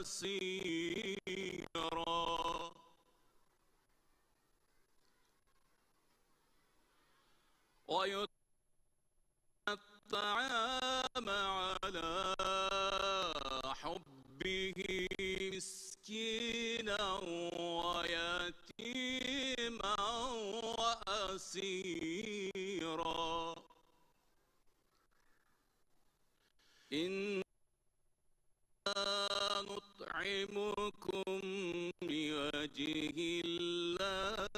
وأسيرا ويطعم الطعام على حبه مسكينا ويتيما وأسيرا إنا نطعمكم لوجه الله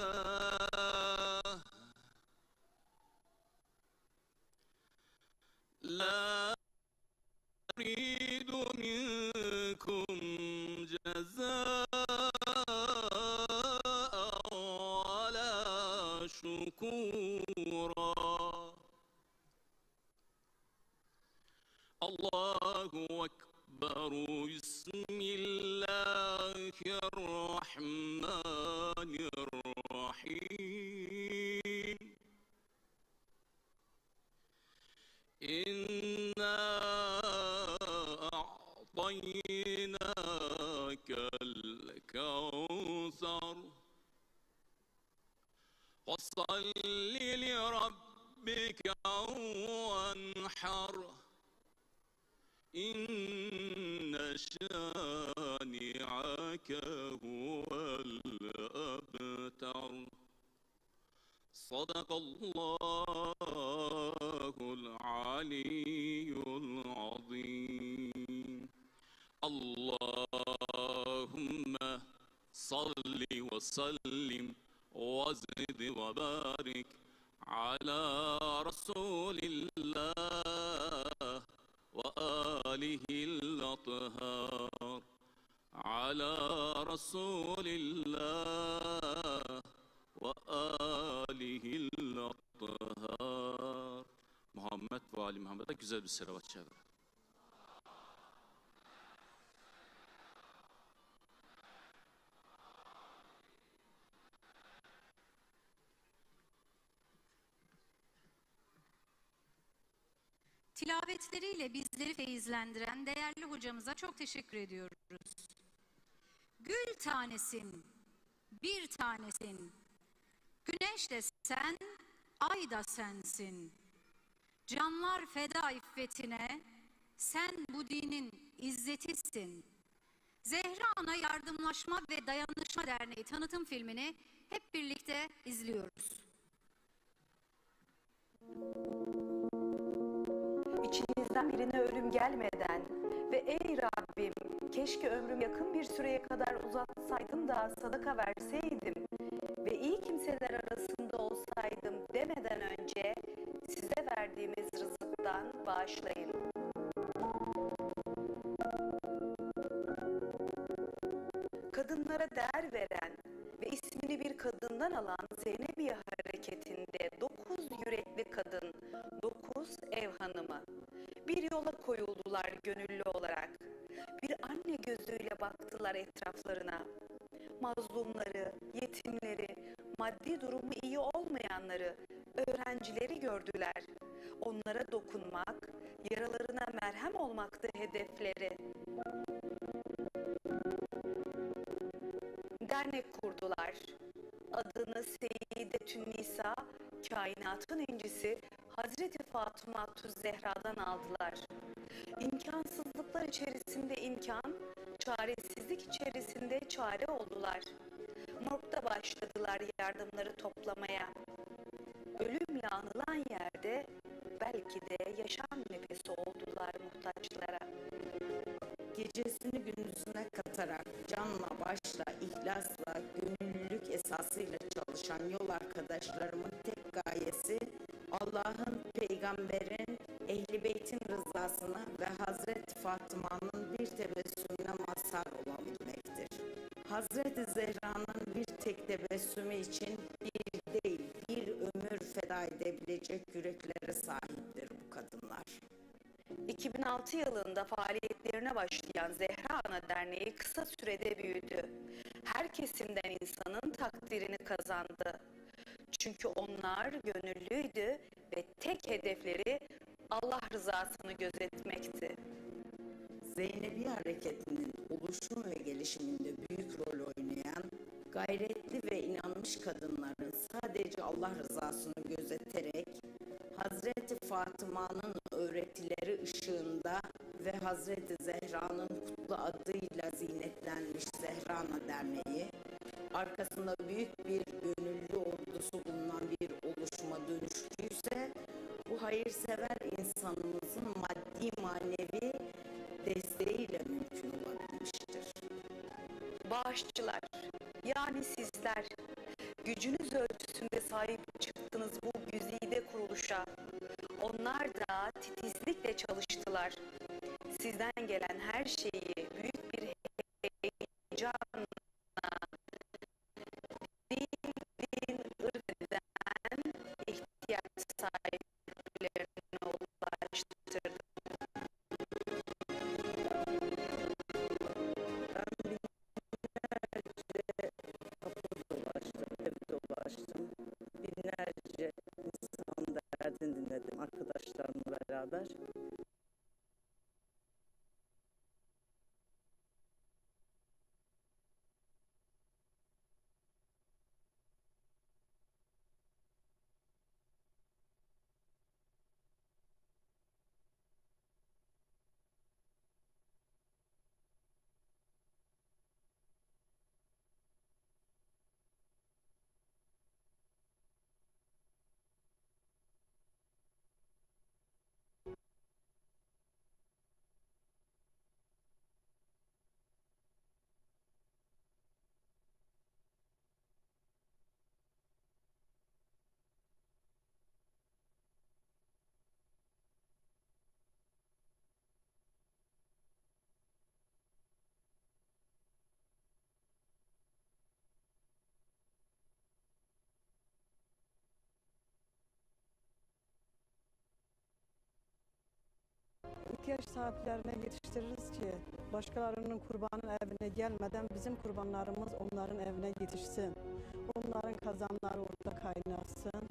لا نريد منكم جزاء ولا شكورا الله أكبر بسم الله الرحمن الرحيم إنا أعطيناك الكوثر فصل لربك وانحر إن شانئك هو الأبتر صدق الله العلي العظيم اللهم صل وسلم وزد وبارك على رسول الله وآله الأطهار على رسول الله وآله الأطهار Muhammed ve Ali Muhammed'e güzel bir selavat çevir. Tilavetleriyle bizleri feyizlendiren değerli hocamıza çok teşekkür ediyoruz. Gül tanesin, bir tanesin, güneş de sen, ay da sensin. Canlar feda iffetine, sen bu dinin izzetisin. Zehra Ana Yardımlaşma ve Dayanışma Derneği tanıtım filmini hep birlikte izliyoruz. İçinizden birine ölüm gelmeden ve ey Rabbim keşke ömrüm yakın bir süreye kadar uzatsaydım da sadaka verseydim ve iyi kimseler arasında olsaydım demeden önce size verdiğimiz rızıktan bağışlayın. Kadınlara değer veren ve ismini bir kadından alan Zeynebiye hareketinde 9 yürekli kadın, 9 ev hanımı bir yola koyuldular gönüllü olarak. Bir anne gözüyle baktılar etraflarına. Mazlumları, yetimleri, maddi durumu iyi olmayanları, öğrencileri gördüler. Onlara dokunmak, yaralarına merhem olmaktı hedefleri. Dernek kurdular. Adını Seyyidetün Nisa, kainatın incisi Hazreti Fatıma Zehra'dan aldılar. İmkansızlıklar içerisinde imkan, çaresizlik içerisinde çare oldular. Morgda başladılar yardımları toplamaya. Ölümle anılan yerde belki de yaşam nefesi oldular muhtaçlara. Gecesini gündüzüne katarak canla başla, ihlasla, gönüllülük esasıyla çalışan yol arkadaşlarımın tek gayesi Allah'ın, Peygamber'in, Ehl-i Beyt'in rızasına ve Hazreti Fatıma'nın bir tebessümüne mazhar olabilmektir. Hazreti Zehra'nın bir tek tebessümü için bir değil, bir ömür feda edebilecek yüreklere sahiptir bu kadınlar. 2006 yılında faaliyetlerine başlayan Zehra Ana Derneği kısa sürede büyüdü. Her kesimden insanın takdirini kazandı. Çünkü onlar gönüllüydü ve tek hedefleri Allah rızasını gözetmekti. Zeynebi hareketinin oluşum ve gelişiminde büyük rol oynayan gayretli ve inanmış kadınların sadece Allah rızasını gözeterek Hazreti Fatıma'nın öğretileri ışığında ve Hazreti Zehra'nın kutlu adıyla zinetlenmiş Zehrana Derneği, arkasında büyük bir gönüllü ordusu bulunan bir oluşuma dönüştüyse, bu hayırsever insanımızın maddi manevi desteğiyle mümkün olabilmiştir. Bağışçılar, yani sizler, gücünüz ölçüsünde sahip çıktınız bu güzide kuruluşa. Onlar da titizlikle çalıştılar. Sizden gelen her şeyi büyük bir heyecanla din, ırk eden ihtiyaç sahiplerine ulaştırdı. Dolaştım. Binlerce insan derdini dinledim arkadaşlarımla beraber. İhtiyaç sahiplerine yetiştiririz ki başkalarının kurbanın evine gelmeden bizim kurbanlarımız onların evine yetişsin. Onların kazanları orada kaynasın.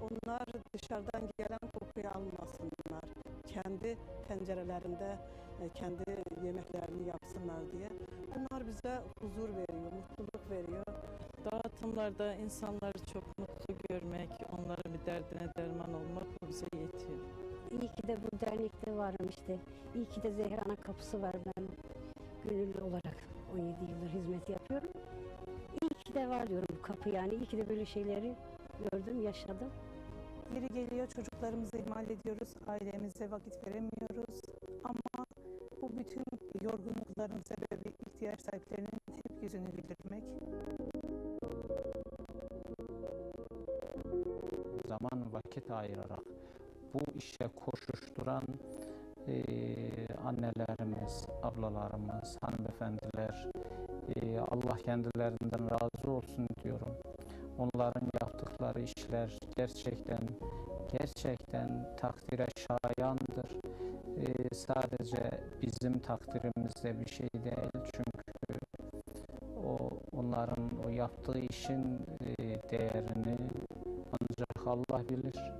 Onlar dışarıdan gelen kokuyu almasınlar. Kendi pencerelerinde kendi yemeklerini yapsınlar diye. Bunlar bize huzur veriyor, mutluluk veriyor. Dağıtımlarda insanları çok mutlu görmek, onların bir derdine derman olmak bu bize yetiyor. İyi ki de bu dernekte varım işte. İyi ki de Zehra'nın kapısı var. Ben gönüllü olarak 17 yıldır hizmet yapıyorum. İyi ki de var diyorum bu kapı yani. İyi ki de böyle şeyleri gördüm, yaşadım. Yeri geliyor çocuklarımızı ihmal ediyoruz, ailemize vakit veremiyoruz. Ama bu bütün yorgunlukların sebebi ihtiyaç sahiplerinin hep yüzünü güldürmek. Zaman vakit ayırarak bu işe koşuşturan annelerimiz, ablalarımız, hanımefendiler, Allah kendilerinden razı olsun diyorum. Onların yaptıkları işler gerçekten takdire şayandır. Sadece bizim takdirimizde bir şey değil, çünkü onların o yaptığı işin değerini ancak Allah bilir.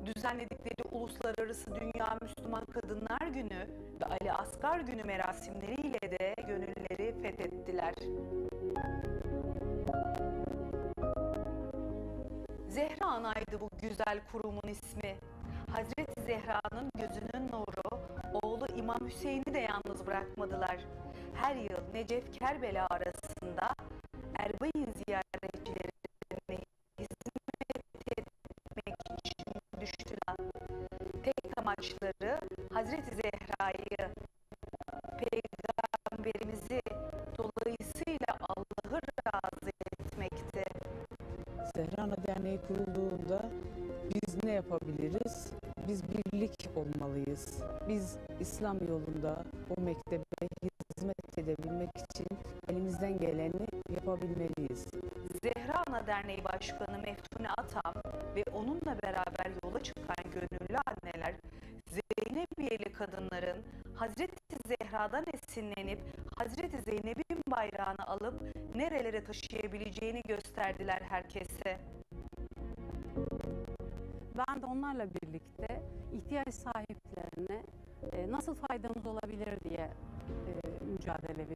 Düzenledikleri Uluslararası Dünya Müslüman Kadınlar Günü ve Ali Asgar Günü merasimleriyle de gönülleri fethettiler. Zehra Ana'ydı bu güzel kurumun ismi. Hazreti Zehra'nın gözünün nuru, oğlu İmam Hüseyin'i de yalnız bırakmadılar. Her yıl Necef Kerbela arasında Erbain ziyaretçilerine hizmet etmek için düştüler. Tek amaçları Hazreti Zehra'yı, Peygamberimizi, dolayısıyla Allah'ı razı etmekti. Zehrana Derneği kurulduğunda biz ne yapabiliriz? Biz birlik olmalıyız. Biz İslam yolunda o mektebe hizmet edebilmek için elimizden geleni yapabilmeliyiz. Zehra Ana Derneği Başkanı Meftune Atam ve onunla beraber yola çıkan gönüllü anneler, Zeynepiyeli kadınların Hazreti Zehra'dan esinlenip Hazreti Zeynep'in bayrağını alıp nerelere taşıyabileceğini gösterdiler herkese. Ben de onlarla birlikte ihtiyaç sahiplerine nasıl faydamız olabilir diye mücadele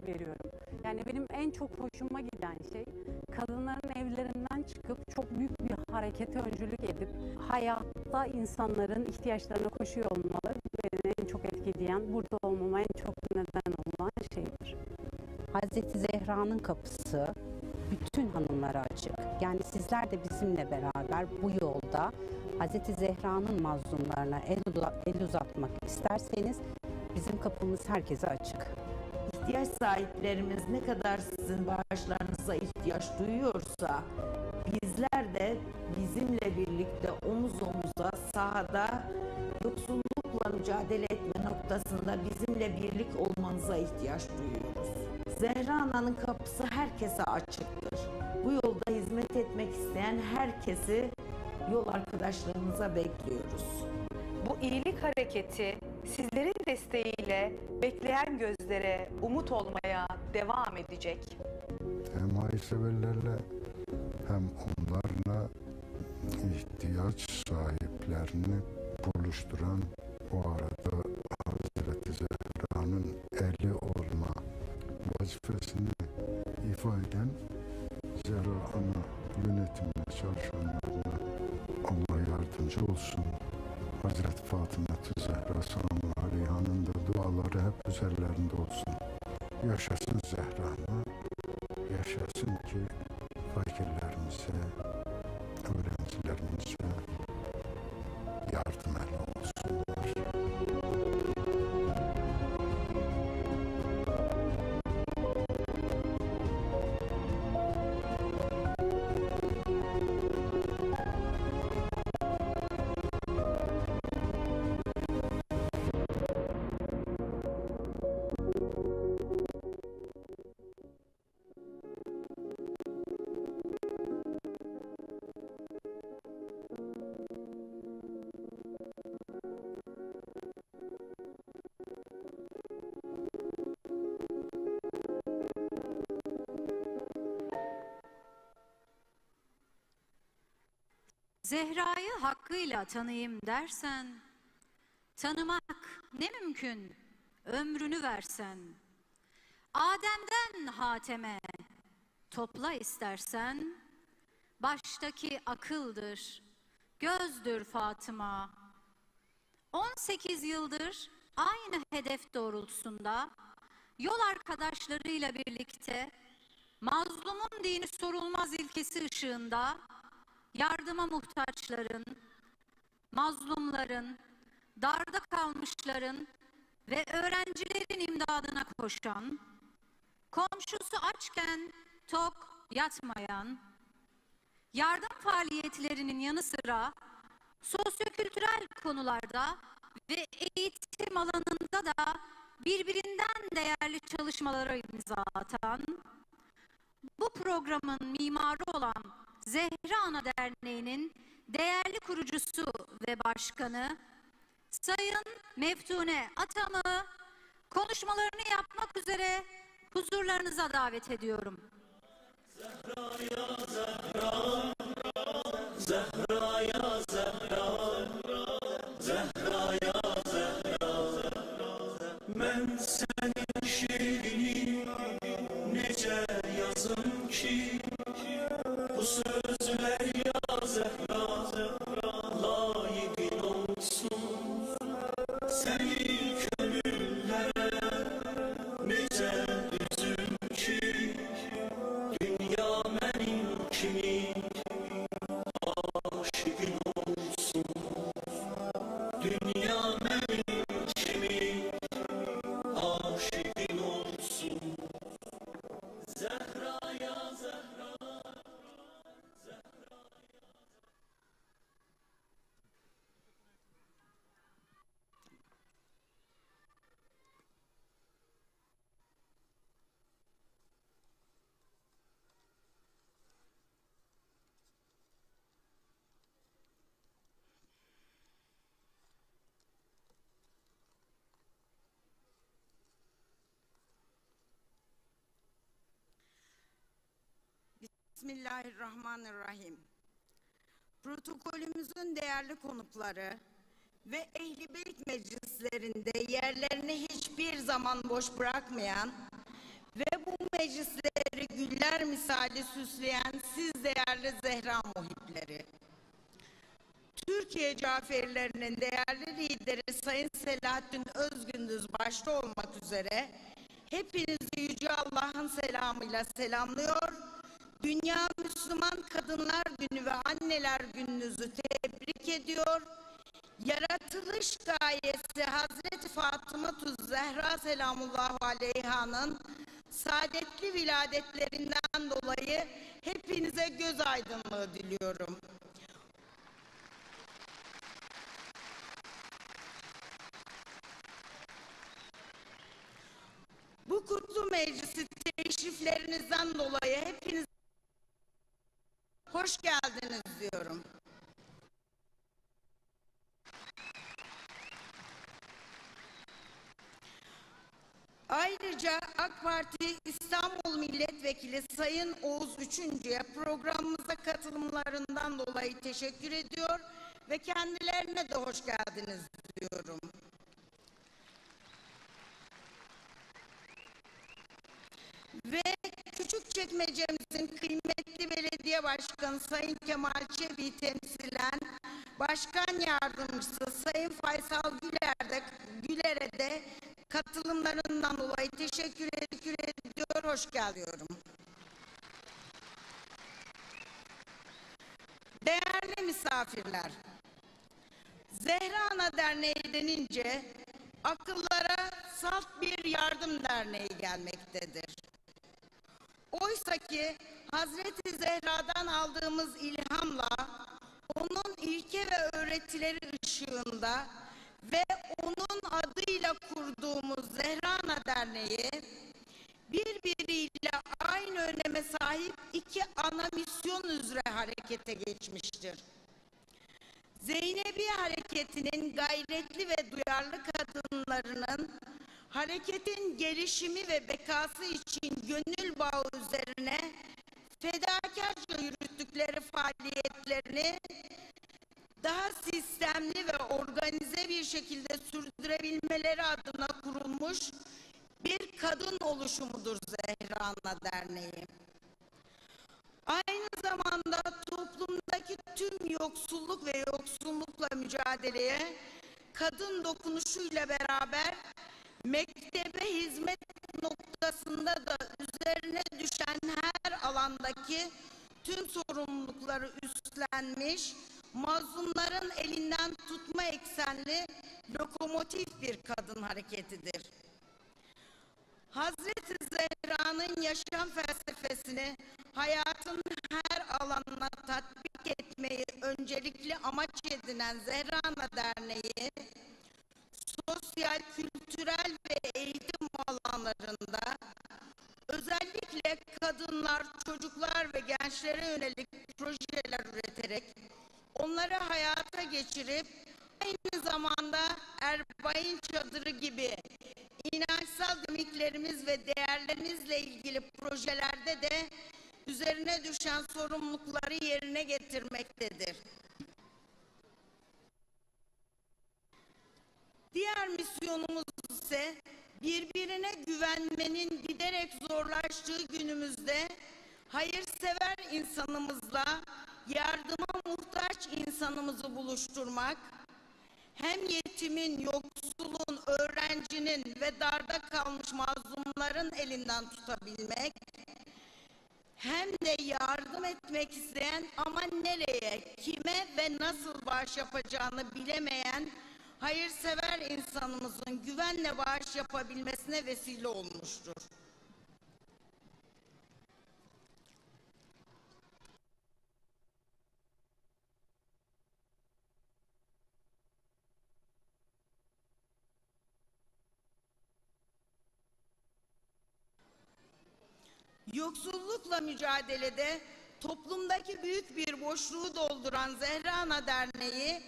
veriyorum. Yani benim en çok hoşuma giden şey, kadınların evlerinden çıkıp çok büyük bir harekete öncülük edip hayatta insanların ihtiyaçlarına koşuyor olmaları beni en çok etkileyen, burada olmama en çok neden olan şeydir. Hazreti Zehra'nın kapısı bütün hanımlara açık. Yani sizler de bizimle beraber bu yolda Hazreti Zehra'nın mazlumlarına el uzatmak isterseniz bizim kapımız herkese açık. İhtiyaç sahiplerimiz ne kadar sizin bağışlarınıza ihtiyaç duyuyorsa bizler de bizimle birlikte omuz omuza sahada yoksullukla mücadele etme noktasında bizimle birlik olmanıza ihtiyaç duyuyoruz. Zehra Ana'nın kapısı herkese açıktır. Bu yolda hizmet etmek isteyen herkesi yol arkadaşlarımıza bekliyoruz. Bu iyilik hareketi sizlerin desteğiyle bekleyen gözlere umut olmaya devam edecek. Hem hayırseverlerle hem onlarla ihtiyaç sahiplerini buluşturan, bu arada Hazreti Zehra'nın eli olma vazifesini ifa eden Zehra Ana yönetimine, çalışanlarına Allah yardımcı olsun. Hazreti Fatıma-tı Zehra sallallahu aleyhanın da duaları hep üzerlerinde olsun. Yaşasın Zehra Ana, yaşasın ki fakirlerimize, öğrencilerimize yardım eli olsunlar. Zehra'yı hakkıyla tanıyayım dersen, tanımak ne mümkün, ömrünü versen. Adem'den Hatem'e topla istersen, baştaki akıldır, gözdür Fatıma. 18 yıldır aynı hedef doğrultusunda, yol arkadaşlarıyla birlikte, mazlumun dini sorulmaz ilkesi ışığında, yardıma muhtaçların, mazlumların, darda kalmışların ve öğrencilerin imdadına koşan, komşusu açken tok yatmayan, yardım faaliyetlerinin yanı sıra sosyokültürel konularda ve eğitim alanında da birbirinden değerli çalışmalara imza atan, bu programın mimarı olan Zehra Ana Derneği'nin değerli kurucusu ve başkanı Sayın Meftune Atam'ı konuşmalarını yapmak üzere huzurlarınıza davet ediyorum. Zehra'ya Zehra, Zehra'ya Zehra, Zehra'ya Zehra, ben senin şiirini nece yazım ki, bu sözler ya Zehra, layıkın olsun. Seni gönüllere nece düzüm ki, dünya benim kimi aşıkın olsun. Dünya benim kimi aşıkın olsun. Zehra'ya Zehra. Bismillahirrahmanirrahim. Protokolümüzün değerli konukları ve Ehl-i Beyt meclislerinde yerlerini hiçbir hiçbir zaman boş bırakmayan ve bu meclisleri güller misali süsleyen siz değerli Zehra muhipleri. Türkiye Caferilerinin değerli lideri Sayın Selahattin Özgündüz başta olmak üzere hepinizi Yüce Allah'ın selamıyla selamlıyor. Dünya Müslüman Kadınlar Günü ve Anneler Gününüzü tebrik ediyor. Yaratılış gayesi Hazreti Fatıma-tü Zehra selamullahu aleyha'nın saadetli viladetlerinden dolayı hepinize göz aydınlığı diliyorum. Bu kutlu meclisi teşriflerinizden dolayı hepiniz hoş geldiniz diyorum. Ayrıca AK Parti İstanbul Milletvekili Sayın Oğuz Üçüncü'ye programımıza katılımlarından dolayı teşekkür ediyor ve kendilerine de hoş geldiniz diyorum. Ve Küçükçekmece'mizin kıymetli belediye başkanı Sayın Kemal Çebi'yi temsilen Başkan Yardımcısı Sayın Faysal Güler'e de katılımlarından dolayı teşekkür ediyor, hoş geldiniz. Değerli misafirler, Zehra Ana Derneği denince akıllara salt bir yardım derneği gelmektedir. Oysa ki Hazreti Zehra'dan aldığımız ilhamla, onun ilke ve öğretileri ışığında ve onun adıyla kurduğumuz Zehra Ana Derneği, birbiriyle aynı öneme sahip iki ana misyon üzere harekete geçmiştir. Zeynebi Hareketi'nin gayretli ve duyarlı kadınlarının hareketin gelişimi ve bekası için gönül bağı üzerine fedakarca yürüttükleri faaliyetlerini daha sistemli ve organize bir şekilde sürdürebilmeleri adına kurulmuş bir kadın oluşumudur Zehra Ana Derneği. Aynı zamanda toplumdaki tüm yoksulluk ve yoksullukla mücadeleye kadın dokunuşuyla beraber mektebe hizmet noktasında da üzerine düşen her alandaki tüm sorumlulukları üstlenmiş, mazlumların elinden tutma eksenli lokomotif bir kadın hareketidir. Hazreti Zehra'nın yaşam felsefesini hayatın her alanına tatbik etmeyi öncelikli amaç edinen Zehra Ana Derneği, sosyal, kültürel ve eğitim alanlarında özellikle kadınlar, çocuklar ve gençlere yönelik projeler üreterek onları hayata geçirip aynı zamanda Erbain Çadırı gibi inançsal dinamiklerimiz ve değerlerimizle ilgili projelerde de üzerine düşen sorumlulukları yerine getirmektedir. Diğer misyonumuz ise birbirine güvenmenin giderek zorlaştığı günümüzde hayırsever insanımızla yardıma muhtaç insanımızı buluşturmak, hem yetimin, yoksulun, öğrencinin ve darda kalmış mazlumların elinden tutabilmek, hem de yardım etmek isteyen ama nereye, kime ve nasıl bağış yapacağını bilemeyen hayırsever insanımızın güvenle bağış yapabilmesine vesile olmuştur. Yoksullukla mücadelede toplumdaki büyük bir boşluğu dolduran Zehra Ana Derneği,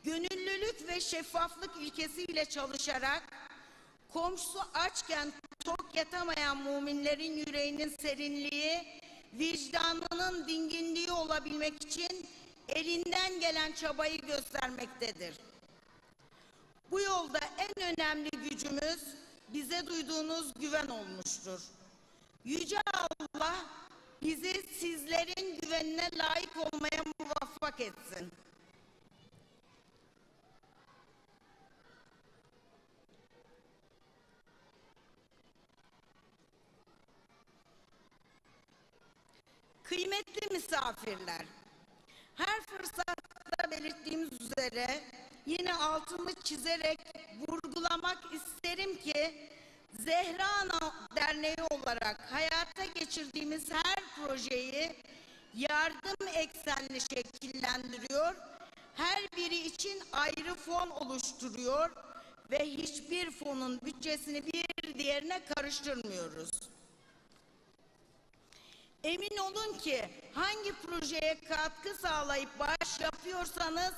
gönüllülük ve şeffaflık ilkesiyle çalışarak komşusu açken tok yatamayan müminlerin yüreğinin serinliği, vicdanının dinginliği olabilmek için elinden gelen çabayı göstermektedir. Bu yolda en önemli gücümüz bize duyduğunuz güven olmuştur. Yüce Allah bizi sizlerin güvenine layık olmaya muvaffak etsin. Kıymetli misafirler, her fırsatta belirttiğimiz üzere yine altını çizerek vurgulamak isterim ki Zehra Ana Derneği olarak hayata geçirdiğimiz her projeyi yardım eksenli şekillendiriyor, her biri için ayrı fon oluşturuyor ve hiçbir fonun bütçesini bir diğerine karıştırmıyoruz. Emin olun ki hangi projeye katkı sağlayıp bağış yapıyorsanız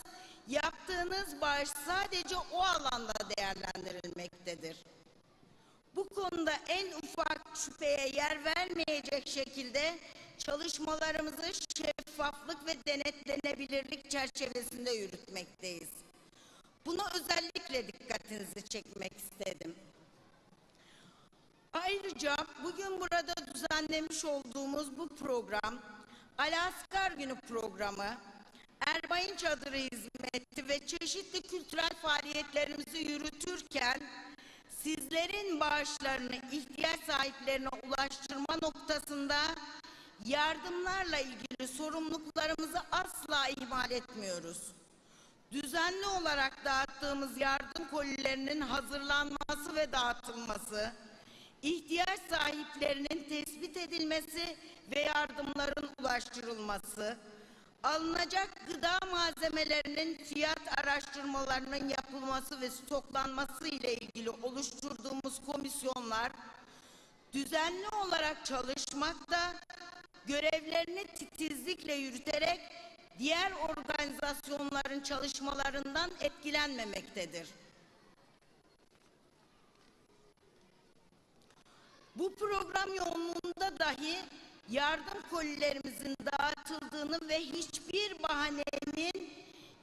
yaptığınız bağış sadece o alanda değerlendirilmektedir. Bu konuda en ufak şüpheye yer vermeyecek şekilde çalışmalarımızı şeffaflık ve denetlenebilirlik çerçevesinde yürütmekteyiz. Buna özellikle dikkatinizi çekmek istedim. Ayrıca bugün burada düzenlemiş olduğumuz bu program, Alaskar Günü programı, Erbay'ın Çadırı hizmeti ve çeşitli kültürel faaliyetlerimizi yürütürken sizlerin bağışlarını ihtiyaç sahiplerine ulaştırma noktasında yardımlarla ilgili sorumluluklarımızı asla ihmal etmiyoruz. Düzenli olarak dağıttığımız yardım kolilerinin hazırlanması ve dağıtılması, ihtiyaç sahiplerinin tespit edilmesi ve yardımların ulaştırılması, alınacak gıda malzemelerinin fiyat araştırmalarının yapılması ve stoklanması ile ilgili oluşturduğumuz komisyonlar düzenli olarak çalışmakta, görevlerini titizlikle yürüterek diğer organizasyonların çalışmalarından etkilenmemektedir. Bu program yoğunluğunda dahi yardım kolilerimizin dağıtıldığını ve hiçbir bahanenin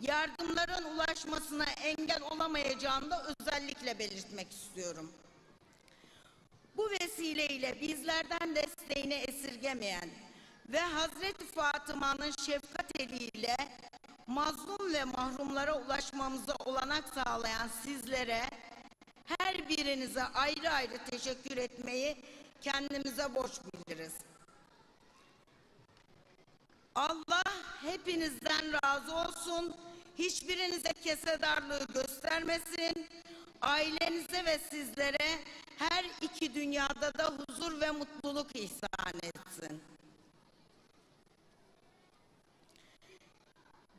yardımların ulaşmasına engel olamayacağını da özellikle belirtmek istiyorum. Bu vesileyle bizlerden desteğini esirgemeyen ve Hazreti Fatıma'nın şefkat eliyle mazlum ve mahrumlara ulaşmamıza olanak sağlayan sizlere, her birinize ayrı ayrı teşekkür etmeyi kendimize borç biliriz. Allah hepinizden razı olsun, hiçbirinize kesedarlığı göstermesin, ailenize ve sizlere her iki dünyada da huzur ve mutluluk ihsan etsin.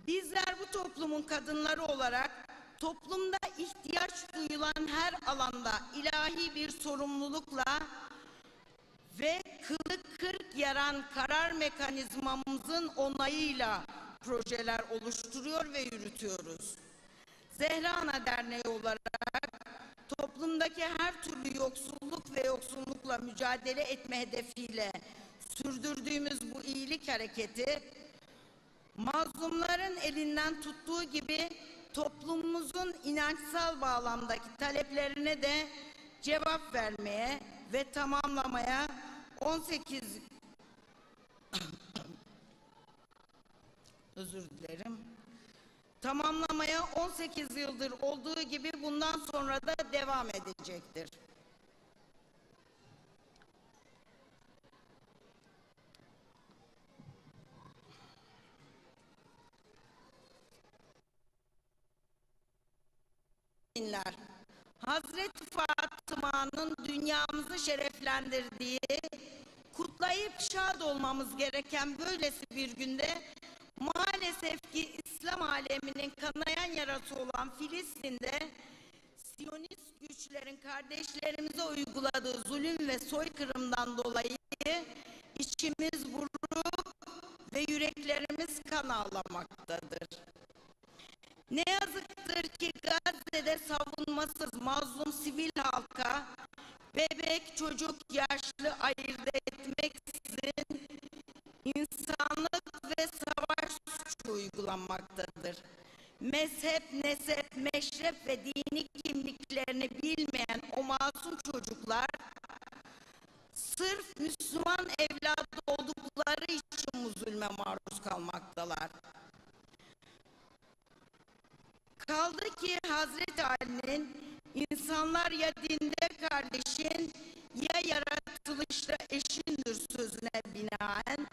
Bizler bu toplumun kadınları olarak toplumda ihtiyaç duyulan her alanda ilahi bir sorumlulukla ve kılık kırk yaran karar mekanizmamızın onayıyla projeler oluşturuyor ve yürütüyoruz. Zehra Ana Derneği olarak toplumdaki her türlü yoksulluk ve yoksullukla mücadele etme hedefiyle sürdürdüğümüz bu iyilik hareketi, mazlumların elinden tuttuğu gibi toplumumuzun inançsal bağlamdaki taleplerine de cevap vermeye ve tamamlamaya 18 yıldır olduğu gibi bundan sonra da devam edecektir. Hazreti Fatıma'nın dünyamızı şereflendirdiği, kutlayıp şad olmamız gereken böylesi bir günde maalesef ki İslam aleminin kanayan yarası olan Filistin'de Siyonist güçlerin kardeşlerimize uyguladığı zulüm ve soykırımdan dolayı içimiz buruk ve yüreklerimiz kan ağlamaktadır. Ne yazıktır ki Gazze'de savunmasız mazlum sivil halka bebek, çocuk, yaşlı ayırt etmeksizin insanlık ve savaş suçu uygulanmaktadır. Mezhep, nesep, meşrep ve dini kimliklerini bilmeyen o masum çocuklar sırf Müslüman evladı oldukları için bu zulme maruz kalmaktalar. Kaldı ki Hazreti Ali'nin insanlar ya dinde kardeşin ya yaratılışta eşindir sözüne binaen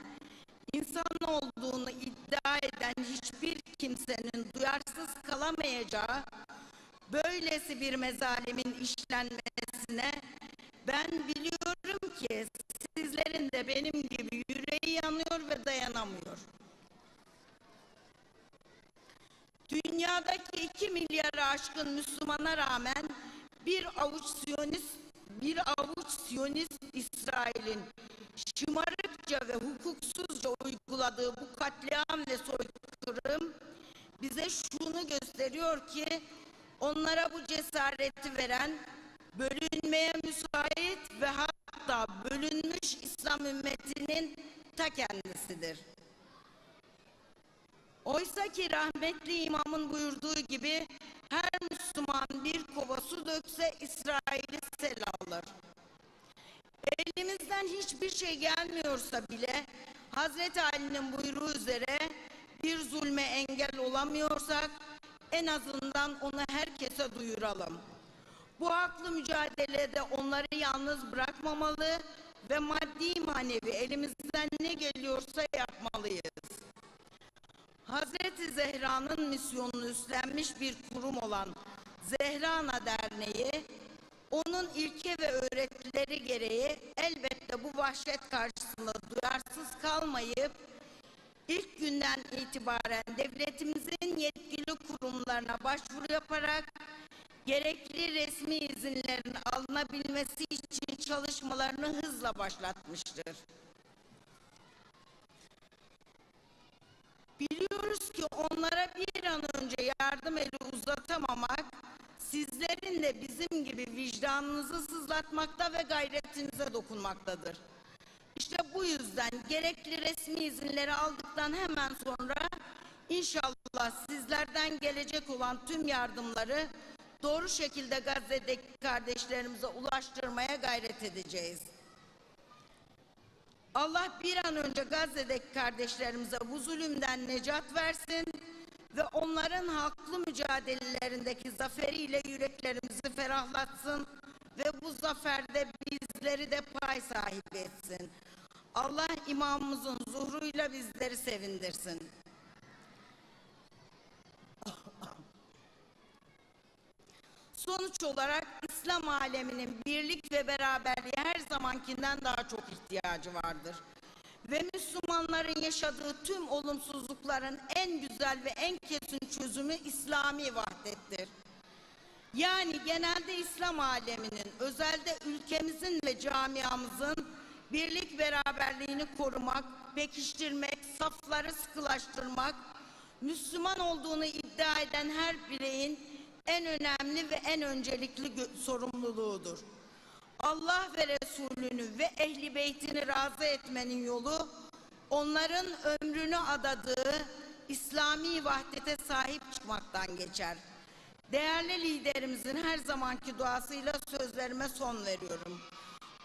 insan olduğunu iddia eden hiçbir kimsenin duyarsız kalamayacağı böylesi bir mezalimin işlenmesine ben biliyorum ki sizlerin de benim gibi yüreği yanıyor ve dayanamıyor. Dünyadaki 2 milyarı aşkın Müslümana rağmen bir avuç Siyonist İsrail'in şımarıkça ve hukuksuzca uyguladığı bu katliam ve soykırım bize şunu gösteriyor ki onlara bu cesareti veren bölünmeye müsait ve hatta bölünmüş İslam ümmetinin ta kendisidir. Oysa ki rahmetli imamın buyurduğu gibi her Müslüman bir kova su dökse İsrail'i sel alır. Elimizden hiçbir şey gelmiyorsa bile Hazreti Ali'nin buyruğu üzere bir zulme engel olamıyorsak en azından onu herkese duyuralım. Bu haklı mücadelede onları yalnız bırakmamalı ve maddi manevi elimizden ne geliyorsa yapmalıyız. Hazreti Zehra'nın misyonunu üstlenmiş bir kurum olan Zehra Ana Derneği, onun ilke ve öğretileri gereği elbette bu vahşet karşısında duyarsız kalmayıp, ilk günden itibaren devletimizin yetkili kurumlarına başvuru yaparak gerekli resmi izinlerin alınabilmesi için çalışmalarını hızla başlatmıştır. Biliyoruz ki onlara bir an önce yardım eli uzatamamak, sizlerin de bizim gibi vicdanınızı sızlatmakta ve gayretinize dokunmaktadır. İşte bu yüzden gerekli resmi izinleri aldıktan hemen sonra inşallah sizlerden gelecek olan tüm yardımları doğru şekilde Gazze'deki kardeşlerimize ulaştırmaya gayret edeceğiz. Allah bir an önce Gazze'deki kardeşlerimize bu zulümden necat versin ve onların haklı mücadelelerindeki zaferiyle yüreklerimizi ferahlatsın ve bu zaferde bizleri de pay sahibi etsin. Allah imamımızın zuhruyla bizleri sevindirsin. Sonuç olarak İslam aleminin birlik ve beraberliğe her zamankinden daha çok ihtiyacı vardır. Ve Müslümanların yaşadığı tüm olumsuzlukların en güzel ve en kesin çözümü İslami vahdettir. Yani genelde İslam aleminin, özelde ülkemizin ve camiamızın birlik beraberliğini korumak, pekiştirmek, safları sıkılaştırmak, Müslüman olduğunu iddia eden her bireyin en önemli ve en öncelikli sorumluluğudur. Allah ve Resulünü ve Ehl-i Beytini razı etmenin yolu, onların ömrünü adadığı İslami vahdete sahip çıkmaktan geçer. Değerli liderimizin her zamanki duasıyla sözlerime son veriyorum.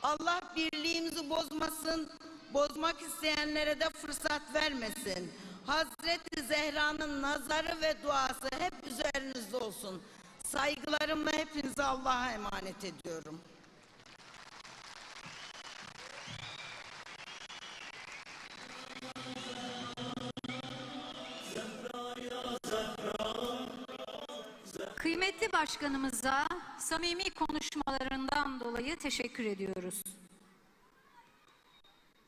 Allah birliğimizi bozmasın, bozmak isteyenlere de fırsat vermesin. Hazreti Zehra'nın nazarı ve duası hep üzerinizde olsun. Saygılarımla hepinizi Allah'a emanet ediyorum. Kıymetli başkanımıza samimi konuşmalarından dolayı teşekkür ediyoruz.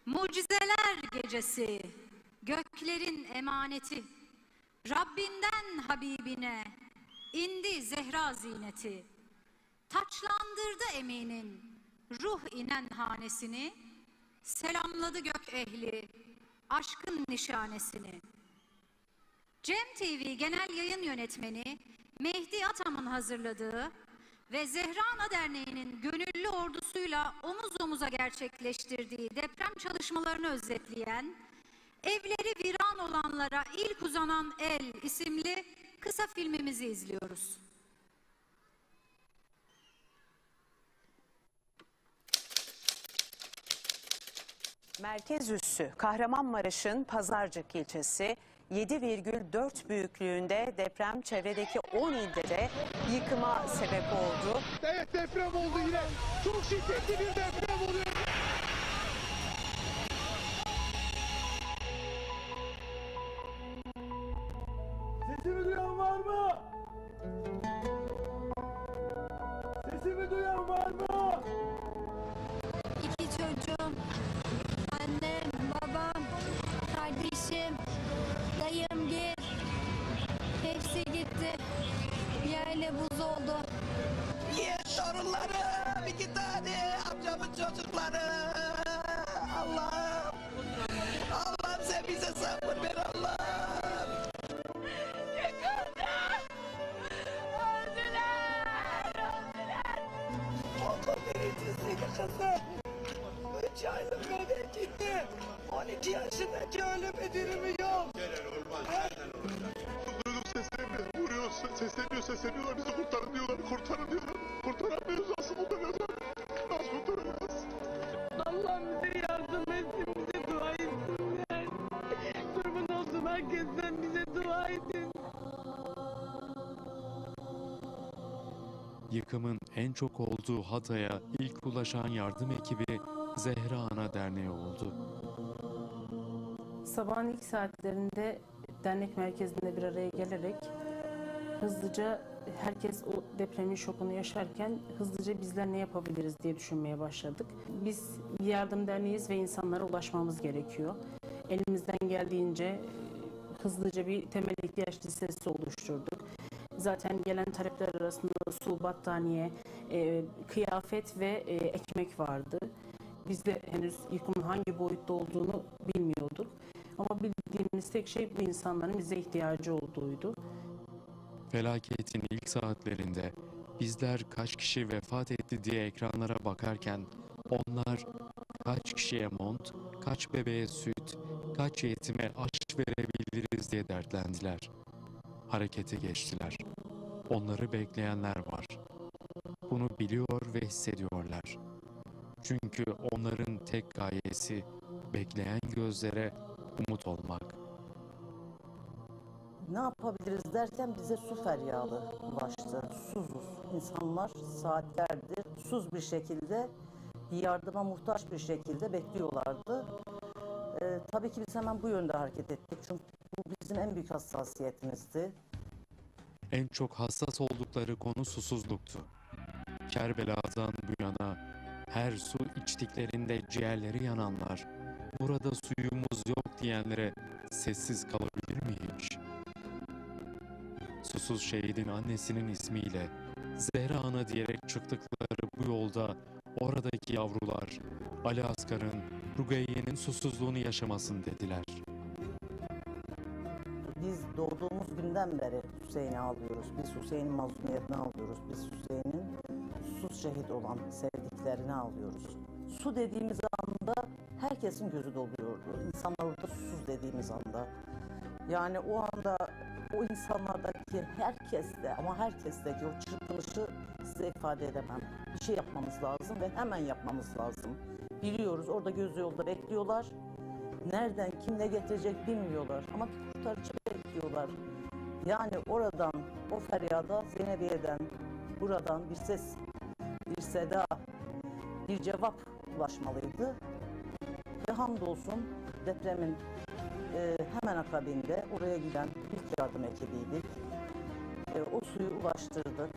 Mucizeler gecesi, göklerin emaneti, Rabbinden Habibine indi Zehra zineti, taçlandırdı eminin ruh inen hanesini, selamladı gök ehli aşkın nişanesini. Cem TV Genel Yayın Yönetmeni Mehdi Atam'ın hazırladığı ve Zehra Ana Derneği'nin gönüllü ordusuyla omuz omuza gerçekleştirdiği deprem çalışmalarını özetleyen Evleri Viran Olanlara İlk Uzanan El isimli kısa filmimizi izliyoruz. Merkez üssü Kahramanmaraş'ın Pazarcık ilçesi 7,4 büyüklüğünde deprem çevredeki 10 ilde de yıkıma sebep oldu. Evet, deprem oldu yine. Çok şiddetli bir deprem oluyor. Sesimi duyan var mı? Sesimi duyan var mı? İki çocuğum, annem, babam, kardeşim, dayım gir. Hepsi gitti. Yerle buz oldu. Torunlarım, 2 tane amcamın çocukları. Allah'ım. Allah'ım sen bize sabır ver Allah'ım. Yıkıldı. Öldüler. Okul birincisiydi kızım. 3 aylık bebek gitti. 12 yaşındaki ölüm ödülümü yok. Sesleniyorlar, bizi kurtarın diyorlar, kurtaramıyoruz, nasıl kurtaracağız? Allah'ım bize yardım etsin, bize dua etsinler. Kurban olduğum herkesten bize dua edin. Yıkımın en çok olduğu Hatay'a ilk ulaşan yardım ekibi Zehra Ana Derneği oldu. Sabahın ilk saatlerinde dernek merkezinde bir araya gelerek hızlıca herkes o depremin şokunu yaşarken hızlıca bizler ne yapabiliriz diye düşünmeye başladık. Biz bir yardım derneğiyiz ve insanlara ulaşmamız gerekiyor. Elimizden geldiğince hızlıca bir temel ihtiyaç listesi oluşturduk. Zaten gelen talepler arasında su, battaniye, kıyafet ve ekmek vardı. Biz de henüz yıkımın hangi boyutta olduğunu bilmiyorduk. Ama bildiğimiz tek şey bu insanların bize ihtiyacı olduğuydu. Felaketin ilk saatlerinde bizler kaç kişi vefat etti diye ekranlara bakarken onlar kaç kişiye mont, kaç bebeğe süt, kaç yetime aş verebiliriz diye dertlendiler. Harekete geçtiler. Onları bekleyenler var. Bunu biliyor ve hissediyorlar. Çünkü onların tek gayesi bekleyen gözlere umut olmak. Ne yapabiliriz derken bize su feryadı ulaştı. Susuz. İnsanlar saatlerdir susuz bir şekilde, yardıma muhtaç bir şekilde bekliyorlardı. Tabii ki biz hemen bu yönde hareket ettik. Çünkü bu bizim en büyük hassasiyetimizdi. En çok hassas oldukları konu susuzluktu. Kerbela'dan bu yana her su içtiklerinde ciğerleri yananlar, burada suyumuz yok diyenlere sessiz kalabilir mi hiç? Susuz şehidin annesinin ismiyle Zehra Ana diyerek çıktıkları bu yolda oradaki yavrular Ali Askar'ın, Rugeyye'nin susuzluğunu yaşamasın dediler. Biz doğduğumuz günden beri Hüseyin'i ağlıyoruz. Biz Hüseyin'in mazlumiyetini ağlıyoruz. Biz Hüseyin'in susuz şehit olan sevdiklerini ağlıyoruz. Su dediğimiz anda herkesin gözü doluyordu. İnsanlar orada susuz dediğimiz anda. Yani o anda o insanlardaki herkeste ama herkesteki o çırpınışı size ifade edemem. Bir şey yapmamız lazım ve hemen yapmamız lazım. Biliyoruz orada gözü yolda bekliyorlar. Nereden kim ne getirecek bilmiyorlar ama bir kurtarıcı bekliyorlar. Yani oradan o feryada Zeynep'iye'den buradan bir ses, bir seda, bir cevap ulaşmalıydı. Ve hamdolsun depremin hemen akabinde oraya giden ilk yardım ekibiydik. O suyu ulaştırdık.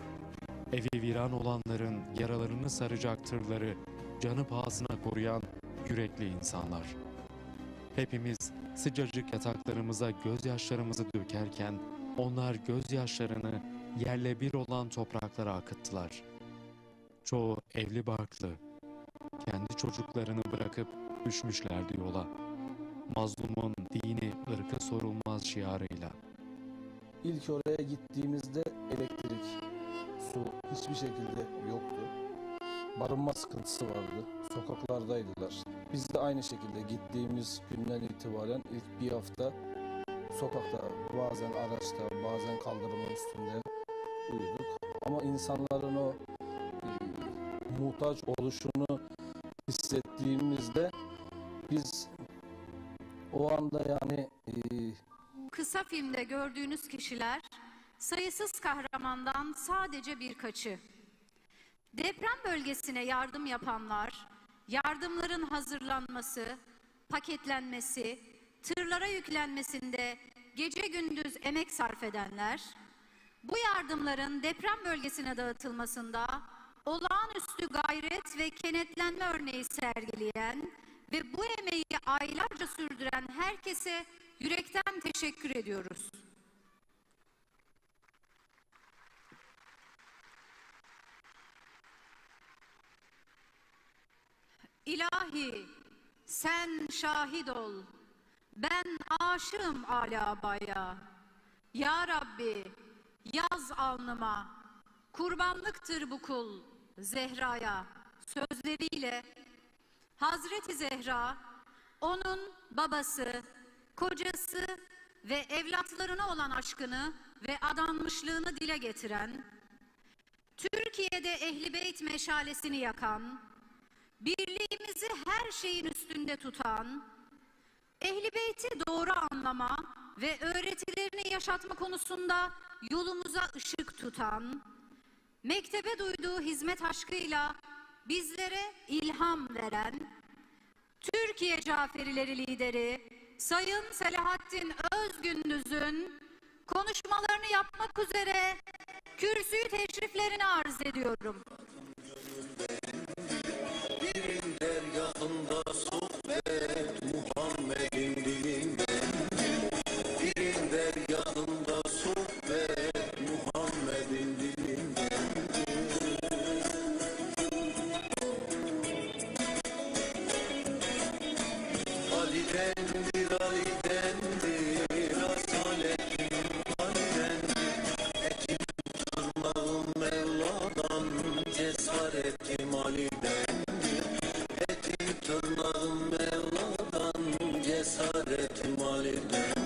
Evi viran olanların yaralarını saracak tırları canı pahasına koruyan yürekli insanlar. Hepimiz sıcacık yataklarımıza gözyaşlarımızı dökerken onlar gözyaşlarını yerle bir olan topraklara akıttılar. Çoğu evli barklı, kendi çocuklarını bırakıp düşmüşlerdi yola. Mazlumun dini ırkı sorulmaz şiarıyla. İlk oraya gittiğimizde elektrik, su hiçbir şekilde yoktu. Barınma sıkıntısı vardı. Sokaklardaydılar. Biz de aynı şekilde gittiğimiz günden itibaren ilk bir hafta sokakta, bazen araçta, bazen kaldırımın üstünde uyuduk. Ama insanların o muhtaç oluşunu hissettiğimizde Biz o anda yani Kısa filmde gördüğünüz kişiler sayısız kahramandan sadece birkaçı. Deprem bölgesine yardım yapanlar, yardımların hazırlanması, paketlenmesi, tırlara yüklenmesinde gece gündüz emek sarf edenler, bu yardımların deprem bölgesine dağıtılmasında olağanüstü gayret ve kenetlenme örneği sergileyen ve bu emeği aylarca sürdüren herkese yürekten teşekkür ediyoruz. İlahi, sen şahit ol, ben aşığım Ala Baya. Ya Rabbi, yaz alnıma, kurbanlıktır bu kul Zehra'ya sözleriyle Hazreti Zehra, onun babası, kocası ve evlatlarına olan aşkını ve adanmışlığını dile getiren, Türkiye'de Ehl-i Beyt meşalesini yakan, birliğimizi her şeyin üstünde tutan, Ehl-i Beyt'i doğru anlama ve öğretilerini yaşatma konusunda yolumuza ışık tutan, mektebe duyduğu hizmet aşkıyla bizlere ilham veren, Türkiye Caferileri lideri Sayın Selahattin Özgündüz'ün konuşmalarını yapmak üzere kürsüyü teşriflerini arz ediyorum. Bir dergahında sohbet Muhammed'in dilinden, bir dergahında sohbet Muhammed'in dilinden. Ali'dendir, Ali'dendir, asaletim Ali'dendir, etim tırnağım Mevla'dan, cesaretim Ali'dendir, etim tırnağım Mevla'dan, cesaretim Ali'dendir.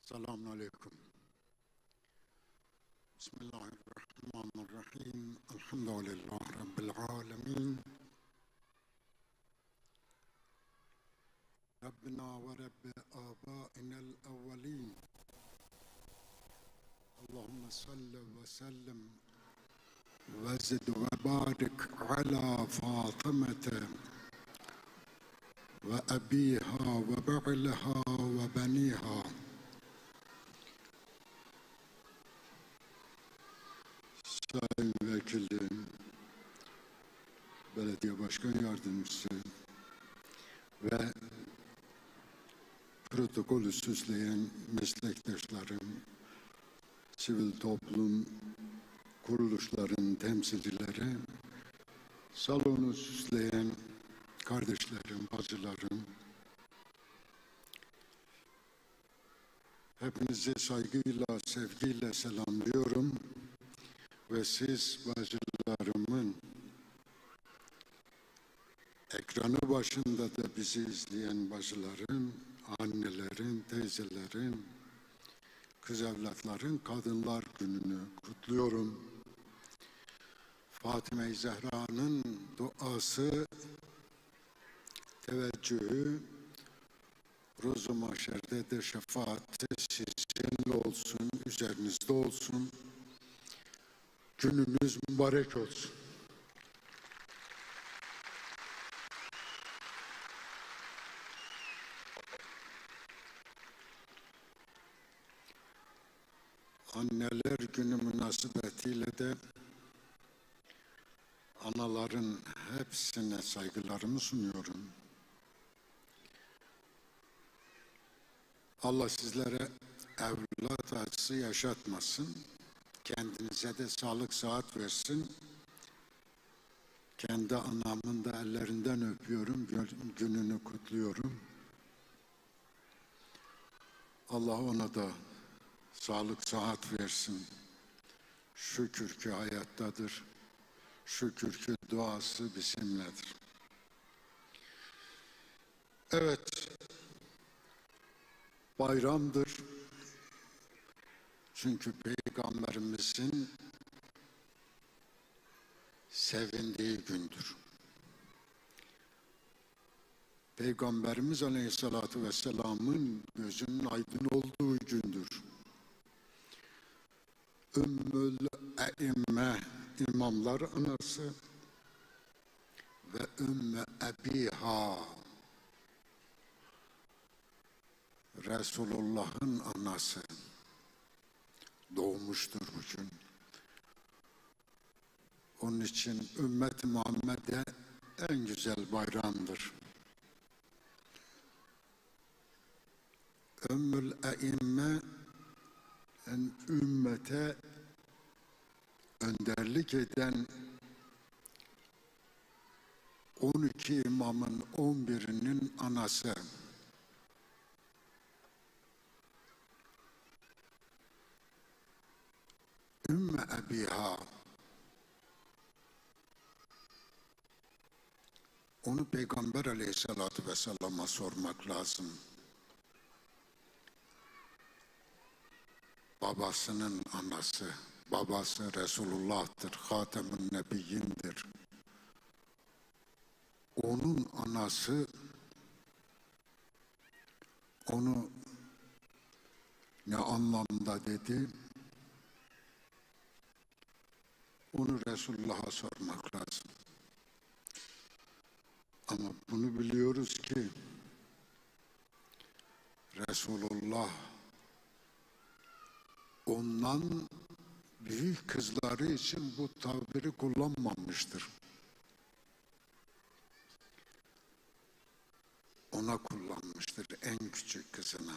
Selamun Aleyküm. Bismillahirrahmanirrahim. Elhamdülillah Rabbil alemin. Rabbina ve Rabbi âbâinel evvelîn. Allahümme salli ve sellem ve zid ve barik ala Fatımete ve abiha ve ba'liha ve beniha. Sayın Vekilim, Belediye Başkan Yardımcısı ve protokolü süsleyen meslektaşlarım, sivil toplum kuruluşların temsilcileri, salonu süsleyen kardeşlerim, bacılarım, hepinize saygıyla, sevgiyle selamlıyorum. Ve siz bacılarımın ekranı başında da bizi izleyen bacıların, annelerin, teyzelerin, kız evlatların Kadınlar Günü'nü kutluyorum. Fatime-i Zehra'nın duası, teveccühü, Roz-u Mahşer'de de şefaati sizinle olsun, üzerinizde olsun. Gününüz mübarek olsun. Anneler Günü münasebetiyle de anaların hepsine saygılarımı sunuyorum. Allah sizlere evlat acısı yaşatmasın. Kendinize de sağlık sıhhat versin. Kendi anamın da ellerinden öpüyorum, gününü kutluyorum. Allah ona da sağlık sıhhat versin. Şükür ki hayattadır. Şükür ki duası bizimledir. Evet, bayramdır. Çünkü Peygamberimizin sevindiği gündür. Peygamberimiz Aleyhisselatü Vesselam'ın gözünün aydın olduğu gündür. Ümmül E'imme, imamlar anası ve Ümmü Ebiha, Resulullah'ın anası doğmuştur bugün. Onun için ümmet-i Muhammed'e en güzel bayramdır. Ümmül E'imme, ümmete önderlik eden 12 imamın 11'inin anası. Ümmü Ebiha, onu Peygamber Aleyhisselatü Vesselam'a sormak lazım. Babasının anası, babası Resulullah'tır, Hatem-ün Nebiyyindir. Onun anası onu ne anlamda dedi? Onu Resulullah'a sormak lazım. Ama bunu biliyoruz ki Resulullah ondan büyük kızları için bu tabiri kullanmamıştır. Ona kullanmıştır, en küçük kızına.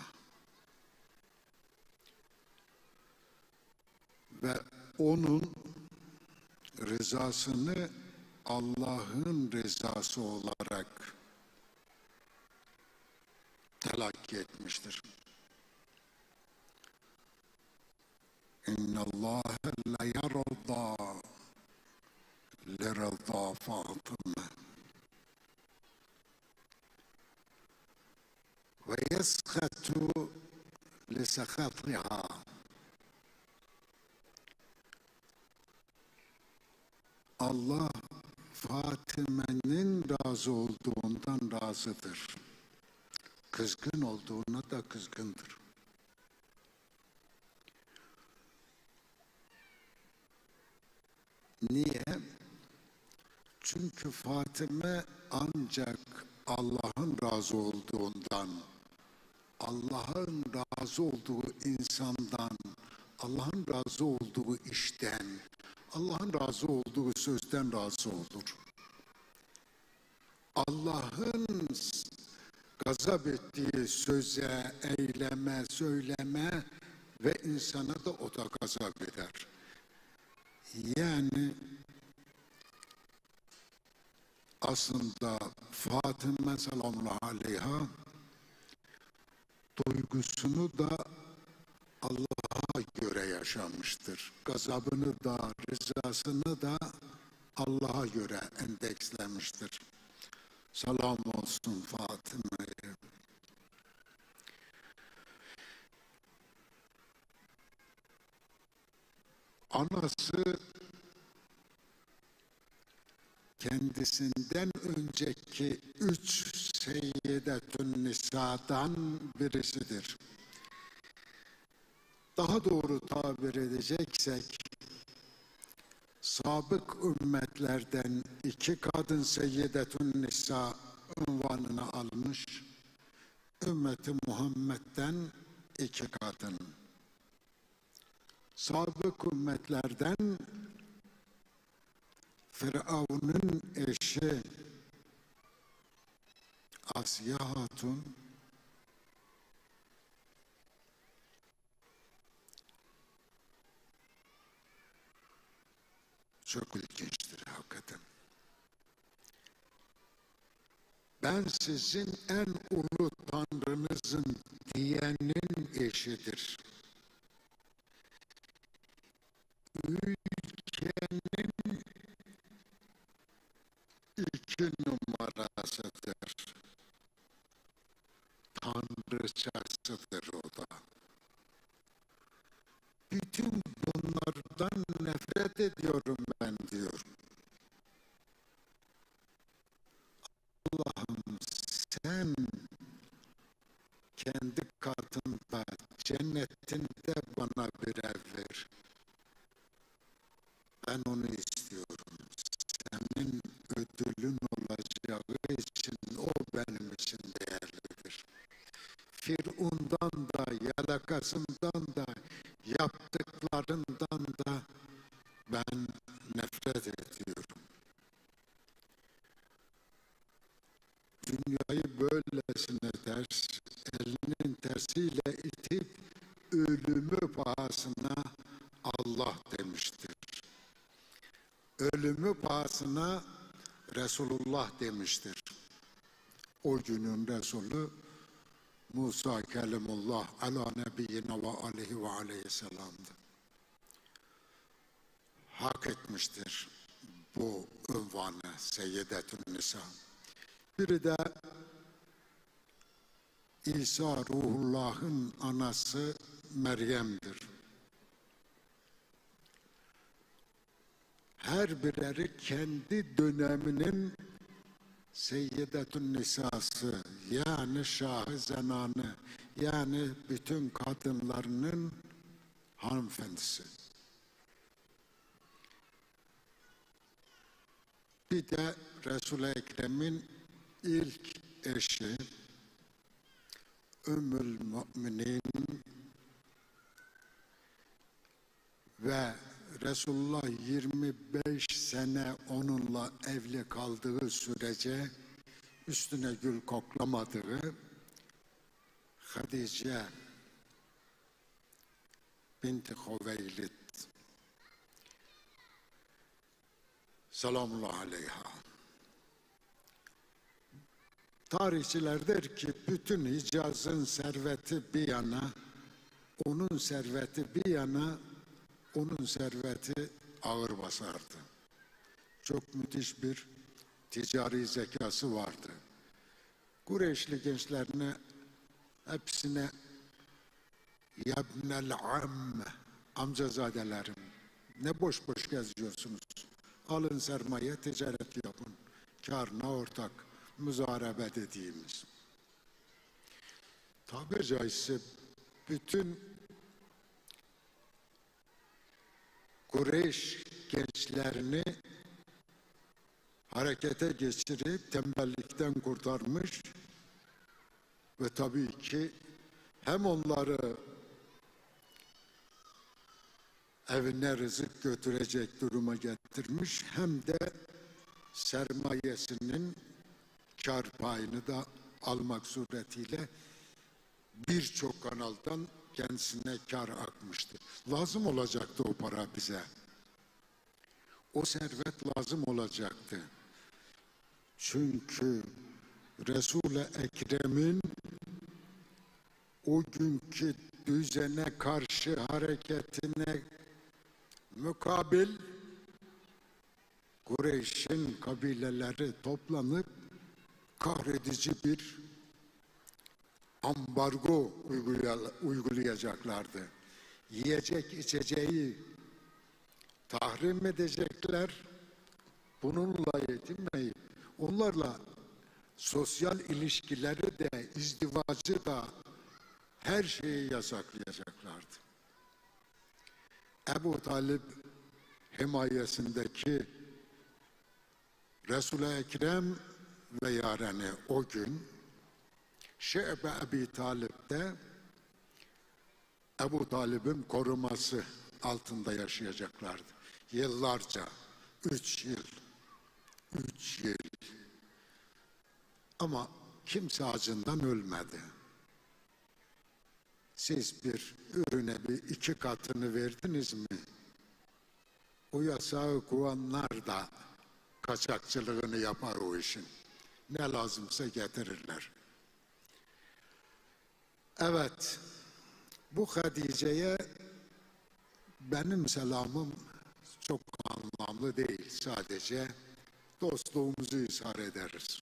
Ve onun rızasını Allah'ın rızası olarak telakki etmiştir. İnna Allah la yarda lirda Fatıma ve yeskatu li sakatiha. Allah Fatime'nin razı olduğundan razıdır. Kızgın olduğuna da kızgındır. Niye? Çünkü Fatime ancak Allah'ın razı olduğundan, Allah'ın razı olduğu insandan, Allah'ın razı olduğu işten, Allah'ın razı olduğu sözden razı olur. Allah'ın gazap ettiği söze, eyleme, söyleme ve insana da o da gazap eder. Yani aslında Fatıma sallallahu aleyha duygusunu da Allah'a göre yaşamıştır. Gazabını da, rızasını da Allah'a göre endekslemiştir. Selam olsun Fatıma'ya. Anası kendisinden önceki 3 seyyidetün nisa'dan birisidir. Daha doğru tabir edeceksek, sabık ümmetlerden 2 kadın seyyidetün nisa unvanını almış, ümmeti Muhammed'den 2 kadın. Sabık ümmetlerden Firavun'un eşi Asiye Hatun Çok ilginçtir hakikaten. Ben sizin en ulu Tanrınızın diyenin eşidir. Ülkenin 2 numarasıdır. Tanrıçasıdır o da. Bütün bunlardan nefret ediyorum ben diyor. Allah'ım sen kendi katında, cennetinde bana bir ev ver. Ben onu istiyorum. Senin ödülün olacağı için o benim için değerlidir. Firavun'dan da, yalakasından da, yaptıklarından da ben nefret ediyorum. Dünyayı böylesine ters, elinin tersiyle itip ölümü pahasına Allah demiştir. Ölümü pahasına Resulullah demiştir. O günün Resulü Musa Kelimullah ala nebiyyina ve aleyhi ve aleyhisselam'dı. Hak etmiştir bu ünvanı Seyyidetün Nisa. Biri de İsa Ruhullah'ın anası Meryem'dir. Her bireri kendi döneminin Seyyidetün Nisası, yani Şah-ı Zenanı, yani bütün kadınlarının hanımefendisi. Bir de Resul-i Ekrem'in ilk eşi Ümmül Müminin ve Resulullah 25 sene onunla evli kaldığı sürece üstüne gül koklamadığı Hadice binti Hüveylid selamun aleyha. Tarihçiler der ki bütün Hicaz'ın serveti bir yana, onun serveti bir yana, onun serveti ağır basardı. Çok müthiş bir ticari zekası vardı. Kureyşli gençlerine hepsine yabnel amme, amcazadelerim, ne boş boş geziyorsunuz? Alın sermaye, ticaret yapın. Kârına ortak, müzarebe dediğimiz. Tabiri caizse bütün Kureyş gençlerini harekete geçirip tembellikten kurtarmış ve tabii ki hem onları evine rızık götürecek duruma getirmiş hem de sermayesinin kar payını da almak suretiyle birçok kanaldan kendisine kar akmıştı. Lazım olacaktı o para bize. O servet lazım olacaktı. Çünkü Resul-i Ekrem'in o günkü düzene karşı hareketine mukabil Kureyş'in kabileleri toplanıp kahredici bir ambargo uygulayacaklardı. Yiyecek içeceği tahrim edecekler. Bununla yetinmeyip onlarla sosyal ilişkileri de, izdivacı da, her şeyi yasaklayacaklardı. Ebu Talib himayesindeki Resul-i Ekrem ve yareni o gün Şe'be Ebi Talib'de Ebu Talib'in koruması altında yaşayacaklardı. Yıllarca, 3 yıl. Ama kimse acından ölmedi. Siz bir ürüne bir 2 katını verdiniz mi? o yasağı koyanlar da kaçakçılığını yapar o işin. Ne lazımsa getirirler. Evet, bu Hatice'ye benim selamım çok anlamlı değil. Sadece dostluğumuzu izhar ederiz.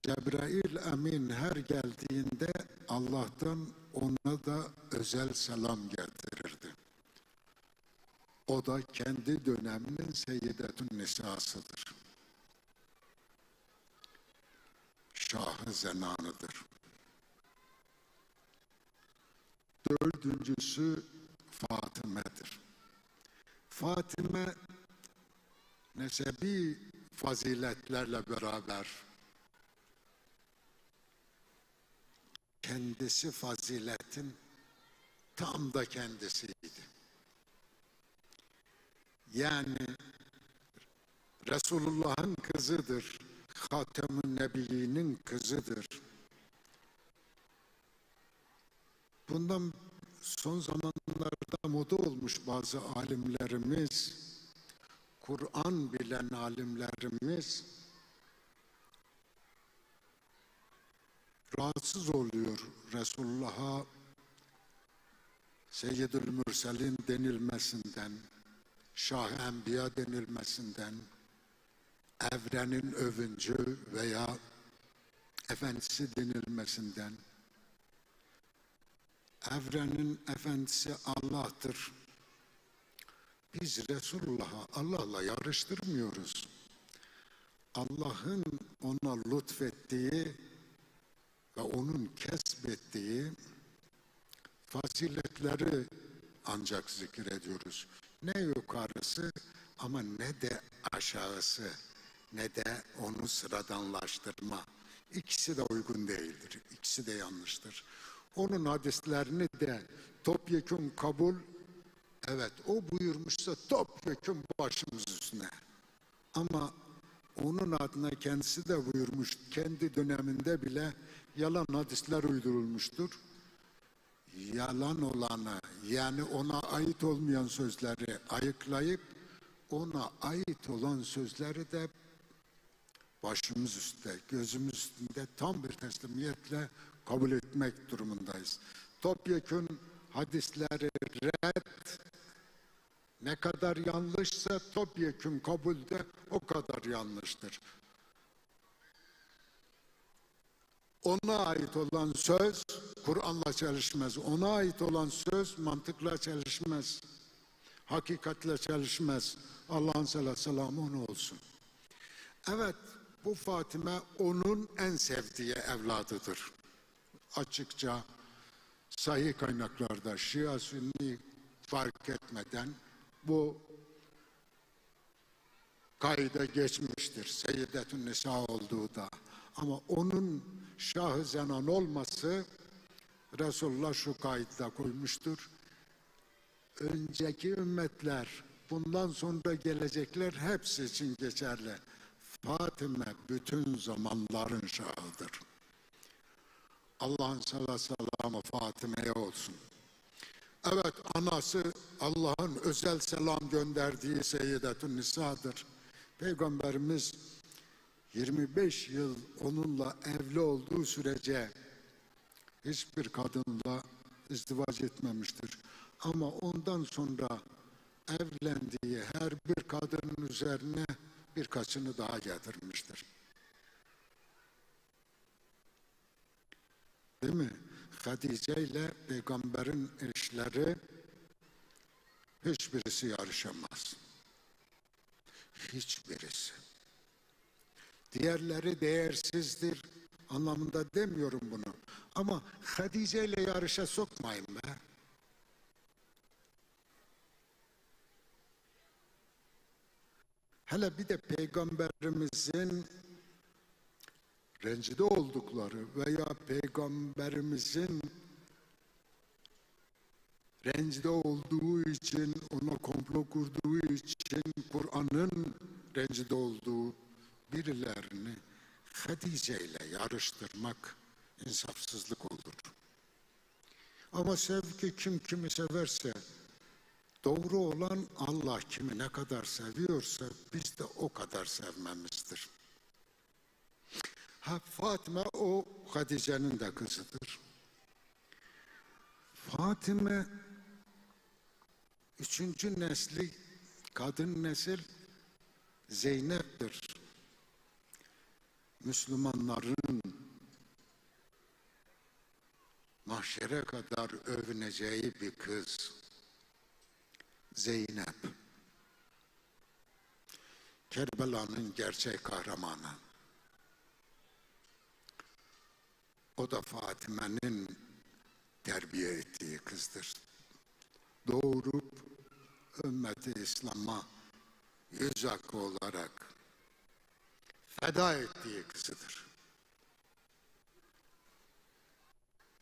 Cebrail Emin her geldiğinde Allah'tan ona da özel selam getirirdi. O da kendi döneminin Seyyidetün Nisa'sıdır. Şah-ı Zenanıdır. Dördüncüsü Fatime'dir. Fatime nesebi faziletlerle beraber kendisi faziletin tam da kendisiydi. Yani Resulullah'ın kızıdır, Hatem-ün Nebiyinin kızıdır. Bundan son zamanlarda moda olmuş bazı alimlerimiz, Kur'an bilen alimlerimiz rahatsız oluyor Resulullah'a Seyyidül Mürselin denilmesinden, Şah-ı Enbiya denilmesinden, evrenin övüncü veya efendisi denilmesinden. Evrenin efendisi Allah'tır. Biz Resulullah'ı Allah'la yarıştırmıyoruz. Allah'ın ona lütfettiği ve onun kesbettiği faziletleri ancak zikrediyoruz. Ne yukarısı ama ne de aşağısı, ne de onu sıradanlaştırma. İkisi de uygun değildir, ikisi de yanlıştır. Onun hadislerini de topyekun kabul, evet o buyurmuşsa topyekun başımız üstüne. Ama onun adına kendisi de buyurmuş, kendi döneminde bile yalan hadisler uydurulmuştur. Yalan olanı, yani ona ait olmayan sözleri ayıklayıp ona ait olan sözleri de başımız üstte, gözümüz üstünde tam bir teslimiyetle kabul etmek durumundayız. Topyekun hadisleri red ne kadar yanlışsa topyekun kabul de o kadar yanlıştır. Ona ait olan söz Kur'an'la çelişmez. Ona ait olan söz mantıkla çelişmez. Hakikatle çelişmez. Allah'ın selamı ona olsun. Evet, bu Fatime onun en sevdiği evladıdır. Açıkça sahih kaynaklarda Şia Sünni fark etmeden bu kaide geçmiştir. Seyyidetün Nisa olduğu da. Ama onun Şah-ı Zenan olması Resulullah şu kaidede koymuştur. Önceki ümmetler, bundan sonra gelecekler hepsi için geçerli. Fatime bütün zamanların şahıdır. Allah'ın selamı Fatime'ye olsun. Evet, anası Allah'ın özel selam gönderdiği Seyyidetün Nisa'dır. Peygamberimiz 25 yıl onunla evli olduğu sürece hiçbir kadınla izdivac etmemiştir. Ama ondan sonra evlendiği her bir kadının üzerine birkaçını daha getirmiştir. Değil mi? Hatice ile peygamberin eşleri hiçbirisi yarışamaz. Hiçbirisi. Diğerleri değersizdir anlamında demiyorum bunu. Ama Hatice ile yarışa sokmayın be. Hele bir de peygamberimizin rencide oldukları veya peygamberimizin rencide olduğu için, ona komplo kurduğu için Kur'an'ın rencide olduğu birilerini Hatice ile yarıştırmak insafsızlık olur. Ama sevgi kim kimi severse Doğru olan Allah kimi ne kadar seviyorsa biz de o kadar sevmemizdir. Fatime o Hatice'nin de kızıdır. Fatime üçüncü nesli kadın nesil Zeynep'tir. Müslümanların mahşere kadar övüneceği bir kız Zeynep. Kerbela'nın gerçek kahramanı. O da Fatime'nin terbiye ettiği kızdır. Doğurup ümmeti İslam'a yüz hakkı olarak feda ettiği kızıdır.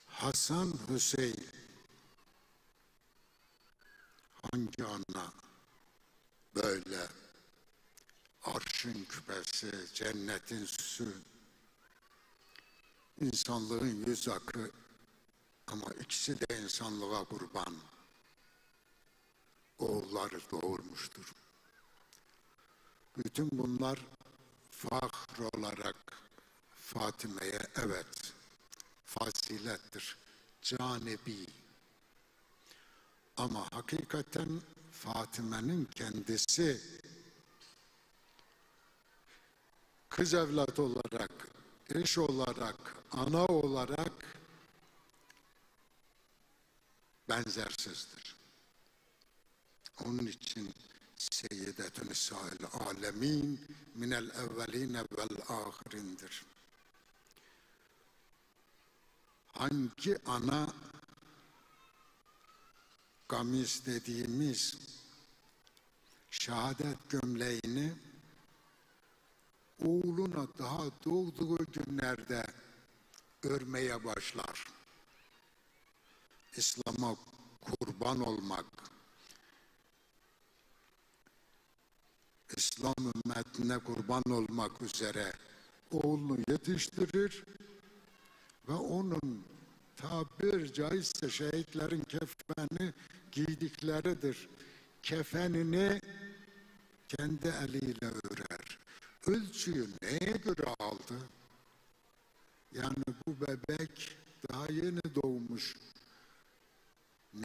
Hasan Hüseyin hangi ana böyle arşın küpesi, cennetin süsü, insanlığın yüz hakkı ama ikisi de insanlığa kurban oğulları doğurmuştur. Bütün bunlar fahr olarak Fatime'ye evet fazilettir, canebi. Ama hakikaten Fatime'nin kendisi kız evlat olarak, eş olarak, ana olarak benzersizdir. Onun için Seyyidetün Nisa'il alemin minel evveline vel ahirindir. Hangi ana gamis dediğimiz şehadet gömleğini oğluna daha doğduğu günlerde örmeye başlar. İslam'a kurban olmak, İslam ümmetine kurban olmak üzere oğlunu yetiştirir ve onun tabir caizse şehitlerin kefeni giydikleridir. Kefenini kendi eliyle örer. Ölçüyü neye göre aldı? Yani bu bebek daha yeni doğmuş.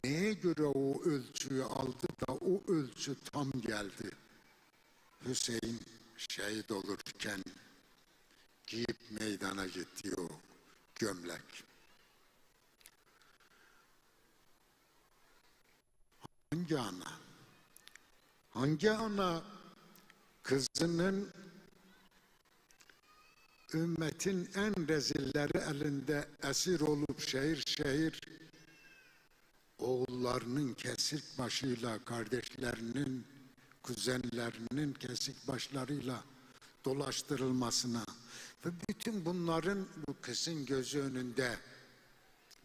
Neye göre o ölçüyü aldı da o ölçü tam geldi? Hüseyin şehit olurken giyip meydana gittiği o gömlek. Hangi ana? Hangi ana kızının ümmetin en rezilleri elinde esir olup şehir şehir oğullarının kesik başıyla, kardeşlerinin, kuzenlerinin kesik başlarıyla dolaştırılmasına ve bütün bunların bu kızın gözü önünde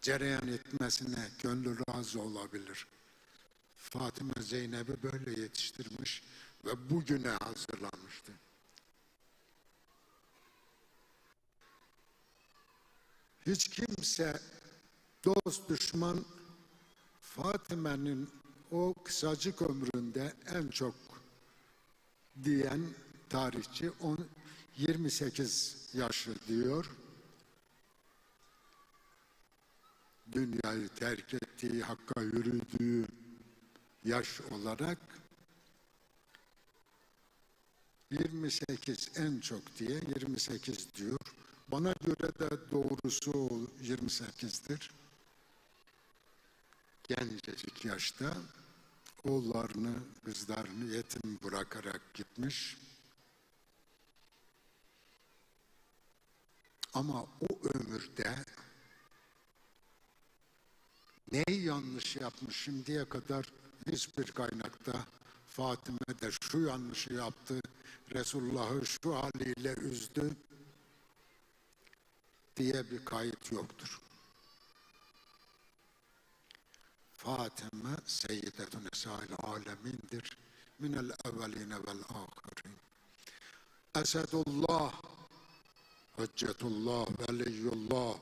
cereyan etmesine gönlü razı olabilir. Fatime Zeynep'i böyle yetiştirmiş ve bugüne hazırlanmıştı. Hiç kimse dost düşman Fatime'nin o kısacık ömründe en çok diyen tarihçi 28 yaşı diyor. Dünyayı terk ettiği, Hakk'a yürüdüğü yaş olarak 28 en çok diye 28 diyor. Bana göre de doğrusu 28'dir. Gencecik yaşta oğullarını, kızlarını yetim bırakarak gitmiş. Ama o ömürde neyi yanlış yapmış şimdiye kadar hiçbir kaynakta Fatime de şu yanlışı yaptı, Resulullah'ı şu haliyle üzdü diye bir kayıt yoktur. Fatime Seyyidetün Nisa'il alemindir. Minel evveline vel ahirin. Esedullah, Hüccetullah, Veliyullah,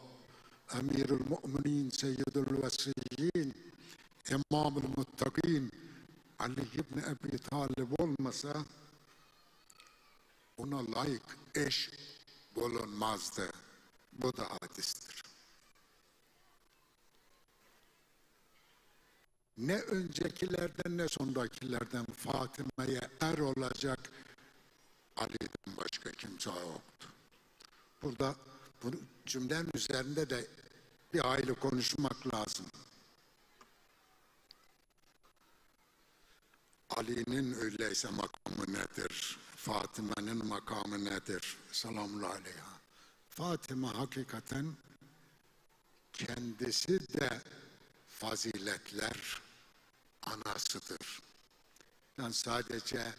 Emirül Mu'minin, Seyyidül Vesiyyin, İmamül Muttakin, Ali İbni Ebi Talib olmasa ona layık eş bulunmazdı. Bu da hadistir. Ne öncekilerden ne sonrakilerden Fatime'ye er olacak Ali'den başka kimse yoktu. Burada bu cümlenin üzerinde de bir hayli konuşmak lazım. Ali'nin öyleyse makamı nedir? Fatime'nin makamı nedir? Selamun aleyha. Fatime hakikaten kendisi de faziletler anasıdır. Yani sadece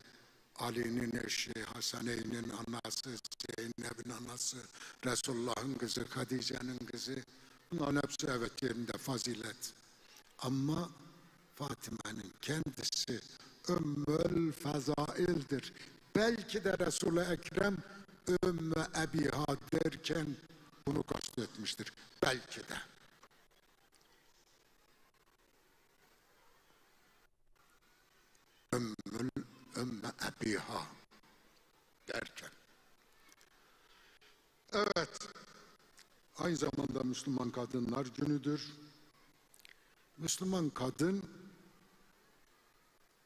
Ali'nin eşi, Hasaneyn'in anası, Zeynep'in anası, Resulullah'ın kızı, Hadice'nin kızı, bunların hepsi evet yerinde fazilet. Ama Fatime'nin kendisi Ümmül Fezail'dir. Belki de Resul-i Ekrem Ümmü Ebiha derken bunu kastetmiştir. Belki de. Ümmü Ebiha derken. Evet, aynı zamanda Müslüman Kadınlar Günü'dür. Müslüman kadın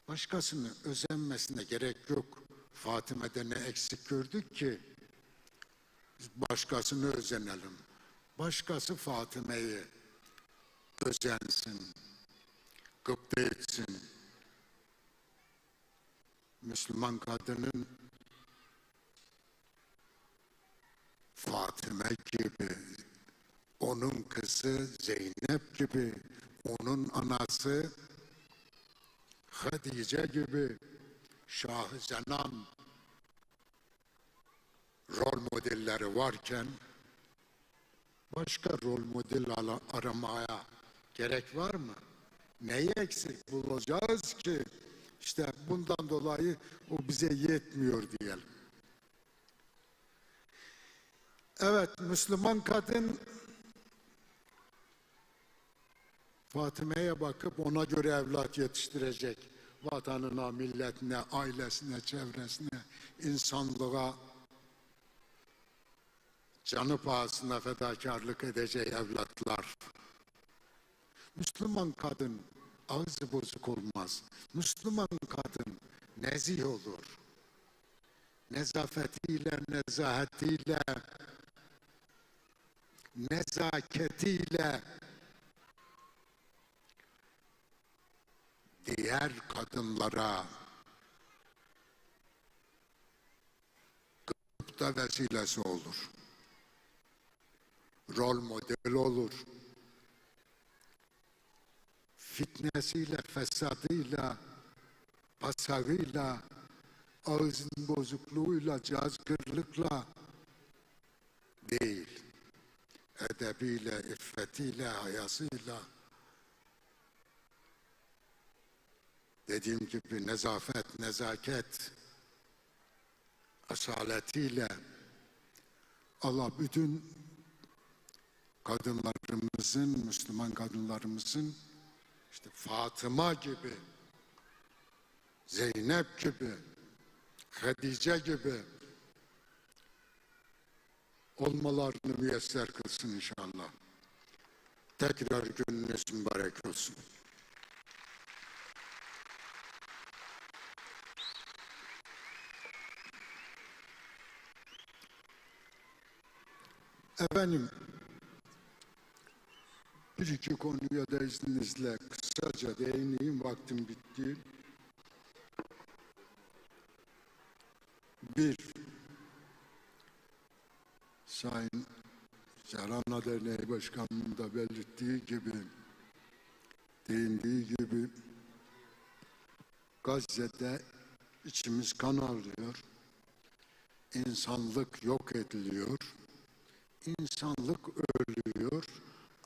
başkasını özenmesine gerek yok. Fatime'de ne eksik gördük ki biz başkasını özenelim. Başkası Fatime'yi özensin, gıpta etsin. Müslüman kadının Fatime gibi, onun kızı Zeynep gibi, onun anası Hadice gibi, Şah-ı Zenan rol modelleri varken başka rol model aramaya gerek var mı? Neyi eksik bulacağız ki? İşte bundan dolayı o bize yetmiyor diyelim. Evet, Müslüman kadın Fatime'ye bakıp ona göre evlat yetiştirecek. Vatanına, milletine, ailesine, çevresine, insanlığa canı pahasına fedakarlık edecek evlatlar. Müslüman kadın ağzı bozuk olmaz. Müslüman kadın nezih olur. Nezafetiyle, nezahetiyle, nezaketiyle diğer kadınlara gıpta vesilesi olur. Rol model olur. Fitnesiyle, fesadıyla, pasarıyla, ağzın bozukluğuyla, cazgırlıkla değil. Edebiyle, iffetiyle, hayasıyla, dediğim gibi nezafet, nezaket, asaletiyle Allah bütün kadınlarımızın, Müslüman kadınlarımızın işte Fatıma gibi, Zeynep gibi, Hadice gibi olmalarını müyesser kılsın inşallah. Tekrar gününüz mübarek olsun. Efendim, bir iki konuya da izninizle kısaca değineyim, vaktim bitti. Bir, Sayın Cerrahlar Derneği Başkanı'nın da belirttiği gibi, değindiği gibi, Gazze'de içimiz kan ağlıyor, insanlık yok ediliyor, insanlık ölüyor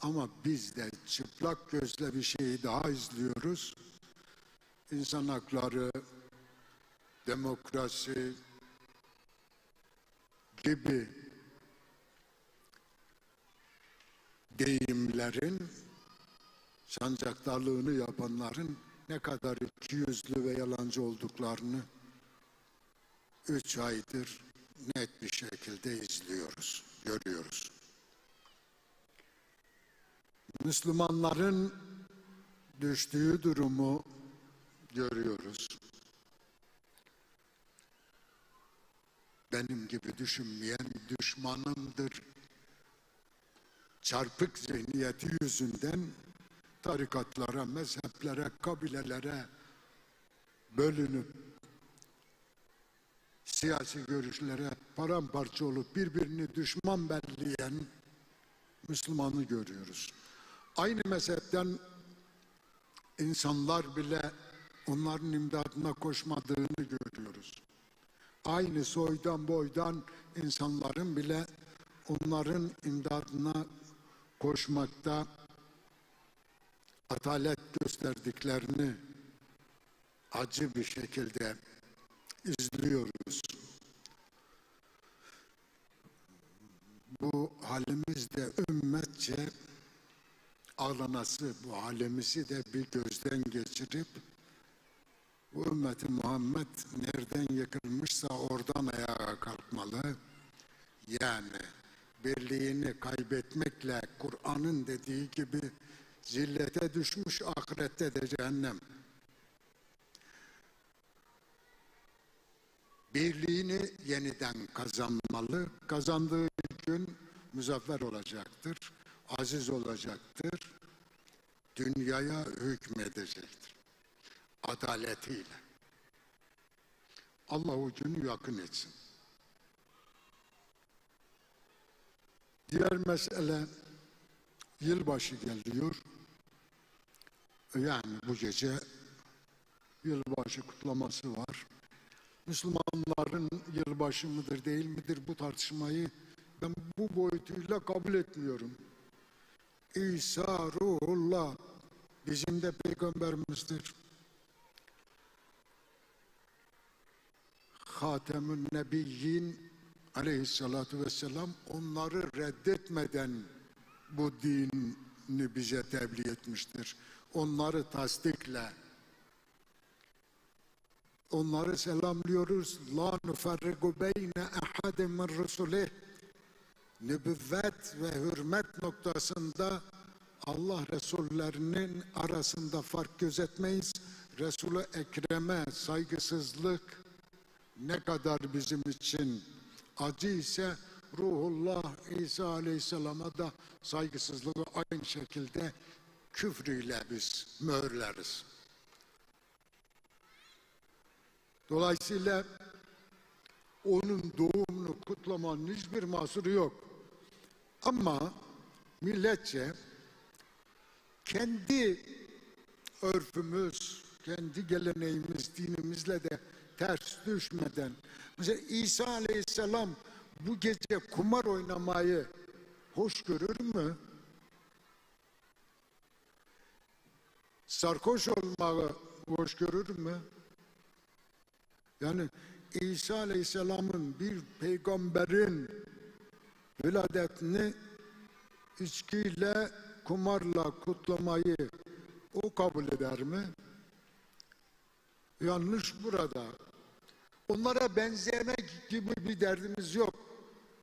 ama biz de çıplak gözle bir şeyi daha izliyoruz. İnsan hakları, demokrasi gibi deyimlerin, sancaktarlığını yapanların ne kadar ikiyüzlü ve yalancı olduklarını 3 aydır net bir şekilde izliyoruz, görüyoruz. Müslümanların düştüğü durumu görüyoruz. Benim gibi düşünmeyen düşmanımdır. Çarpık zihniyeti yüzünden tarikatlara, mezheplere, kabilelere bölünüp siyasi görüşlere paramparça olup birbirini düşman belleyen Müslümanı görüyoruz. Aynı mezhepten insanlar bile onların imdadına koşmadığını görüyoruz. Aynı soydan boydan insanların bile onların imdadına koşmakta atalet gösterdiklerini acı bir şekilde izliyoruz. Bu halimiz de ümmetçe ağlanası, bu halimizi de bir gözden geçirip bu ümmeti Muhammed nereden yıkılmışsa oradan ayağa kalkmalı. Yani birliğini kaybetmekle Kur'an'ın dediği gibi zillete düşmüş, ahirette de cehennem. Birliğini yeniden kazanmalı. Kazandığı gün muzaffer olacaktır, aziz olacaktır, dünyaya hükmedecektir. Adaletiyle. Allah o günü yakın etsin. Diğer mesele, yılbaşı geliyor. Yani bu gece yılbaşı kutlaması var. Müslümanların yılbaşı mıdır değil midir bu tartışmayı ben bu boyutuyla kabul etmiyorum. İsa Ruhullah bizim de peygamberimizdir. Hatemün Nebiyyin aleyhissalatu vesselam onları reddetmeden bu dini bize tebliğ etmiştir. Onları tasdikle onları selamlıyoruz. La nufarrigu beyne ahadin min rusulih. Nübüvvet ve hürmet noktasında Allah Resullerinin arasında fark gözetmeyiz. Resul-i Ekrem'e saygısızlık ne kadar bizim için acı ise Ruhullah İsa Aleyhisselam'a da saygısızlığı aynı şekilde küfrüyle biz mühürleriz. Dolayısıyla onun doğumunu kutlamanın hiçbir mahsuru yok. Ama milletçe kendi örfümüz, kendi geleneğimiz, dinimizle de ters düşmeden, mesela İsa Aleyhisselam bu gece kumar oynamayı hoş görür mü? Sarhoş olmayı hoş görür mü? Yani İsa Aleyhisselam'ın bir peygamberin viladetini içkiyle, kumarla kutlamayı o kabul eder mi? Yanlış burada. Onlara benzemek gibi bir derdimiz yok.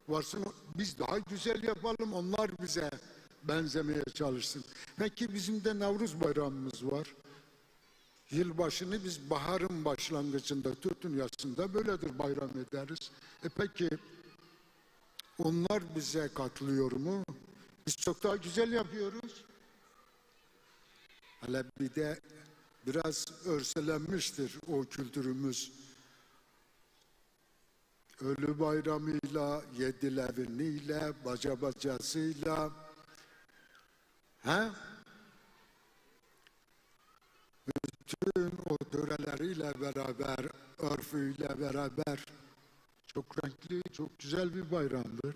Varsın biz daha güzel yapalım, onlar bize benzemeye çalışsın. Peki bizim de Navruz bayramımız var. Yılbaşını biz baharın başlangıcında, Türk dünyasında böyledir bayram ederiz. Peki onlar bize katılıyor mu? Biz çok daha güzel yapıyoruz. Hele bir de biraz örselenmiştir o kültürümüz. Ölü bayramıyla, yedileviniyle, baca bacasıyla, bütün o töreleriyle beraber, örfüyle beraber çok renkli, çok güzel bir bayramdır.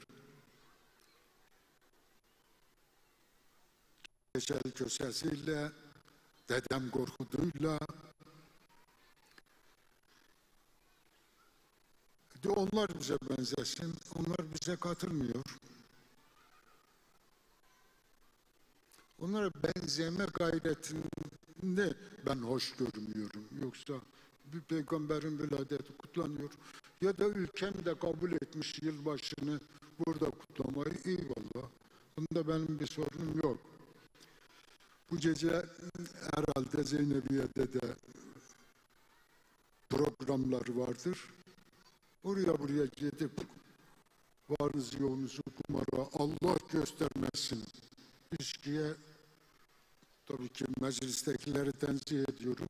Geçel kösesiyle, dedem Korkut'uyla, onlar bize benzesin, onlar bize katılmıyor. Onlara benzeme gayretinde ne ben hoş görmüyorum. Yoksa bir peygamberin viladeti kutlanıyor. Ya da ülkem de kabul etmiş yılbaşını burada kutlamayı, eyvallah. Bunda benim bir sorunum yok. Bu gece herhalde Zeynebiye'de de programlar vardır. Oraya buraya gidip varınız yoğunuzu kumara Allah göstermesin. İçkiye tabii ki meclistekileri tenzih ediyorum.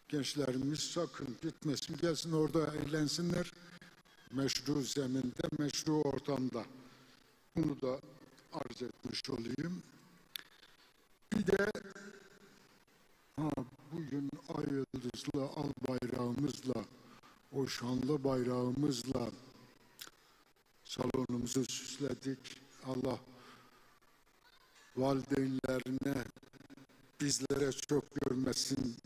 Gençlerimiz sakın gitmesin, gelsin orada eğlensinler. Meşru zeminde, meşru ortamda. Bunu da arz etmiş olayım. Bir de bugün ay yıldızlı al bayrağımızla, o şanlı bayrağımızla salonumuzu süsledik. Allah valideynlerine, bizlere çok görmesin.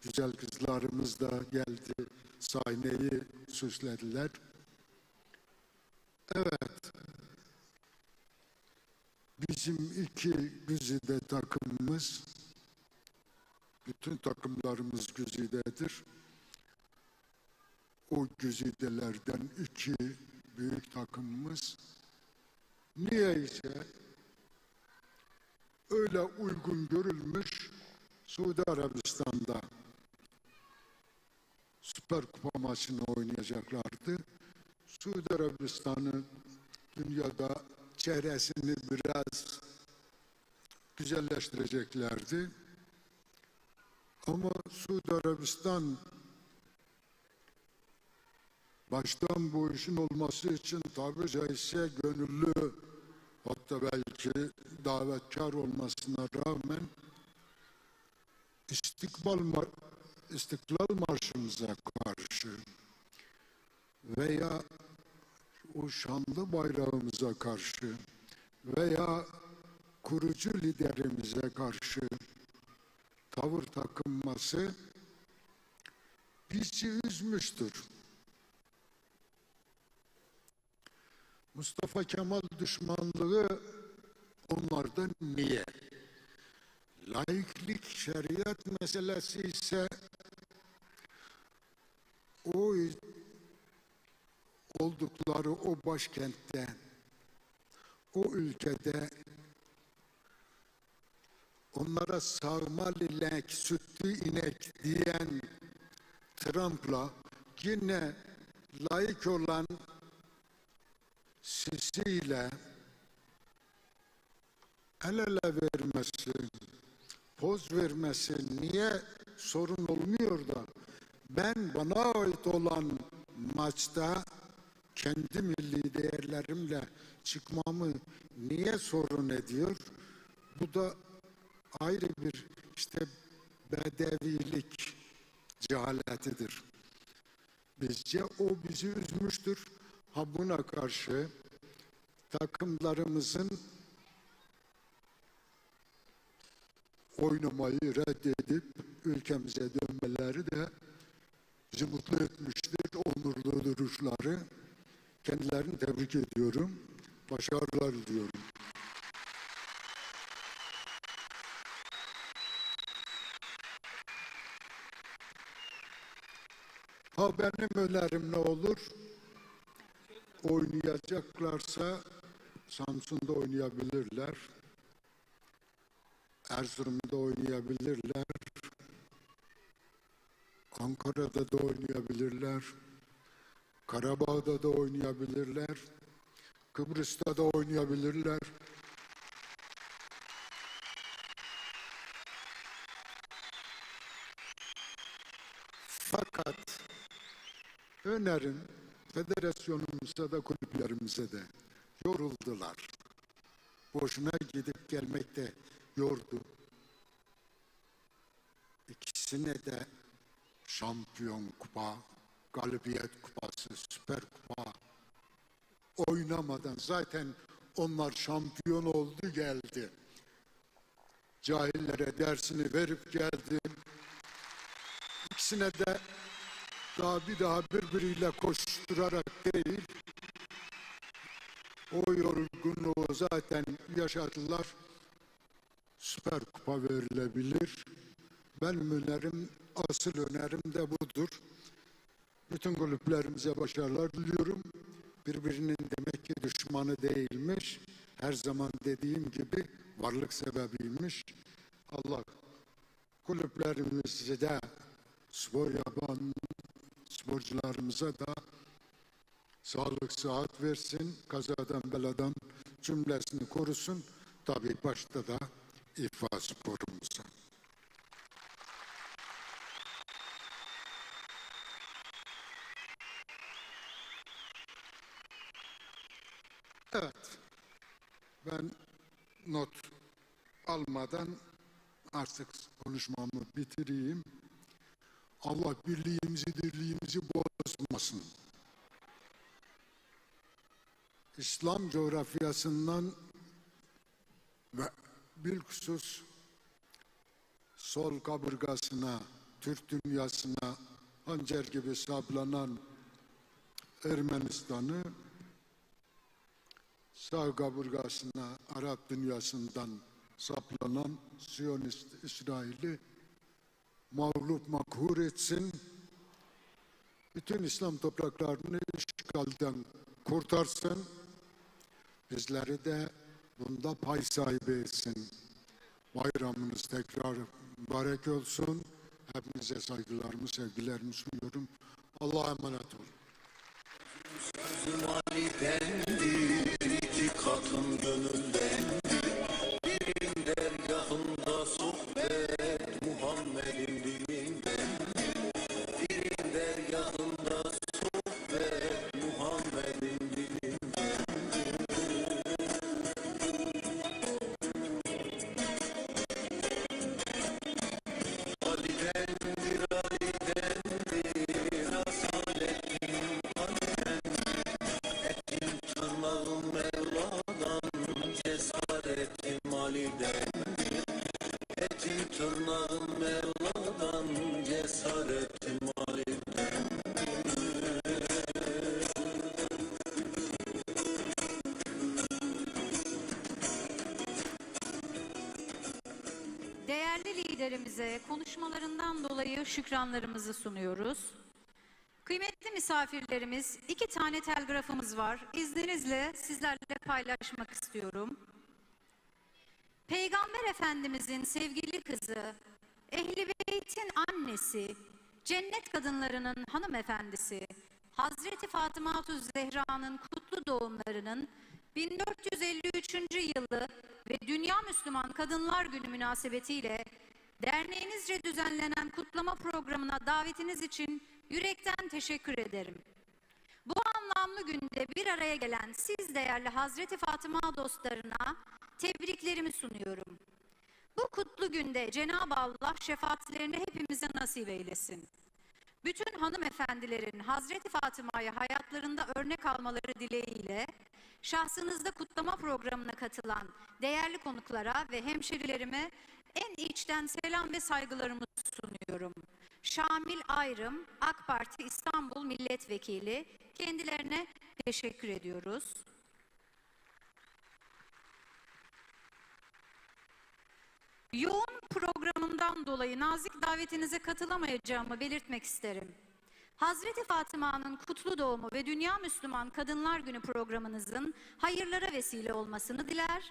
Güzel kızlarımız da geldi, sahneyi süslediler. Evet, bizim iki güzide takımımız, bütün takımlarımız güzidedir. O güzidelerden iki büyük takımımız niyeyse öyle uygun görülmüş, Suudi Arabistan'da Süper Kupa maçını oynayacaklardı. Suudi Arabistan'ı dünyada çehresini biraz güzelleştireceklerdi. Ama Suudi Arabistan baştan bu işin olması için tabi caizse gönüllü, hatta belki davetkar olmasına rağmen İstiklal Marşımıza karşı veya o şanlı bayrağımıza karşı veya kurucu liderimize karşı tavır takınması bizi üzmüştür. Mustafa Kemal düşmanlığı onlardan niye? Laiklik, şeriat meselesi ise o oldukları o başkentte, o ülkede onlara sağma inek, sütlü inek diyen Trump'la yine laik olan Sisi'yle el ele vermesi, poz vermesi niye sorun olmuyor da bana ait olan maçta kendi milli değerlerimle çıkmamı niye sorun ediyor? Bu da ayrı bir bedevilik cehaletidir. Bizce o bizi üzmüştür. Buna karşı takımlarımızın oynamayı reddedip ülkemize dönmeleri de bizi mutlu etmiştir. Onurlu duruşları. Kendilerini tebrik ediyorum. Başarılar diliyorum. Benim önerim ne olur? Oynayacaklarsa Samsun'da oynayabilirler. Erzurum'da oynayabilirler. Ankara'da da oynayabilirler. Karabağ'da da oynayabilirler. Kıbrıs'ta da oynayabilirler. Fakat önerim federasyonumuza da kulüplerimize de yoruldular. Boşuna gidip gelmek de yordu. İkisine de şampiyon kupa, galibiyet kupası, süper kupa oynamadan zaten onlar şampiyon oldu geldi. Cahillere dersini verip geldi. İkisine de daha birbiriyle koşturarak değil, o yorgunluğu zaten yaşadılar. Süper Kupa verilebilir. Benim önerim, asıl önerim de budur. Bütün kulüplerimize başarılar diliyorum. Birbirinin demek ki düşmanı değilmiş. Her zaman dediğim gibi varlık sebebiymiş. Allah kulüplerimize de, spor yapan sporcularımıza da sağlık, sıhhat versin. Kazadan, beladan cümlesini korusun. Tabii başta da İFA sporumuza. Evet, ben not almadan artık konuşmamı bitireyim. Allah birliğimizi, dirliğimizi bozmasın. İslam coğrafyasından ve bilhus sol kaburgasına, Türk dünyasına hançer gibi saplanan Ermenistan'ı, sağ kaburgasına Arap dünyasından saplanan Siyonist İsrail'i mağlup makhur etsin, bütün İslam topraklarını işgalden kurtarsın, bizleri de bunda pay sahibi etsin. Bayramınız tekrar mübarek olsun. Hepinize saygılarımı, sevgilerimi sunuyorum. Allah'a emanet olun. Sözüm Ali'dendir, iki katım gönüldendir. Birin dergahında sohbet, Muhammed'in dilinden. Birin dergahında sohbet, Muhammed'in dilinden. Ali'dendir, Ali'dendir, asaletin Ali'dendir. Etim tırnağım Mevla'dan, cesaretim Ali'dendir. Etim tırnağım Mevla'dan, cesaretim Ali'dendir. Değerli liderimize konuşmalarından dolayı şükranlarımızı sunuyoruz. Kıymetli misafirlerimiz, 2 tane telgrafımız var. İzninizle sizlerle paylaşmak istiyorum. Peygamber Efendimizin sevgili kızı, Ehl-i Beyt'in annesi, cennet kadınlarının hanımefendisi, Hazreti Fatıma-tü Zehra'nın kutlu doğumlarının 1453. yılı ve Dünya Müslüman Kadınlar Günü münasebetiyle derneğinizce düzenlenen kutlama programına davetiniz için yürekten teşekkür ederim. Bu anlamlı günde bir araya gelen siz değerli Hazreti Fatıma dostlarına tebriklerimi sunuyorum. Bu kutlu günde Cenab-ı Allah şefaatlerini hepimize nasip eylesin. Bütün hanımefendilerin Hazreti Fatıma'ya hayatlarında örnek almaları dileğiyle şahsınızda kutlama programına katılan değerli konuklara ve hemşerilerime en içten selam ve saygılarımı sunuyorum. Şamil Ayrım, AK Parti İstanbul Milletvekili, kendilerine teşekkür ediyoruz. Yoğun programımdan dolayı nazik davetinize katılamayacağımı belirtmek isterim. Hazreti Fatıma'nın kutlu doğumu ve Dünya Müslüman Kadınlar Günü programınızın hayırlara vesile olmasını diler,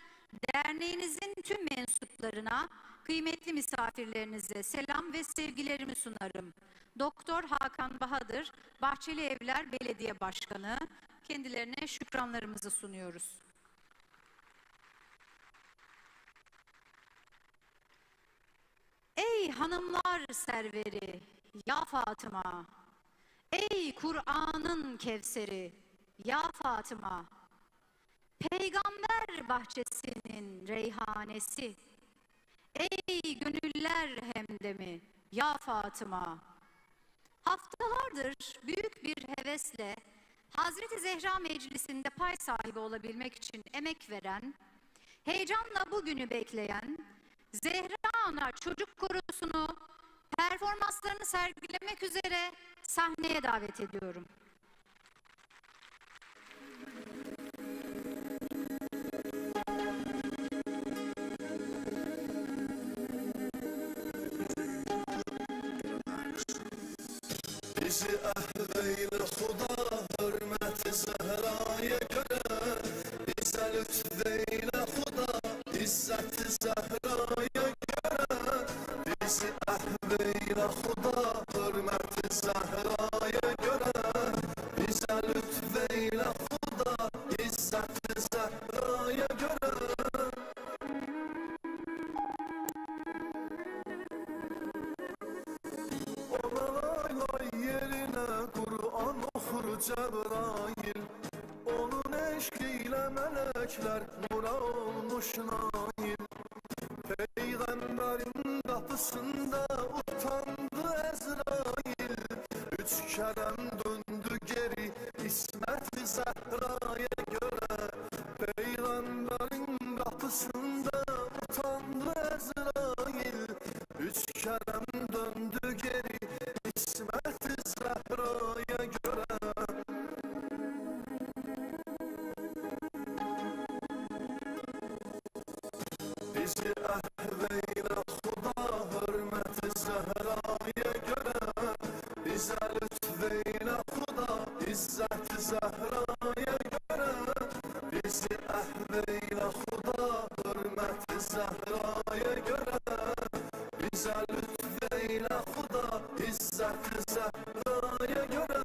derneğinizin tüm mensuplarına, kıymetli misafirlerinize selam ve sevgilerimi sunarım. Doktor Hakan Bahadır, Bahçeli Evler Belediye Başkanı, kendilerine şükranlarımızı sunuyoruz. Ey hanımlar serveri, ya Fatıma! Ey Kur'an'ın Kevseri, ya Fatıma! Peygamber bahçesinin reyhanesi, ey gönüller hemdemi, ya Fatıma! Haftalardır büyük bir hevesle Hazreti Zehra Meclisi'nde pay sahibi olabilmek için emek veren, heyecanla bugünü bekleyen Zehra Ana Çocuk Korosu'nu performanslarını sergilemek üzere sahneye davet ediyorum. bizi ehveyle Xuda hürmet-i Zehra'ya göre, bize lütfeyle Xuda İzzet-i Zehra'ya göre, bizi ehveyle Xuda hürmet-i Zehra'ya göre, bize lütfeyle Xuda İzzet-i Zehra'ya göre. Yerine Kur'an okur Cebrail, onun eşkiyle melekler nura olmuş nail. Peygamberin kapısında utandı Ezrail, 3 kerem döndü geri İsmet-i Zehra'ya göre. Peygamberin kapısında utandı Ezrail, 3 kerem döndü geri İsmet-i Zehra'ya göre. Bizi ehveyle Xuda hürmet-i Zehra'ya göre, bize lütfeyle Xuda İzzet-i Zehra'ya göre, bizi ehveyle Xuda hürmet-i Zehra'ya göre, bize lütfeyle Xuda İzzet-i Zehra'ya göre.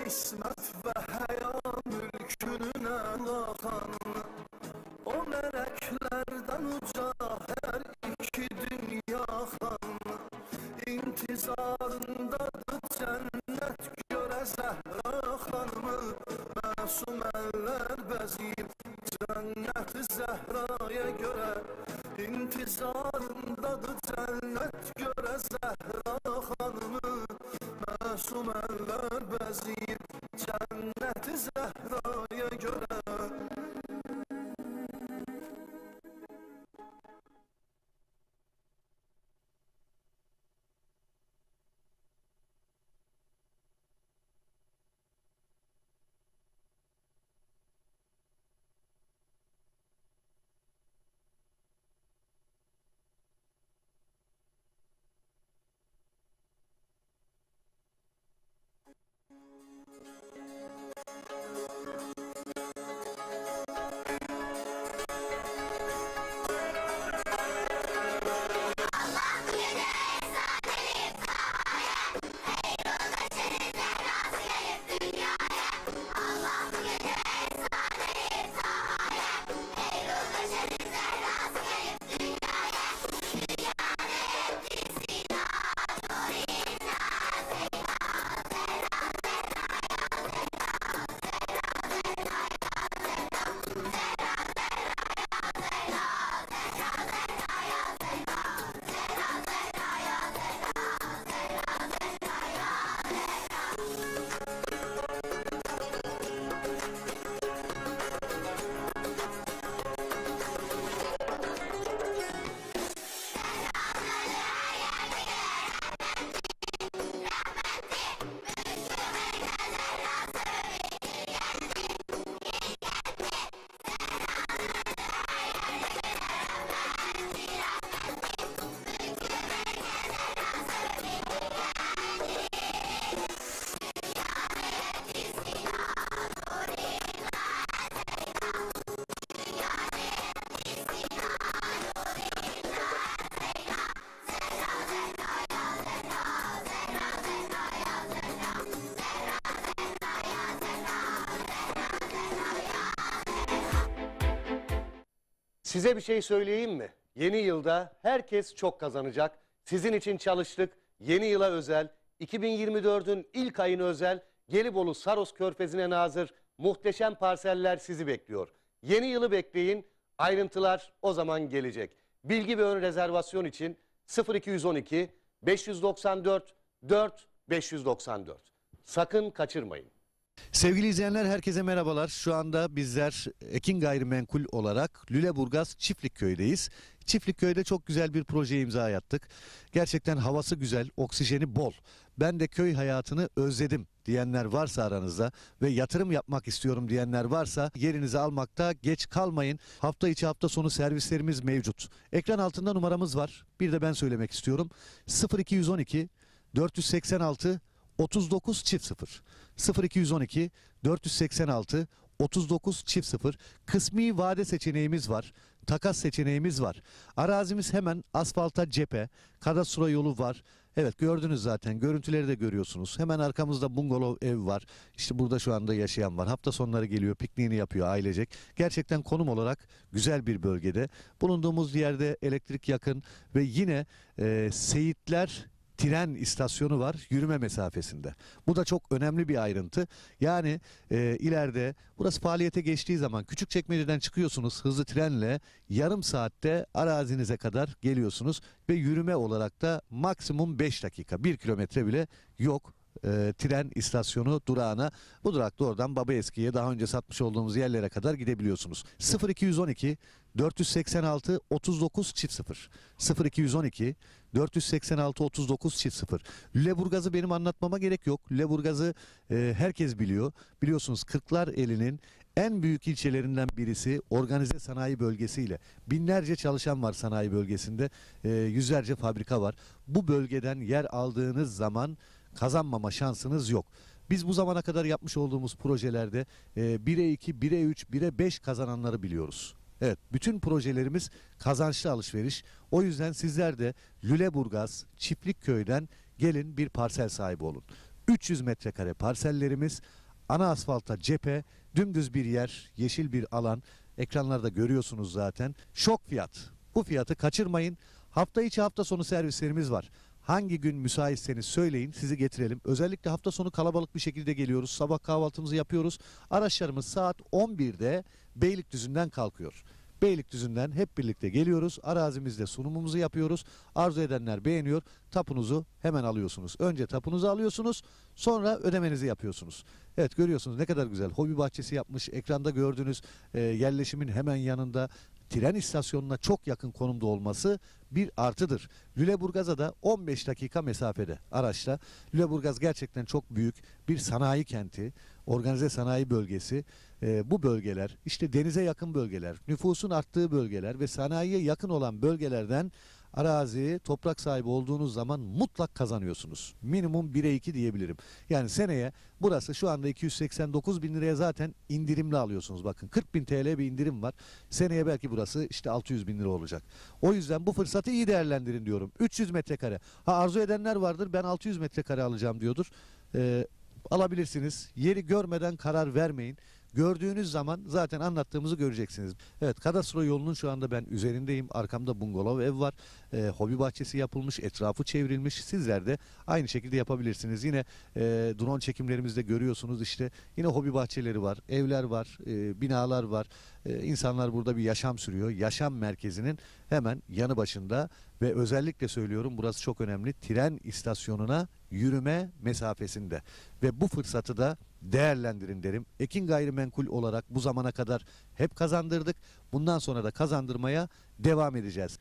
İsmet ve heya mülkünün ağan, o meleklerden uca her iki dünya han. İntizarındadır cennet göre Zehra hanımı, masum eller beziyip cennet-i Zehra'ya göre. İntizarındadır cennet göre Zehra hanımı, masum eller beziyip cennet-i Zehra'ya göre. Size bir şey söyleyeyim mi? Yeni yılda herkes çok kazanacak. Sizin için çalıştık. Yeni yıla özel, 2024'ün ilk ayına özel Gelibolu Saros Körfezi'ne nazır muhteşem parseller sizi bekliyor. Yeni yılı bekleyin. Ayrıntılar o zaman gelecek. Bilgi ve ön rezervasyon için 0212 594 4 594. Sakın kaçırmayın. Sevgili izleyenler, herkese merhabalar. Şu anda bizler Ekin Gayrimenkul olarak Lüleburgaz Çiftlikköy'deyiz. Çiftlikköy'de çok güzel bir projeye imza attık. Gerçekten havası güzel, oksijeni bol. Ben de köy hayatını özledim diyenler varsa aranızda ve yatırım yapmak istiyorum diyenler varsa yerinizi almakta geç kalmayın. Hafta içi hafta sonu servislerimiz mevcut. Ekran altında numaramız var. Bir de ben söylemek istiyorum. 0212 486 39 0 0212 486 39 0. Kısmi vade seçeneğimiz var. Takas seçeneğimiz var. Arazimiz hemen asfalta cephe. Kadastro yolu var. Evet, gördünüz zaten. Görüntüleri de görüyorsunuz. Hemen arkamızda bungalov ev var. İşte burada şu anda yaşayan var. Hafta sonları geliyor, pikniğini yapıyor ailecek. Gerçekten konum olarak güzel bir bölgede. Bulunduğumuz yerde elektrik yakın ve yine Seyitler tren istasyonu var yürüme mesafesinde. Bu da çok önemli bir ayrıntı. Yani ileride burası faaliyete geçtiği zaman Küçükçekmece'den çıkıyorsunuz hızlı trenle, yarım saatte arazinize kadar geliyorsunuz ve yürüme olarak da maksimum 5 dakika, 1 kilometre bile yok. Tren istasyonu durağına, bu durakta oradan Babaeski'ye, daha önce satmış olduğumuz yerlere kadar gidebiliyorsunuz. 0212 486 39 0 0212 486 39 0. Lüleburgaz'ı benim anlatmama gerek yok. Lüleburgaz'ı herkes biliyor. Biliyorsunuz Kırklareli'nin en büyük ilçelerinden birisi, organize sanayi bölgesiyle. Binlerce çalışan var sanayi bölgesinde. Yüzlerce fabrika var. Bu bölgeden yer aldığınız zaman kazanmama şansınız yok. Biz bu zamana kadar yapmış olduğumuz projelerde 1'e 2, 1'e 3, 1'e 5 kazananları biliyoruz. Evet, bütün projelerimiz kazançlı alışveriş. O yüzden sizler de Lüleburgaz Çiftlikköy'den gelin bir parsel sahibi olun. 300 metrekare parsellerimiz, ana asfalta cephe, dümdüz bir yer, yeşil bir alan. Ekranlarda görüyorsunuz zaten. Şok fiyat. Bu fiyatı kaçırmayın. Hafta içi hafta sonu servislerimiz var. Hangi gün müsaitseniz söyleyin, sizi getirelim. Özellikle hafta sonu kalabalık bir şekilde geliyoruz. Sabah kahvaltımızı yapıyoruz. Araçlarımız saat 11'de Beylikdüzü'nden kalkıyor. Beylikdüzü'nden hep birlikte geliyoruz. Arazimizde sunumumuzu yapıyoruz. Arzu edenler beğeniyor. Tapunuzu hemen alıyorsunuz. Önce tapunuzu alıyorsunuz, sonra ödemenizi yapıyorsunuz. Evet, görüyorsunuz ne kadar güzel. Hobi bahçesi yapmış. Ekranda gördüğünüz yerleşimin hemen yanında, tren istasyonuna çok yakın konumda olması bir artıdır. Lüleburgaz'a da 15 dakika mesafede araçla. Lüleburgaz gerçekten çok büyük bir sanayi kenti, organize sanayi bölgesi. Bu bölgeler, işte denize yakın bölgeler, nüfusun arttığı bölgeler ve sanayiye yakın olan bölgelerden arazi, toprak sahibi olduğunuz zaman mutlak kazanıyorsunuz. Minimum 1'e 2 diyebilirim. Yani seneye burası şu anda 289 bin liraya zaten indirimli alıyorsunuz. Bakın 40 bin TL bir indirim var. Seneye belki burası işte 600 bin lira olacak. O yüzden bu fırsatı iyi değerlendirin diyorum. 300 metrekare. Arzu edenler vardır, ben 600 metrekare alacağım diyordur. Alabilirsiniz. Yeri görmeden karar vermeyin. Gördüğünüz zaman zaten anlattığımızı göreceksiniz. Evet, kadastro yolunun şu anda ben üzerindeyim. Arkamda bungalov ev var. Hobi bahçesi yapılmış, etrafı çevrilmiş. Sizler de aynı şekilde yapabilirsiniz. Yine drone çekimlerimizde görüyorsunuz, işte yine hobi bahçeleri var, evler var, binalar var. İnsanlar burada bir yaşam sürüyor. Yaşam merkezinin hemen yanı başında ve özellikle söylüyorum, burası çok önemli. Tren istasyonuna yürüme mesafesinde ve bu fırsatı da değerlendirin derim. Ekin Gayrimenkul olarak bu zamana kadar hep kazandırdık. Bundan sonra da kazandırmaya devam edeceğiz.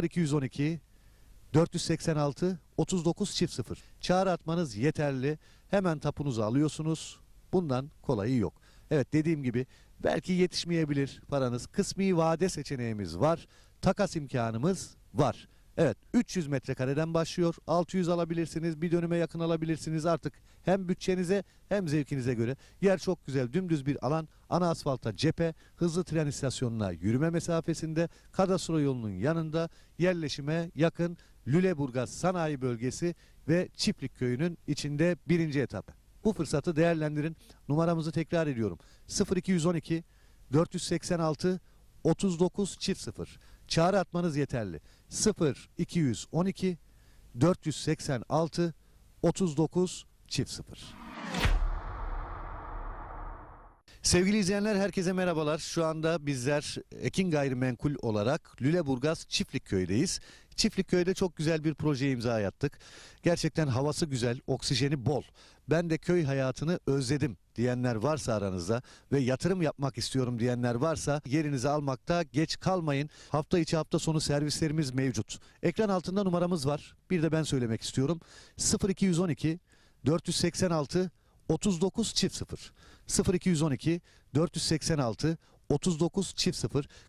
0212 486 39 0. Çağrı atmanız yeterli. Hemen tapunuzu alıyorsunuz. Bundan kolayı yok. Evet, dediğim gibi belki yetişmeyebilir paranız. Kısmi vade seçeneğimiz var. Takas imkanımız var. Evet, 300 metrekareden başlıyor. 600 alabilirsiniz, bir dönüme yakın alabilirsiniz artık. Hem bütçenize hem zevkinize göre. Yer çok güzel, dümdüz bir alan. Ana asfalta cephe, hızlı tren istasyonuna yürüme mesafesinde, kadastro yolunun yanında, yerleşime yakın Lüleburgaz Sanayi Bölgesi ve Çiftlikköy'ünün içinde birinci etap. Bu fırsatı değerlendirin. Numaramızı tekrar ediyorum. 0212 486 39 0. Çağrı atmanız yeterli. 0212 486 39 0. Sevgili izleyenler, herkese merhabalar. Şu anda bizler Ekin Gayrimenkul olarak Lüleburgaz Çiftlikköy'deyiz. Çiftlikköy'de çok güzel bir projeye imza attık. Gerçekten havası güzel, oksijeni bol. Ben de köy hayatını özledim diyenler varsa aranızda ve yatırım yapmak istiyorum diyenler varsa yerinizi almakta geç kalmayın. Hafta içi hafta sonu servislerimiz mevcut. Ekran altında numaramız var. Bir de ben söylemek istiyorum. 0212 486 3900 0212 486 3900.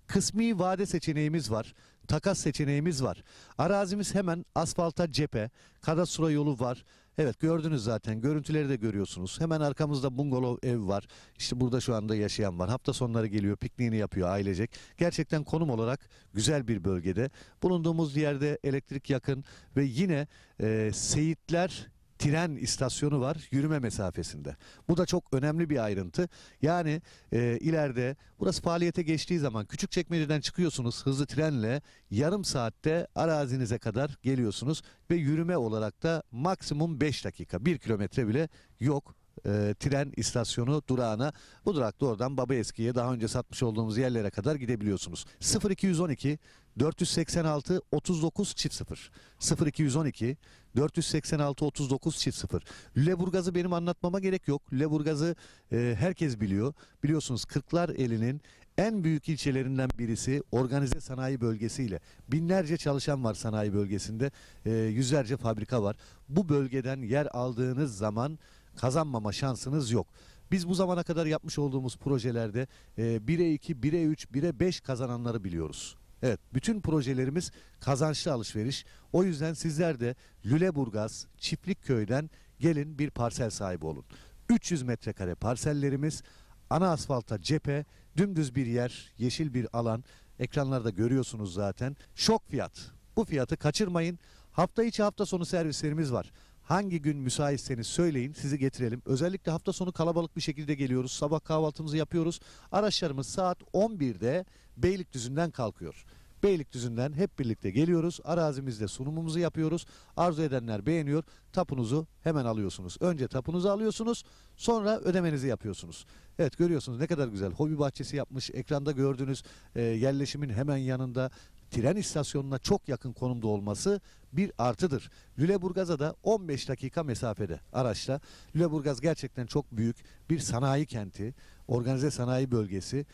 Kısmi vade seçeneğimiz var. Takas seçeneğimiz var. Arazimiz hemen asfalta cephe. Kadastro yolu var. Evet, gördünüz zaten. Görüntüleri de görüyorsunuz. Hemen arkamızda bungalov ev var. İşte burada şu anda yaşayan var. Hafta sonları geliyor, pikniğini yapıyor ailecek. Gerçekten konum olarak güzel bir bölgede. Bulunduğumuz yerde elektrik yakın ve yine Seyitler tren istasyonu var yürüme mesafesinde. Bu da çok önemli bir ayrıntı. Yani ileride burası faaliyete geçtiği zaman Küçükçekmece'den çıkıyorsunuz hızlı trenle, yarım saatte arazinize kadar geliyorsunuz ve yürüme olarak da maksimum 5 dakika, 1 kilometre bile yok. Tren istasyonu durağına. Bu durakta oradan Babaeski'ye, daha önce satmış olduğumuz yerlere kadar gidebiliyorsunuz. 0212 486 3900 0212 486 3900. Lüleburgaz'ı benim anlatmama gerek yok. Lüleburgaz'ı herkes biliyor. Biliyorsunuz Kırklareli'nin en büyük ilçelerinden birisi, organize sanayi bölgesiyle. Binlerce çalışan var sanayi bölgesinde. Yüzlerce fabrika var. Bu bölgeden yer aldığınız zaman kazanmama şansınız yok. Biz bu zamana kadar yapmış olduğumuz projelerde 1'e 2, 1'e 3, 1'e 5 kazananları biliyoruz. Evet, bütün projelerimiz kazançlı alışveriş. O yüzden sizler de Lüleburgaz Çiftlikköy'den gelin bir parsel sahibi olun. 300 metrekare parsellerimiz, ana asfalta cephe, dümdüz bir yer, yeşil bir alan. Ekranlarda görüyorsunuz zaten. Şok fiyat. Bu fiyatı kaçırmayın. Hafta içi hafta sonu servislerimiz var. Hangi gün müsaitseniz söyleyin, sizi getirelim. Özellikle hafta sonu kalabalık bir şekilde geliyoruz. Sabah kahvaltımızı yapıyoruz. Araçlarımız saat 11'de Beylikdüzü'nden kalkıyor. Beylikdüzü'nden hep birlikte geliyoruz. Arazimizde sunumumuzu yapıyoruz. Arzu edenler beğeniyor. Tapunuzu hemen alıyorsunuz. Önce tapunuzu alıyorsunuz, sonra ödemenizi yapıyorsunuz. Evet, görüyorsunuz ne kadar güzel. Hobi bahçesi yapmış. Ekranda gördüğünüz yerleşimin hemen yanında, tren istasyonuna çok yakın konumda olması bir artıdır. Lüleburgaz'a da 15 dakika mesafede araçla. Lüleburgaz gerçekten çok büyük bir sanayi kenti, organize sanayi bölgesi.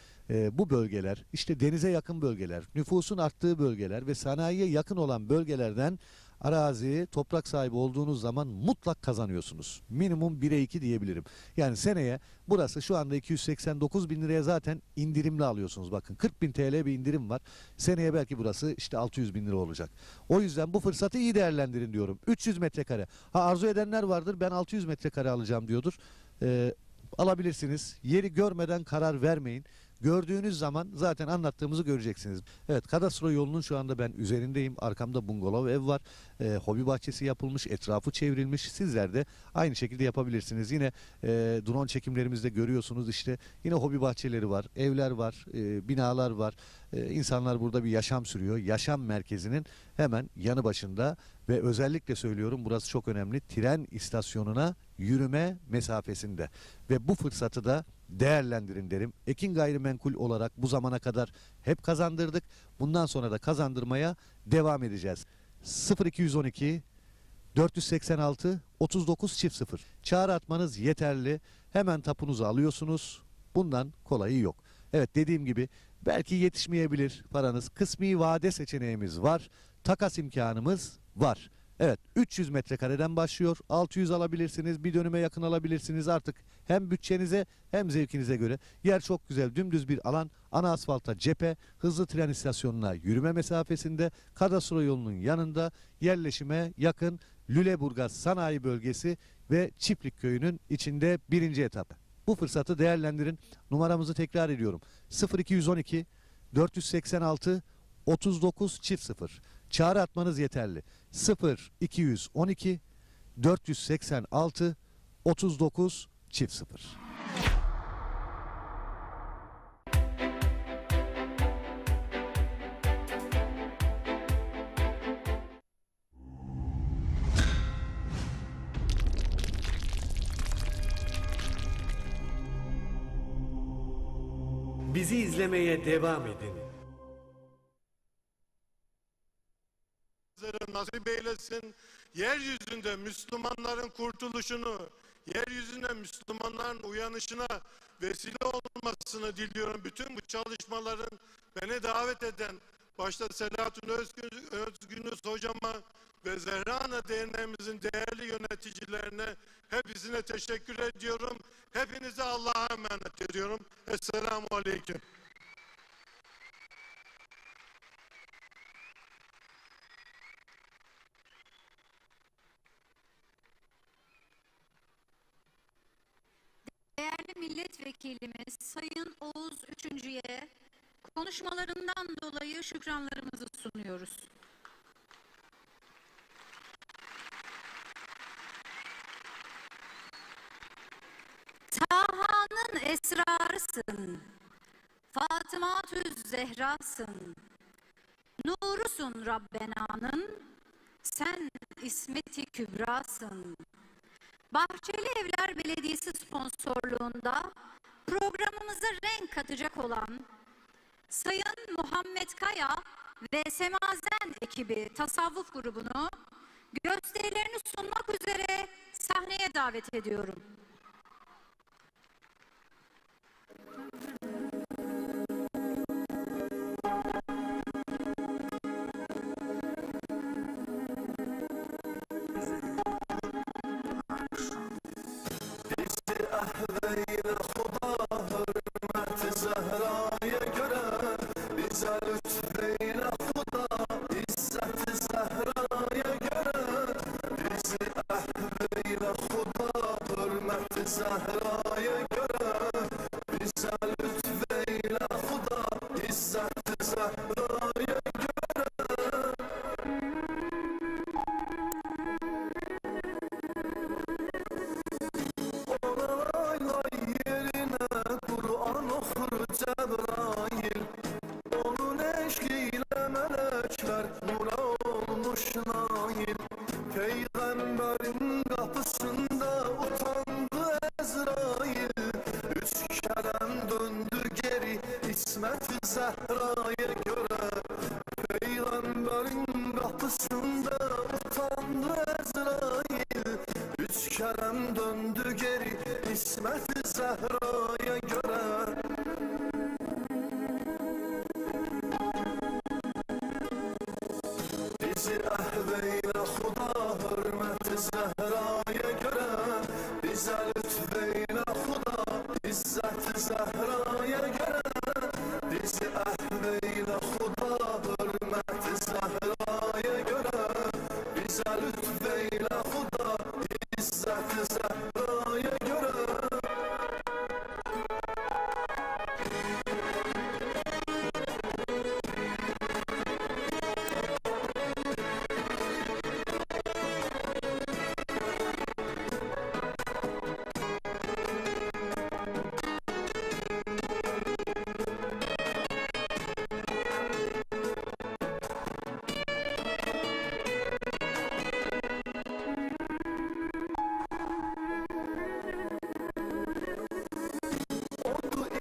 Bu bölgeler, işte denize yakın bölgeler, nüfusun arttığı bölgeler ve sanayiye yakın olan bölgelerden arazi, toprak sahibi olduğunuz zaman mutlak kazanıyorsunuz. Minimum 1'e 2 diyebilirim. Yani seneye burası şu anda 289 bin liraya zaten indirimli alıyorsunuz. Bakın 40 bin TL bir indirim var. Seneye belki burası işte 600 bin lira olacak. O yüzden bu fırsatı iyi değerlendirin diyorum. 300 metrekare. Arzu edenler vardır, ben 600 metrekare alacağım diyordur. Alabilirsiniz. Yeri görmeden karar vermeyin. Gördüğünüz zaman zaten anlattığımızı göreceksiniz. Evet, kadastro yolunun şu anda ben üzerindeyim. Arkamda bungalov ev var. Hobi bahçesi yapılmış, etrafı çevrilmiş. Sizler de aynı şekilde yapabilirsiniz. Yine drone çekimlerimizde görüyorsunuz işte. Yine hobi bahçeleri var, evler var, binalar var. İnsanlar burada bir yaşam sürüyor. Yaşam merkezinin hemen yanı başında ve özellikle söylüyorum, burası çok önemli. Tren istasyonuna yürüme mesafesinde ve bu fırsatı da değerlendirin derim. Ekin Gayrimenkul olarak bu zamana kadar hep kazandırdık. Bundan sonra da kazandırmaya devam edeceğiz. 0212 486 3900. Çağrı atmanız yeterli. Hemen tapunuzu alıyorsunuz. Bundan kolayı yok. Evet, dediğim gibi belki yetişmeyebilir paranız. Kısmi vade seçeneğimiz var. Takas imkanımız var. Evet, 300 metrekareden başlıyor. 600 alabilirsiniz, bir dönüme yakın alabilirsiniz artık. Hem bütçenize hem zevkinize göre. Yer çok güzel, dümdüz bir alan. Ana asfalta cephe, hızlı tren istasyonuna yürüme mesafesinde, kadastro yolunun yanında, yerleşime yakın Lüleburgaz Sanayi Bölgesi ve Çiftlikköy'ünün içinde 1. etap. Bu fırsatı değerlendirin. Numaramızı tekrar ediyorum. 0212 486 3900. Çağrı atmanız yeterli. 0212 486 3900. Bizi izlemeye devam edin. Nasip eylesin. Yeryüzünde Müslümanların kurtuluşunu, yeryüzünde Müslümanların uyanışına vesile olmasını diliyorum. Bütün bu çalışmaların beni davet eden başta Selahattin Özgünüz hocama ve Zehra Ana Derneğimizin değerli yöneticilerine hepsine teşekkür ediyorum. Hepinize Allah'a emanet ediyorum. Esselamu Aleyküm. Değerli milletvekilimiz Sayın Oğuz Üçüncü'ye konuşmalarından dolayı şükranlarımızı sunuyoruz. Taha'nın esrarısın, Fatıma'tüz Zehra'sın, nurusun Rabbena'nın, sen İsmet-i Kübra'sın. Bahçeli Evler Belediyesi sponsorluğunda programımıza renk katacak olan Sayın Muhammed Kaya ve Semazen ekibi tasavvuf grubunu gösterilerini sunmak üzere sahneye davet ediyorum. Ahveyle Huda hürmet Zehra'ya göre bize lütfeyle Huda İzzet Zehra'ya göre bizi ahveyle Huda hürmet Zehra'ya göre bize lütfeyle Huda İzzet Zehra'ya göre. Cebrail, onun eşkiyle melekler nura olmuş nail. Peygamberin kapısında utandı Ezrail. 3 kerem döndü geri İsmet Zehra'ya göre. Peygamberin kapısında utandı Ezrail. 3 kerem döndü geri İsmet Zehra'ya göre. Bizi ahveyle Huda hürmet Zehra'ya göre bize lütfeyle Huda İzzet Zehra'ya göre bizi ahveyle Huda hürmet Zehra'ya göre bize lütfeyle Huda İzzet Zehra'ya göre.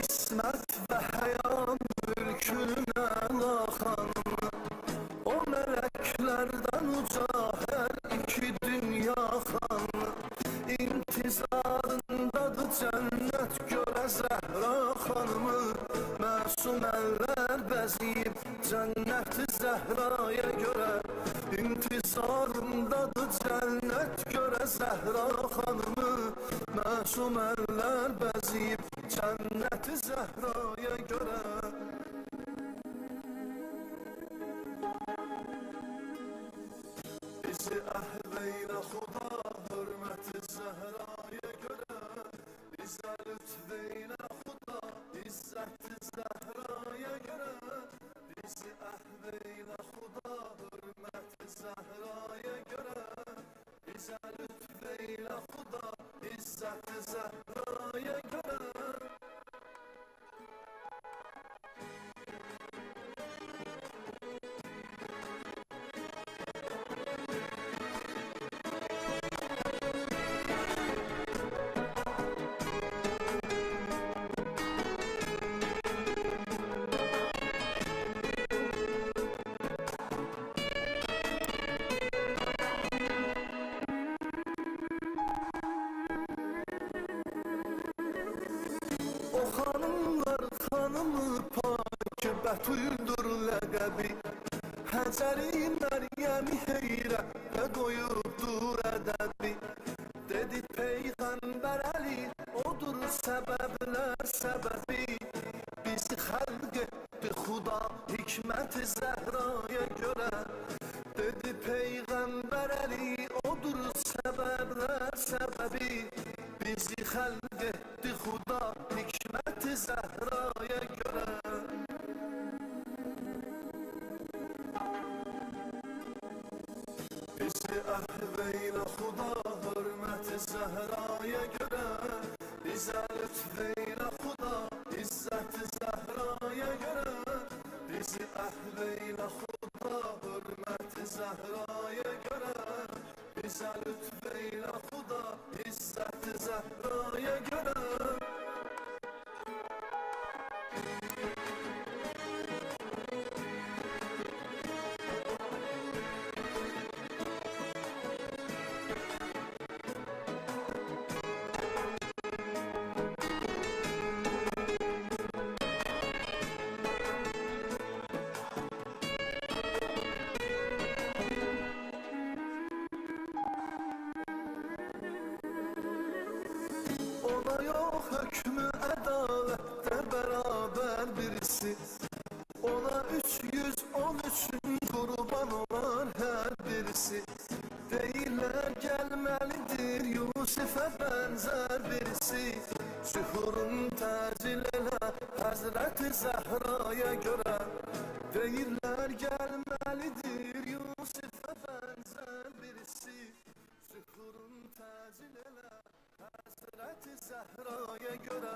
İsmet ve hayan mülküne lahan. O meleklerden uca her iki dünya han. İntizarındadır cennet göre Zehra hanımı. Masum eller beziyip cennet Zehra'ya göre. İntizarındadır cennet göre Zehra hanımı. Masum eller beziyip cennet Zehra'ya göre. Bizi ahveyle Huda hürmet Zehra'ya göre bize lütfeyle Huda İzzet Zehra'ya göre bizi ahveyle Huda hürmet Zehra'ya göre bize lütfeyle Huda İzzet Zehra'ya göre. Hanımı pak Betüldür ləqəbi Həzəri Məryəmi heyrətə qoyubdur ədəbi Dedi Peyğəmbər Əli odur səbəblər səbəbi Bizi xəlq etdi Xuda hikmət-i Zəhraya görə Dedi Peyğəmbər Əli odur səbəblər səbəbi Bizi xəlq etdi Xuda hikmət-i Zəhraya görə Bizi əhveylə Xuda hörmət-i Zəhraya görə Bizə lütfeylə Xuda izzət-i Zəhraya görə Bizi əhveylə Xuda hörmət-i Zəhraya görə Bizə lütfeylə Xuda izzət-i Zəhraya görə Ona yox hökmü ədalətdə bərabər birisi Ona 313 qurban olar hər birisi Deyirlər gəlməlidir Yusifə bənzər birisi Sühurun təcil elə Həzrət-i Zəhraya görə Deyirlər gəlməlidir Yusifə bənzər birisi Sühurun təcil elə Həzrət-i Zəhraya görə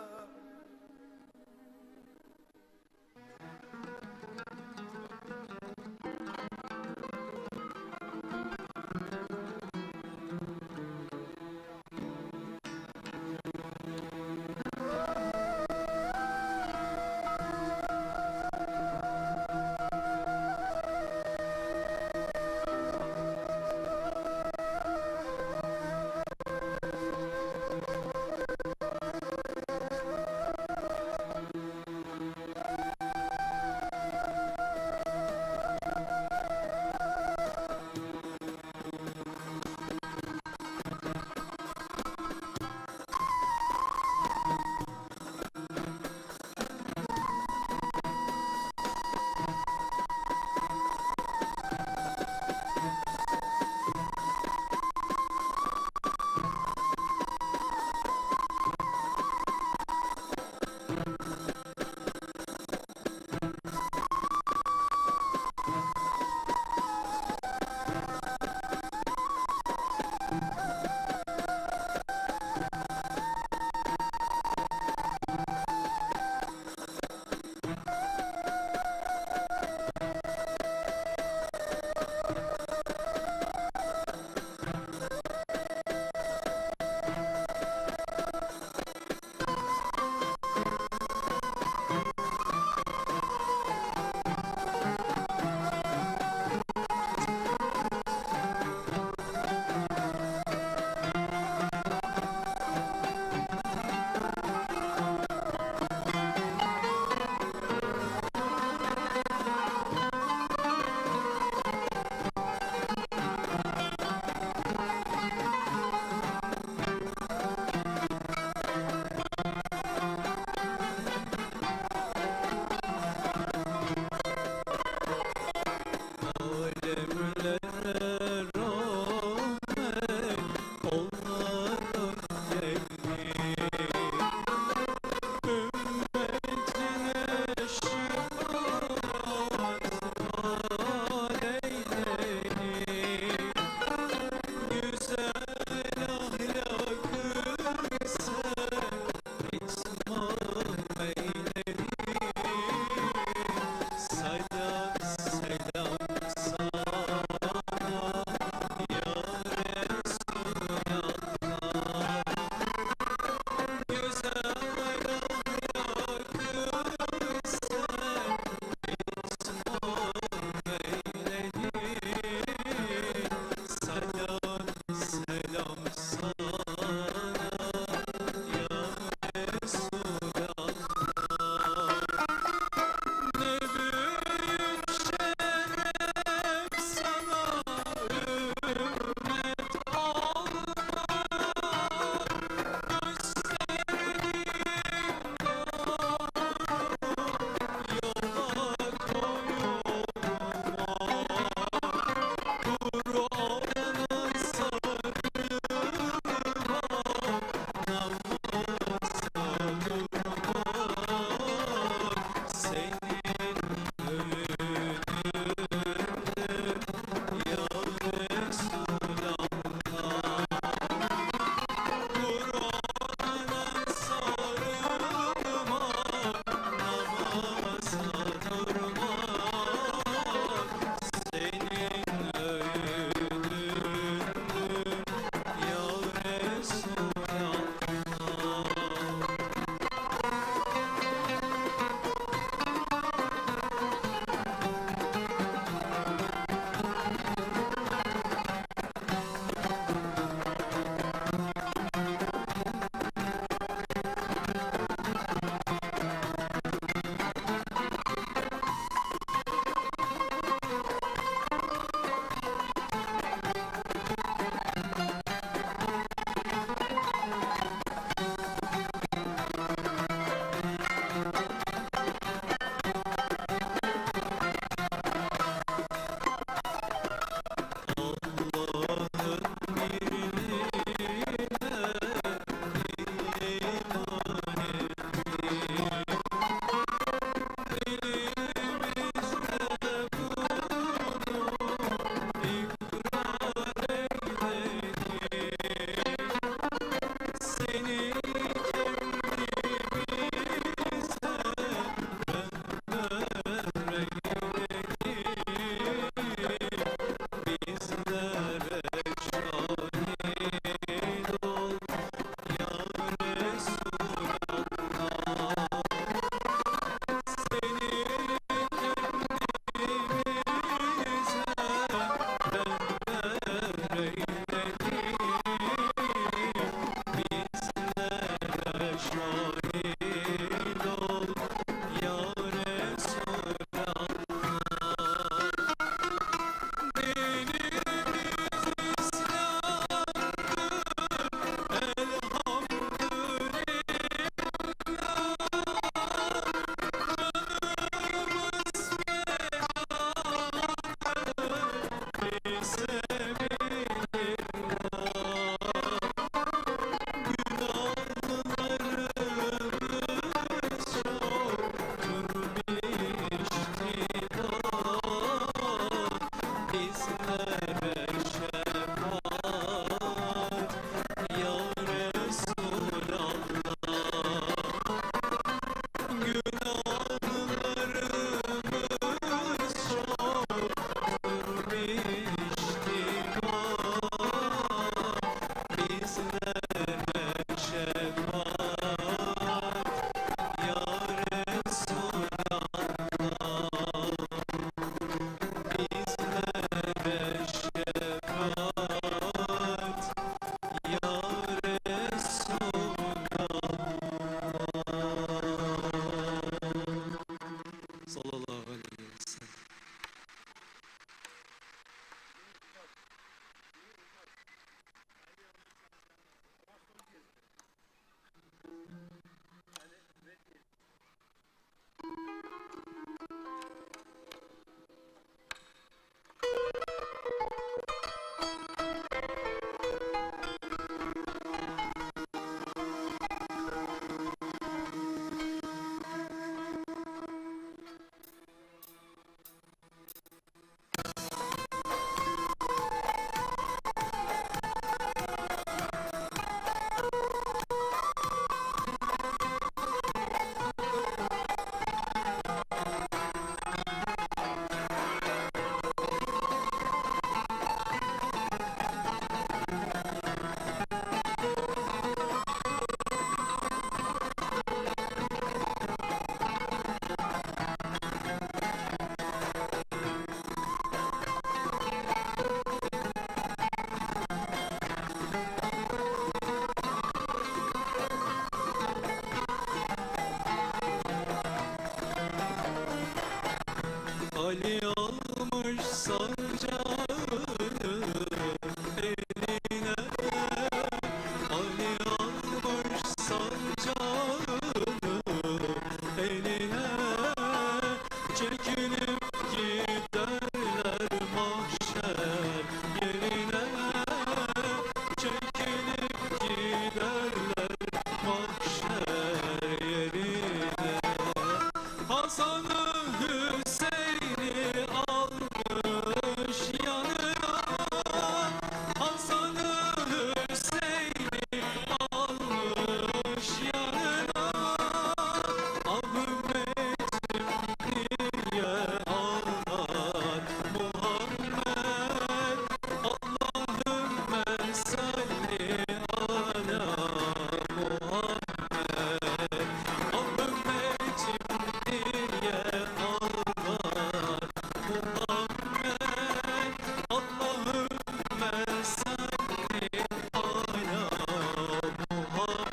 Hasan'ı Hüseyin'i almış yanına, Hasan'ı Hüseyin'i almış yanına. Ahmet'im niye ağlar Muhammed, Allahümme salli ala Muhammed. Ahmet'im niye ağlar Muhammed, Allahümme salli ala Muhammed.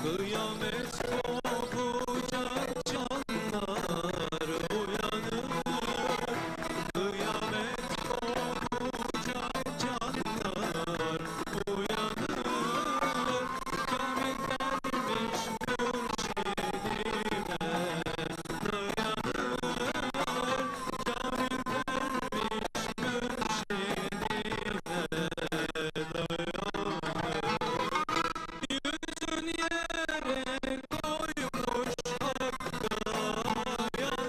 Kıyamet kopacak canlar uyanır, kıyamet kopacak canlar uyanır. Kamil gelmiş mürşidime dayanır, Kamil gelmiş mürşidime dayanır. Yüzün yere koymuş Hakk'a yalanır,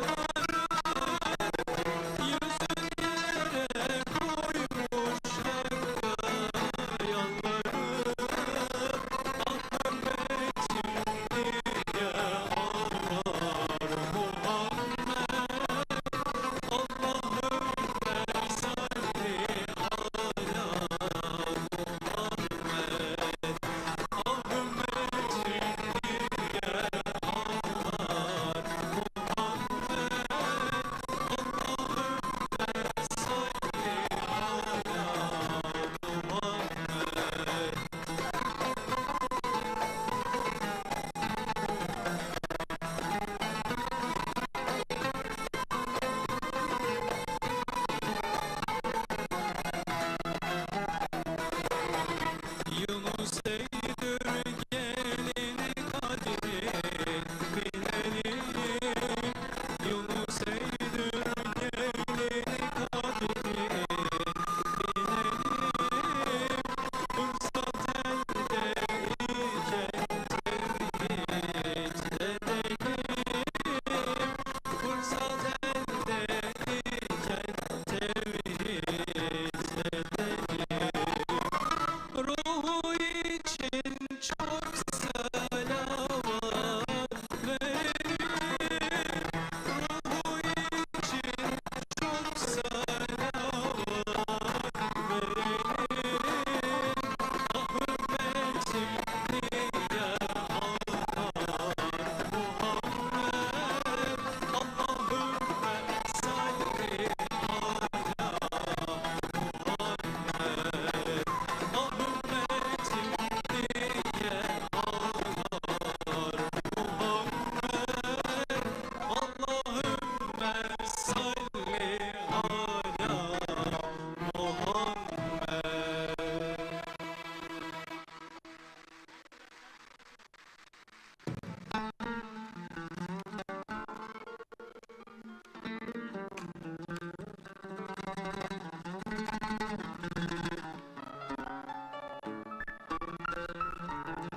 yüzün yere koymuş Hakk'a yalanır. Ahmet'im niye ağlar Muhammed, Allahümme salli ala Muhammed. Yunus Eydür gelini Kadir'in bilelim, Yunus Eydür gelini Kadir'in bilelim. Fırsat elde iken tevhid edelim, fırsat elde iken tevhid edelim. Ruhu için çok salavat verelim, ruhu için çok salavat verelim. Ahmet'im niye ağlar Muhammed, Allahümme salli ala Muhammed. Ahmet'im niye ağlar Muhammed, Allahümme salli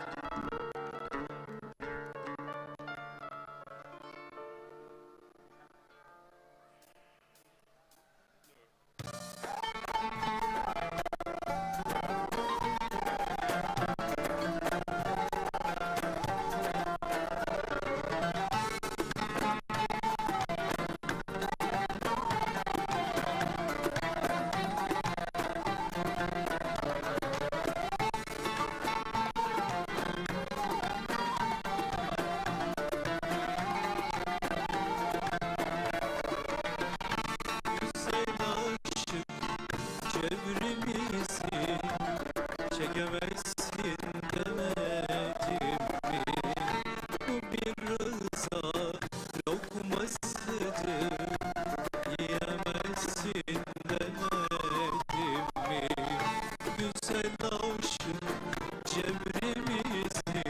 ala Çevremizi çekemezsin demedim mi? Bu bir rıza lokmasıdır, yiyemezsin demedim mi? Güzel aşık çevremizi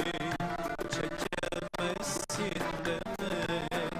çekemezsin demedim mi?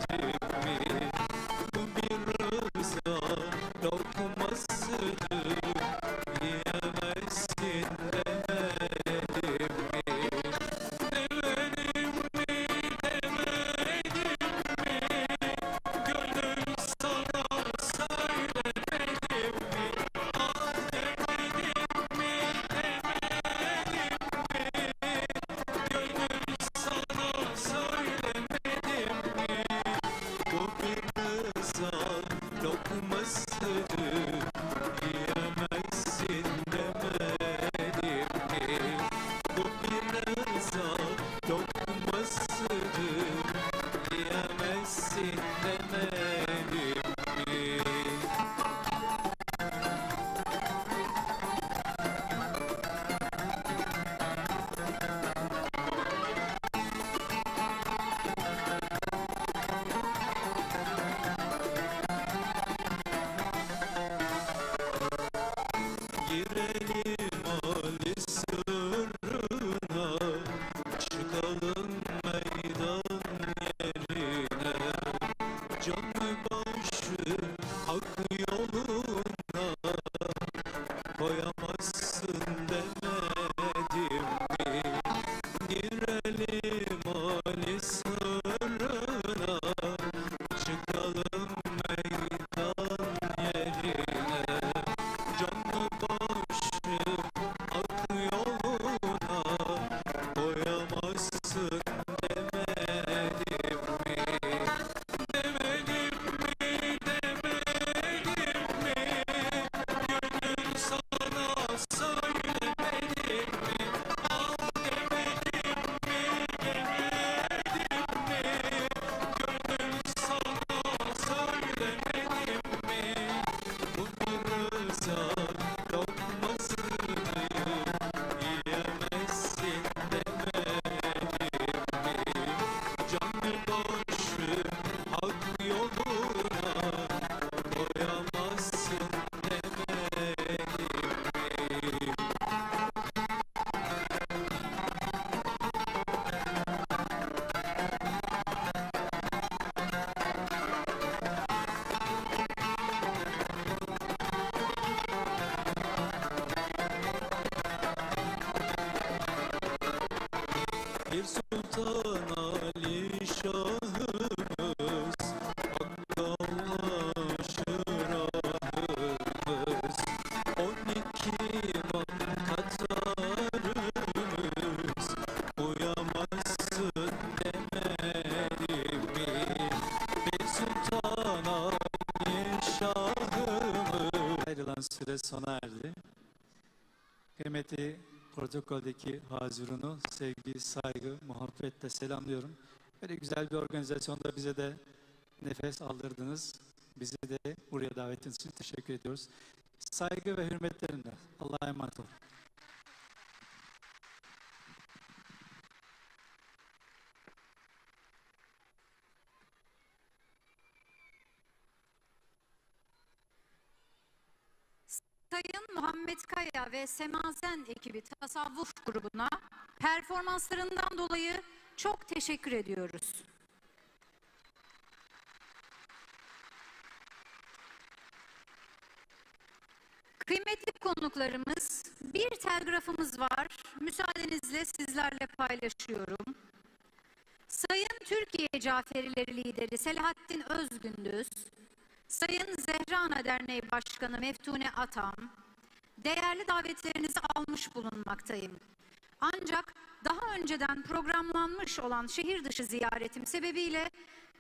süre sona erdi. Kıymetli protokoldeki hazirunu sevgi, saygı, muhabbetle selamlıyorum. Böyle güzel bir organizasyonda bize de nefes aldırdınız. Bizi de buraya davetiniz için teşekkür ediyoruz. Saygı ve hürmetlerimle. Allah'a emanet olun. Sayın Muhammed Kaya ve Semazen ekibi tasavvuf grubuna performanslarından dolayı çok teşekkür ediyoruz. Kıymetli konuklarımız, bir telgrafımız var. Müsaadenizle sizlerle paylaşıyorum. Sayın Türkiye Caferileri Lideri Selahattin Özgündüz, Sayın Zehra Ana Derneği Başkanı Meftune Atam, değerli davetlerinizi almış bulunmaktayım. Ancak daha önceden programlanmış olan şehir dışı ziyaretim sebebiyle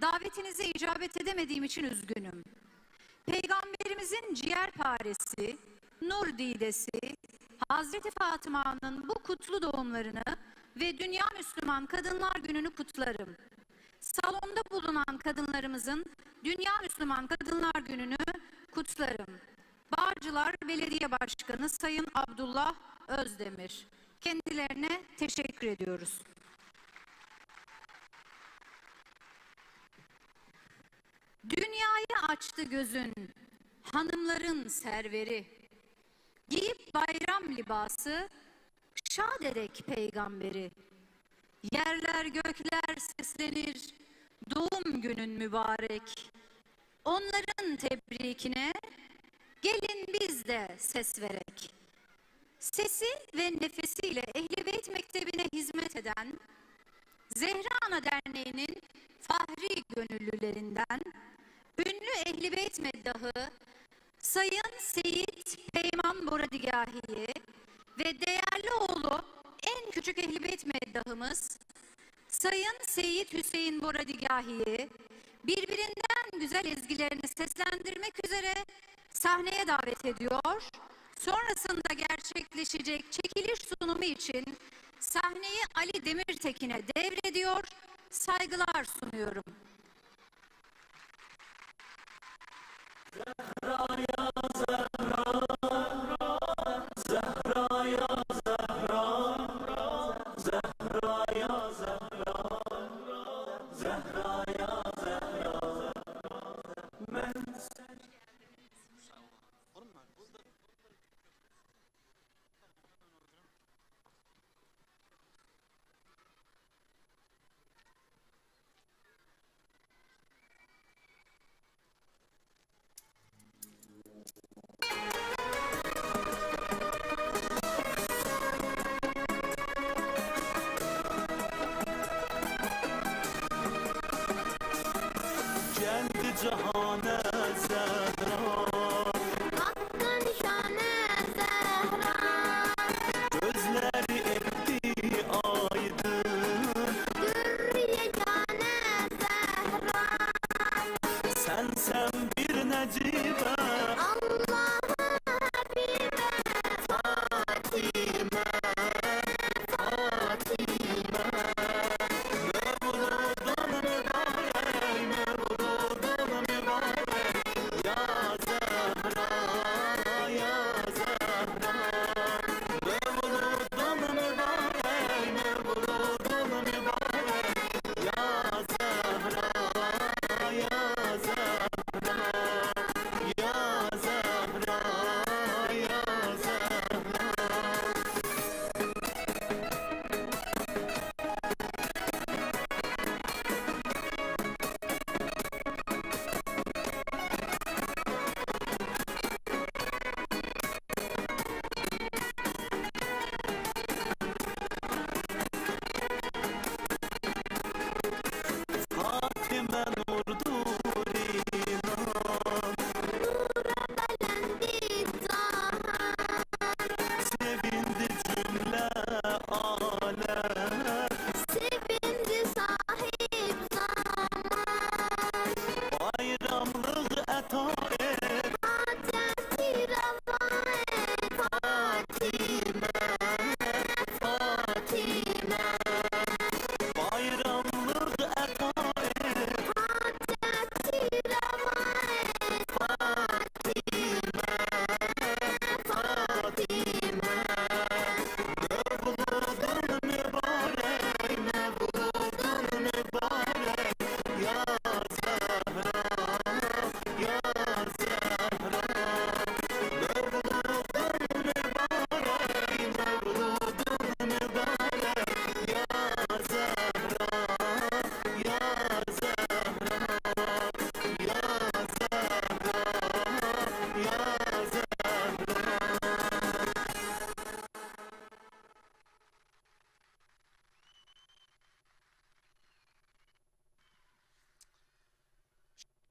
davetinize icabet edemediğim için üzgünüm. Peygamberimizin ciğerparesi, nur didesi, Hazreti Fatıma'nın bu kutlu doğumlarını ve Dünya Müslüman Kadınlar Günü'nü kutlarım. Salonda bulunan kadınlarımızın Dünya Müslüman Kadınlar Günü'nü kutlarım. Bağcılar Belediye Başkanı Sayın Abdullah Özdemir. Kendilerine teşekkür ediyoruz. Dünyayı açtı gözün, hanımların serveri. Giyip bayram libası, şad edek peygamberi. Yerler gökler seslenir, doğum günün mübarek. Onların tebrikine gelin biz de ses verek. Sesi ve nefesiyle Ehl-i Beyt Mektebi'ne hizmet eden Zehra Ana Derneği'nin fahri gönüllülerinden ünlü Ehl-i Beyt meddahı Sayın Seyit Peyman Boradigahi'yi ve değerli oğlu en küçük Ehl-i Beyt meddahımız Sayın Seyit Hüseyin Boradigahi'yi birbirinden güzel ezgilerini seslendirmek üzere sahneye davet ediyor. Sonrasında gerçekleşecek çekiliş sunumu için sahneyi Ali Demirtekin'e devrediyor, saygılar sunuyorum. Zehra'ya Zehra, Zehra'ya Zehra, Zehra'ya Zehra, Zehra'ya Zehra. Ben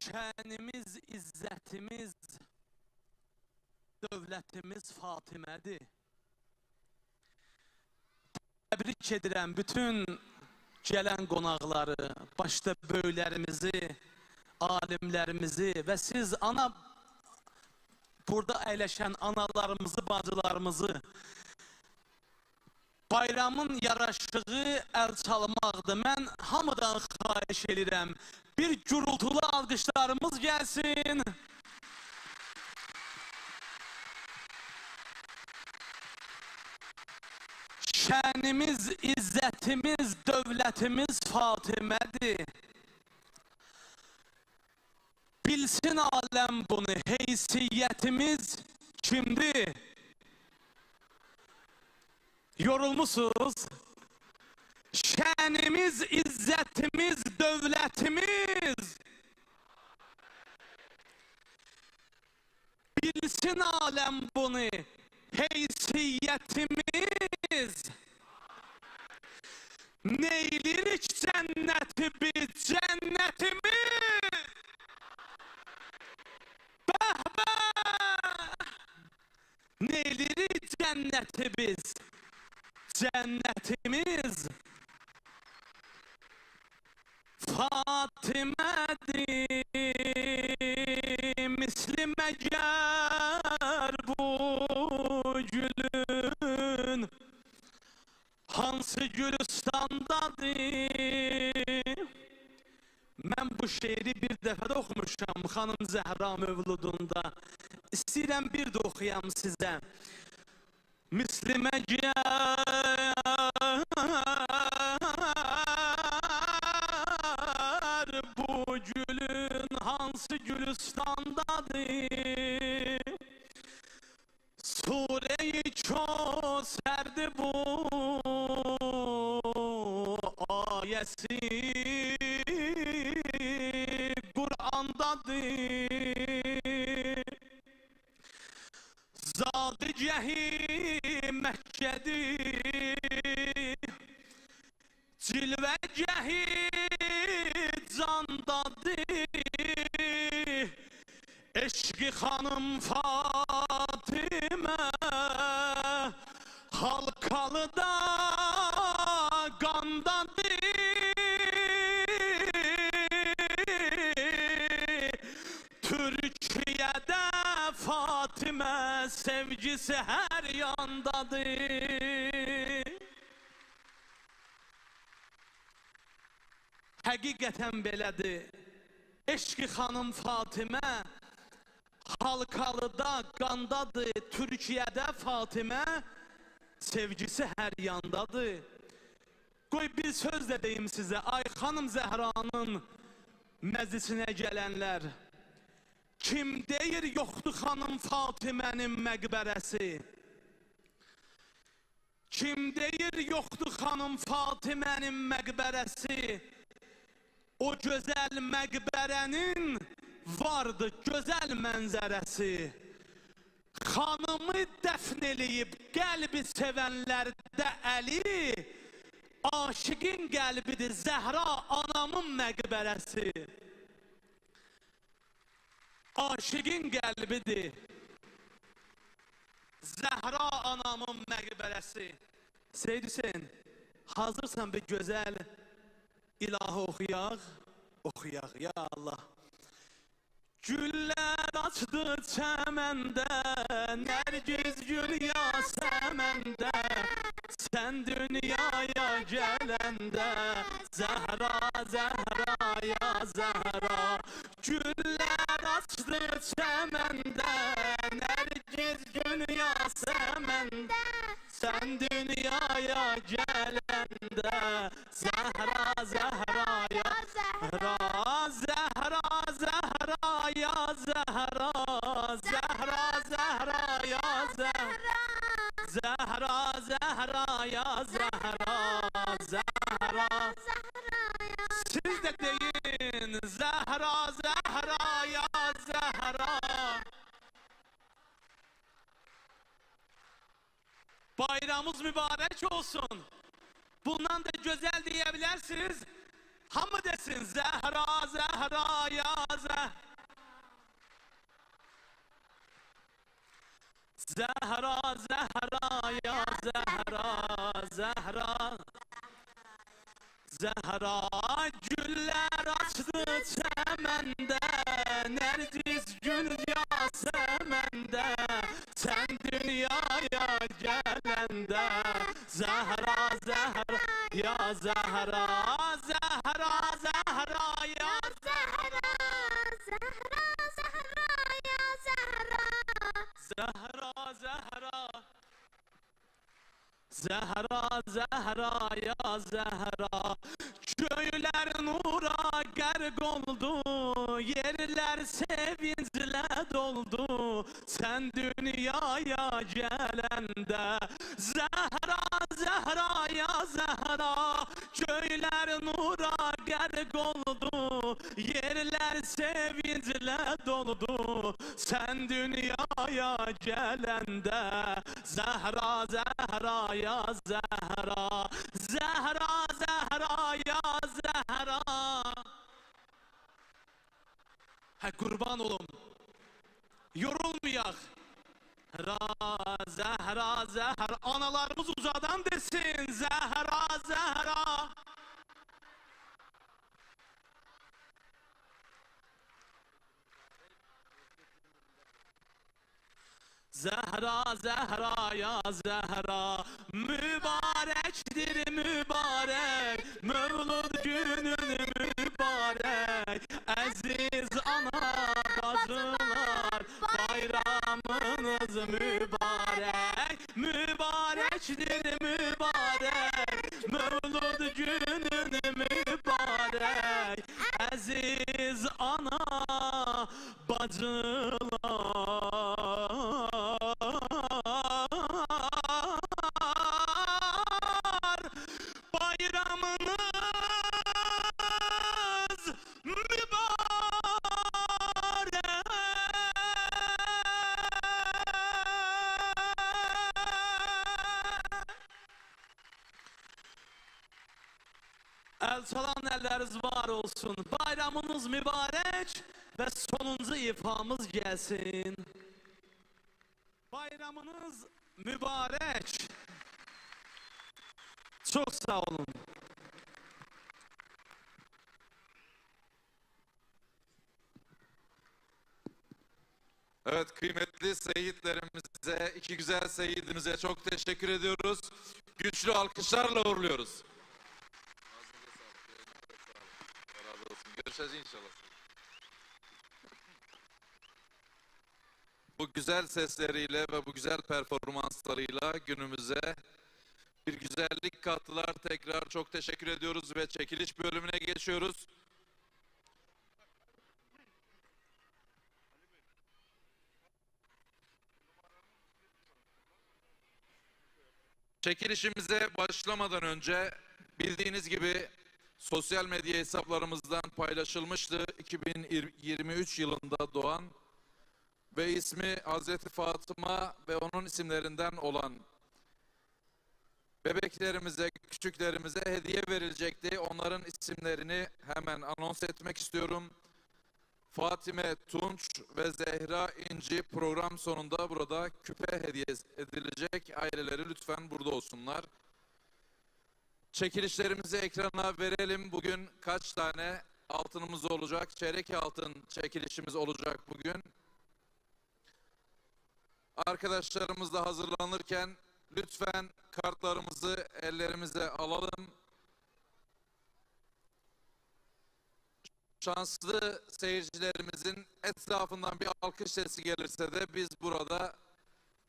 Şənimiz, izzətimiz, dövlətimiz Fatimədir. Təbrik edirəm bütün gələn qonaqları, başda böyüklərimizi, alimlərimizi və siz burada əyləşən analarımızı, bacılarımızı. Bayramın yaraşığı əl çalmaqdır. Mən hamıdan xahiş edirəm. Bir gürültülü alqışlarımız gəlsin. Şənimiz, izzətimiz, dövlətimiz Fatimədir. Bilsin aləm bunu, heysiyyətimiz kimdir? Yorulmuşsunuz. Şənimiz, izzətimiz, dövlətimiz. Bilsin aləm bunu, heysiyyətimiz. Neylirik cənnəti biz, cənnətimiz. Bəhbə! Neylirik cənnəti biz, cənnətimiz. Fatimədir, misli məgər bu gülün, hansı Gülüstandadır? Mən bu şeiri bir dəfə də oxumuşam Xanım Zəhra mövludunda. İstəyirəm bir də oxuyam sizə. Misli məgər bu gülün hansı Gülüstandadır? Sure-i Kevser'di bu ayesi Kur'an'dadır. Zat-ı Cehim Mekke'dir, cilve cehid candadır. Eşki hanım Fatime Halkalı'da gandadır. Türkiye'de Fatime sevgisi her yandadır. Həqiqətən belədir. Eşki xanım Fatimə Halkalı'da qandadır. Türkiye'de Fatimə sevgisi hər yandadır. Qoy bir söz də deyim sizə. Ay xanım Zəhranın məclisinə gələnlər, kim deyir yoxdur xanım Fatimənin məqbərəsi? Kim deyir yoxdur xanım Fatimənin məqbərəsi? O gözəl məqbərənin vardı gözəl mənzərəsi. Xanımı dəfn eləyib qəlbi sevənlərdə Əli, aşıqın qəlbidir Zəhra anamın məqbərəsi. Aşıqın qəlbidir Zəhra anamın məqbərəsi. Seyyid Hüseyin, hazırsan bir gözəl ilahı oxuyaq? Oxuyaq, ya Allah. Güller açdı çəməndə, nərgiz gül yasəməndə, sən dünyaya gələndə, Zəhra, Zəhra, ya Zəhra. Güller açdı çəməndə, nərgiz gül yasəməndə, sən dünyaya gələndə, Zəhra, Zəhra, ya Zəhra. Zəhra, Zəhra, ya Zəhra. Zəhra, Zəhra, ya Zəhra. Zəhra, Zəhra, ya Zəhra. Zəhra. Siz də deyin, Zəhra, Zəhra, ya Zəhra. Bayramımız mübarək olsun. Bundan da güzel diyebilirsiniz. Hamı desin Zehra, Zehra ya Zehra. Zehra, Zehra ya Zehra, Zehra. Zehra güller açtı çemende, Nergis gül Yasemen'de. Sen dünyaya gelende Zehra, Zehra ya Zehra, Zehra, Zehra ya Zehra, Zehra, Zehra ya Zehra, Zehra, Zehra. Zehra, Zehra ya Zehra. Köyler nura gerg oldu, yerler sevinçle doldu. Sen dünyaya gelende Zehra, Zehra ya Zehra. Köyler nura gerg oldu, yerler sevinçle doldu. Sen dünyaya gelende Zehra, Zehra ya Zehra, Zehra, Zehra ya Zehra. Ha kurban olum, yorulmayak. Zehra, Zehra, Zehra. Analarımız uzadan desin Zehra, Zehra. Zehra, Zehra ya Zehra. Mübarektir mübarek, Mevlud günün mübarek. Aziz ana bacılar, bayramınız mübarek. Mübarektir mübarek, Mevlud günün mübarek. Aziz ana bacılar, bayramınız mübarek. El çalan elleriniz var olsun. Bayramınız mübarek ve sonuncu ifamız gelsin. Bayramınız mübarek. Çok sağ olun. Evet, kıymetli seyitlerimize, iki güzel seyidimize çok teşekkür ediyoruz. Güçlü alkışlarla uğurluyoruz. Görüşeceğiz inşallah. Bu güzel sesleriyle ve bu güzel performanslarıyla günümüze bir güzellik kattılar. Tekrar çok teşekkür ediyoruz ve çekiliş bölümüne geçiyoruz. Çekilişimize başlamadan önce bildiğiniz gibi sosyal medya hesaplarımızdan paylaşılmıştı. 2023 yılında doğan ve ismi Hazreti Fatıma ve onun isimlerinden olan bebeklerimize, küçüklerimize hediye verilecekti. Onların isimlerini hemen anons etmek istiyorum. Fatime Tunç ve Zehra İnci program sonunda burada küpe hediye edilecek. Aileleri lütfen burada olsunlar. Çekilişlerimizi ekrana verelim. Bugün kaç tane altınımız olacak? Çeyrek altın çekilişimiz olacak bugün. Arkadaşlarımız da hazırlanırken lütfen kartlarımızı ellerimize alalım. Şanslı seyircilerimizin etrafından bir alkış sesi gelirse de biz burada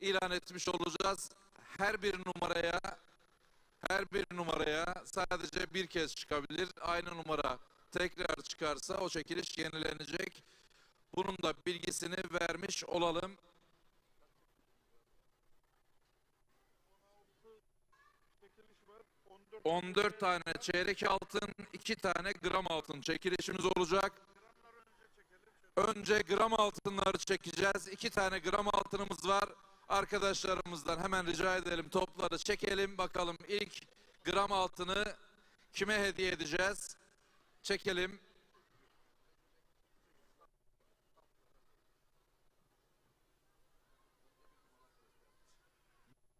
ilan etmiş olacağız. Her bir numaraya sadece bir kez çıkabilir. Aynı numara tekrar çıkarsa o çekiliş yenilenecek. Bunun da bilgisini vermiş olalım. 14 tane çeyrek altın, 2 tane gram altın çekilişimiz olacak. Önce gram altınları çekeceğiz. 2 tane gram altınımız var. Arkadaşlarımızdan hemen rica edelim, topları çekelim. Bakalım ilk gram altını kime hediye edeceğiz? Çekelim.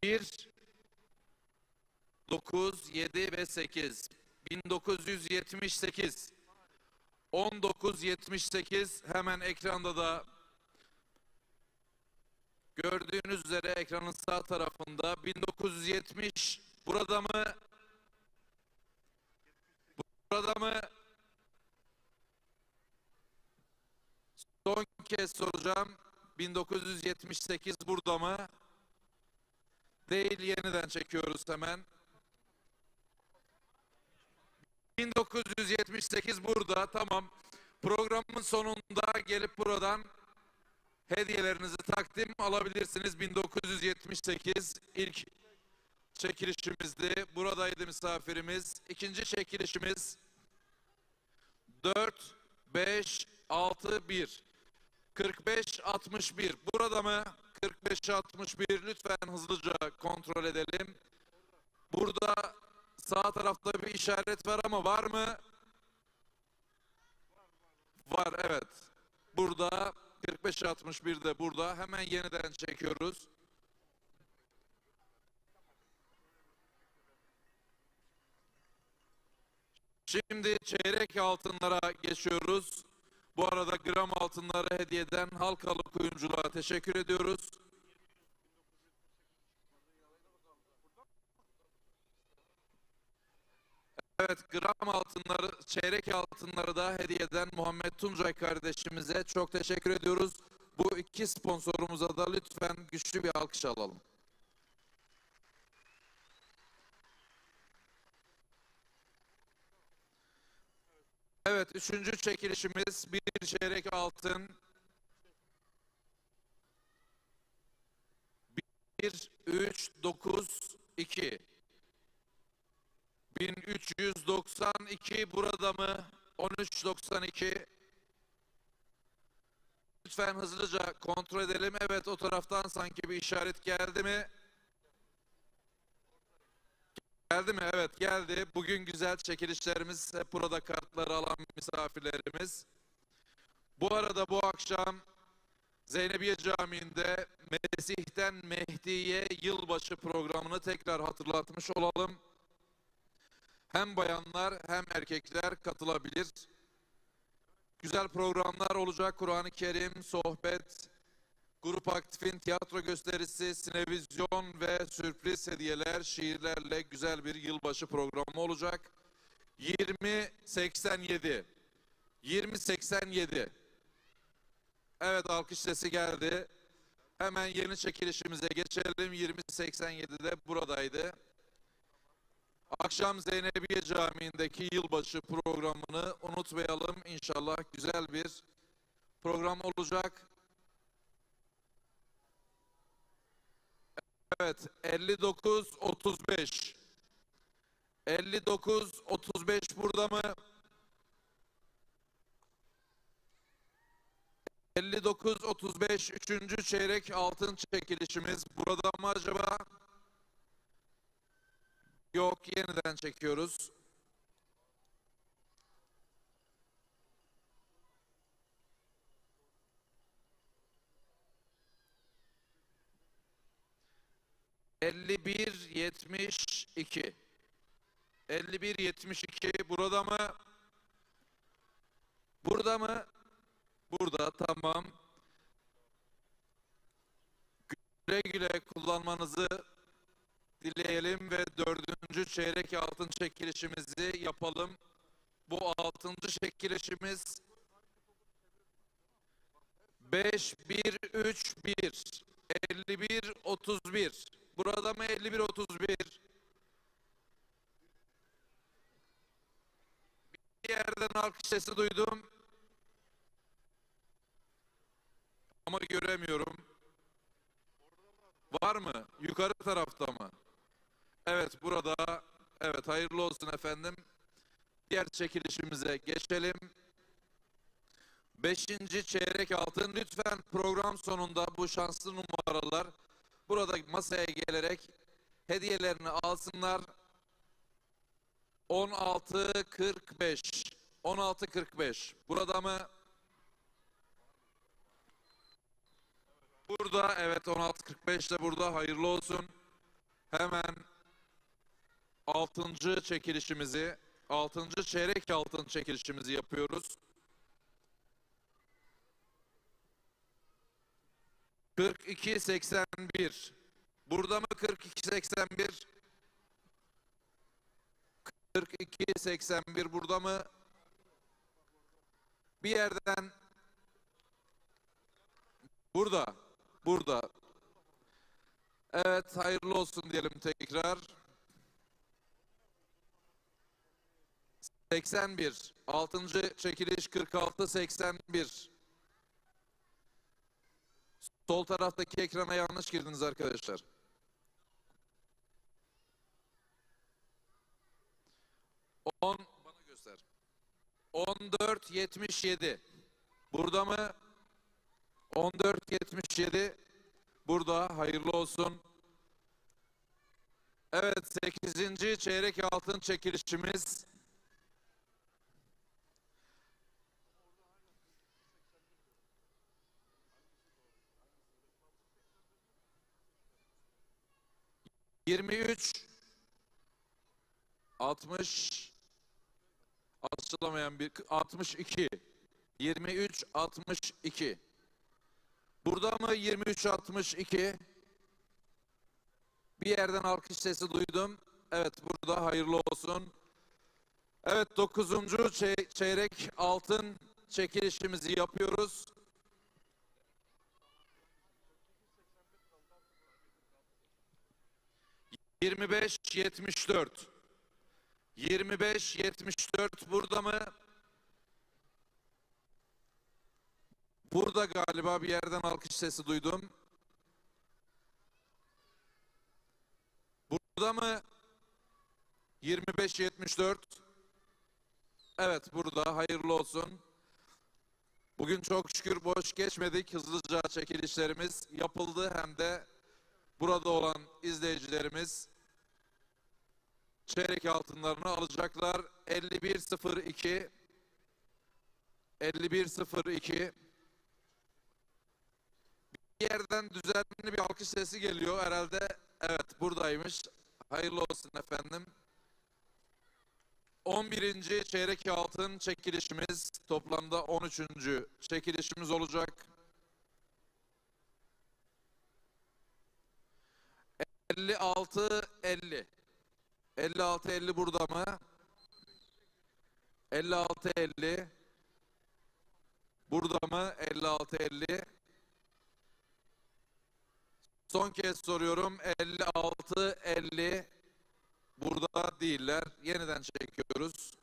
Bir, 9, 7 ve 8. 1978. 1978 hemen ekranda da gördüğünüz üzere ekranın sağ tarafında 1970 burada mı? Burada mı? Son kez soracağım. 1978 burada mı? Değil, yeniden çekiyoruz hemen. 1978 burada, tamam. Programın sonunda gelip buradan hediyelerinizi takdim alabilirsiniz. 1978 ilk çekilişimizdi. Buradaydı misafirimiz. İkinci çekilişimiz 4, 5, 6, 1. 45-61. Burada mı? 45-61. Lütfen hızlıca kontrol edelim. Burada sağ tarafta bir işaret var ama var mı? Var, evet. Burada 45-61 de burada. Hemen yeniden çekiyoruz. Şimdi çeyrek altınlara geçiyoruz. Bu arada gram altınları hediye eden Halkalı Kuyumculuğa teşekkür ediyoruz. Evet, gram altınları, çeyrek altınları da hediye eden Muhammed Tuncay kardeşimize çok teşekkür ediyoruz. Bu iki sponsorumuza da lütfen güçlü bir alkış alalım. Evet, üçüncü çekilişimiz bir çeyrek altın. 1, 3, 9, 2. 1392 burada mı? 1392. Lütfen hızlıca kontrol edelim. Evet, o taraftan sanki bir işaret geldi mi? Geldi mi? Evet, geldi. Bugün güzel çekilişlerimiz, hep burada kartları alan misafirlerimiz. Bu arada bu akşam Zeynebiye Camii'nde Mesih'ten Mehdi'ye yılbaşı programını tekrar hatırlatmış olalım. Hem bayanlar hem erkekler katılabilir. Güzel programlar olacak. Kur'an-ı Kerim, sohbet, grup aktifin tiyatro gösterisi, sinevizyon ve sürpriz hediyeler, şiirlerle güzel bir yılbaşı programı olacak. 2087. 2087. Evet, alkış sesi geldi. Hemen yeni çekilişimize geçelim. 2087'de buradaydı. Akşam Zeynebiye Camii'ndeki yılbaşı programını unutmayalım. İnşallah güzel bir program olacak. Evet, 59-35. 59-35 burada mı? 59-35 üçüncü çeyrek altın çekilişimiz burada mı acaba? Yok, yeniden çekiyoruz. ...51-72. 51-72 burada mı? Burada mı? Burada, tamam. Güle güle kullanmanızı dileyelim ve dördüncü çeyrek altın çekilişimizi yapalım. Bu altıncı çekilişimiz 5-1-3-1. 51-31. Burada mı 51-31? Bir yerden alkış sesi duydum. Ama göremiyorum. Var mı? Yukarı tarafta mı? Evet, burada. Evet, hayırlı olsun efendim. Diğer çekilişimize geçelim. 5. çeyrek altın. Lütfen program sonunda bu şanslı numaralar burada masaya gelerek hediyelerini alsınlar. 16-45. 16.45. Burada mı? Burada, evet 16.45'te burada. Hayırlı olsun. Hemen 6. çekilişimizi, 6. çeyrek altın çekilişimizi yapıyoruz. 42.81. Burada mı 42.81? 42.81 burada mı? Bir yerden burada. Burada. Evet, hayırlı olsun diyelim tekrar. 81. 6. çekiliş 46.81. Sol taraftaki ekrana yanlış girdiniz arkadaşlar. Bana göster. 14.77. Burada mı? 14.77. Burada. Hayırlı olsun. Evet, 8. çeyrek altın çekilişimiz. ...23... ...60... ...açılamayan bir... ...62... ...23-62... Burada mı 23-62? Bir yerden alkış sesi duydum. Evet, burada hayırlı olsun. Evet, 9. çeyrek altın çekilişimizi yapıyoruz. ...25-74. 25-74 burada mı? Burada galiba bir yerden alkış sesi duydum. Burada mı? 25-74. Evet, burada hayırlı olsun. Bugün çok şükür boş geçmedik. Hızlıca çekilişlerimiz yapıldı. Hem de burada olan izleyicilerimiz çeyrek altınlarını alacaklar. 51-02. 51-02. Bir yerden düzenli bir alkış sesi geliyor herhalde. Evet, buradaymış. Hayırlı olsun efendim. 11. çeyrek altın çekilişimiz, toplamda 13. çekilişimiz olacak. 56-50. 56-50 burada mı? 56-50. Burada mı? 56-50. Son kez soruyorum. 56-50. Burada değiller. Yeniden çekiyoruz.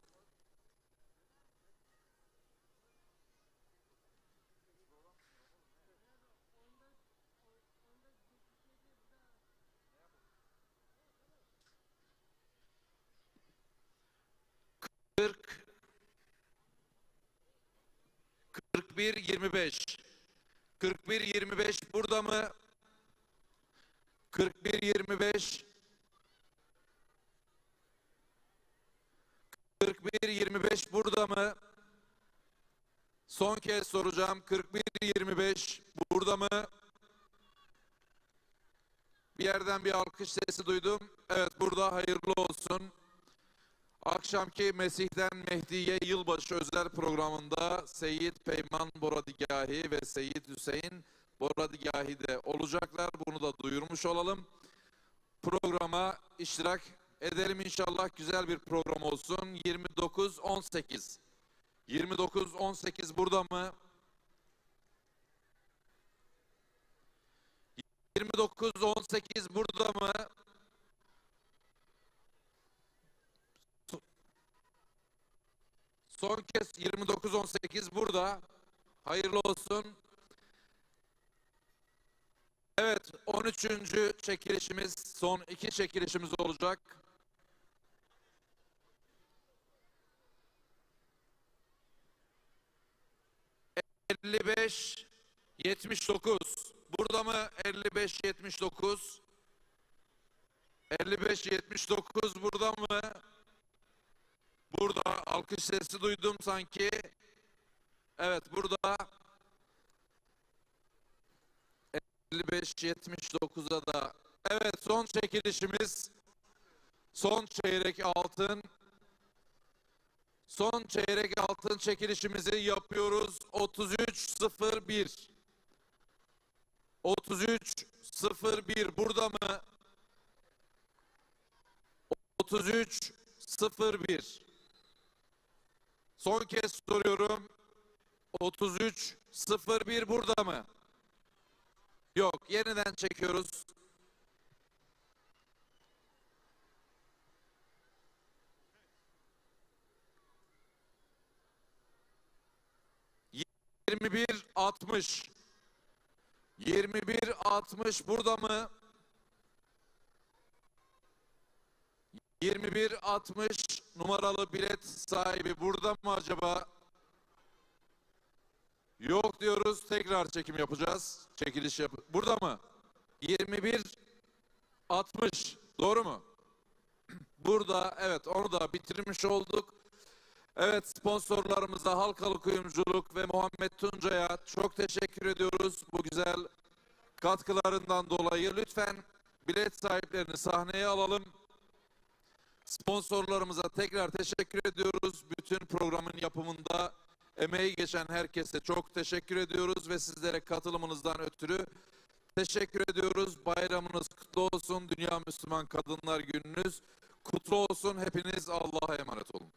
Kırk 41-25. 41-25 burada mı? 41-25. 41-25 burada mı? Son kez soracağım. 41-25 burada mı? Bir yerden bir alkış sesi duydum. Evet, burada hayırlı olsun. Akşamki Mesih'ten Mehdi'ye yılbaşı özel programında Seyyid Peyman Boradigahi ve Seyyid Hüseyin Boradigahi de olacaklar. Bunu da duyurmuş olalım. Programa iştirak edelim inşallah. Güzel bir program olsun. 29-18. 29-18 burada mı? 29-18 burada mı? Son kez 29-18 burada. Hayırlı olsun. Evet, 13. çekilişimiz, son 2 çekilişimiz olacak. ...55-79. Burada mı? 55-79. 55-79 burada mı? Burada alkış sesi duydum sanki. Evet, burada 55-79'a da. Evet, son çekilişimiz. Son çeyrek altın. Son çeyrek altın çekilişimizi yapıyoruz. 33.01. 33.01 burada mı? 33.01. Son kez soruyorum. 33.01 burada mı? Yok, yeniden çekiyoruz. ...21.60. 21.60 burada mı? 21.60 numaralı bilet sahibi burada mı acaba? Yok diyoruz. Tekrar çekim yapacağız. Çekiliş burada mı? 21.60 doğru mu? Burada, evet, onu da bitirmiş olduk. Evet, sponsorlarımıza Halkalı Kuyumculuk ve Muhammed Tuncay'a çok teşekkür ediyoruz bu güzel katkılarından dolayı. Lütfen bilet sahiplerini sahneye alalım. Sponsorlarımıza tekrar teşekkür ediyoruz. Bütün programın yapımında emeği geçen herkese çok teşekkür ediyoruz ve sizlere katılımınızdan ötürü teşekkür ediyoruz. Bayramınız kutlu olsun. Dünya Müslüman Kadınlar Gününüz kutlu olsun. Hepiniz Allah'a emanet olun.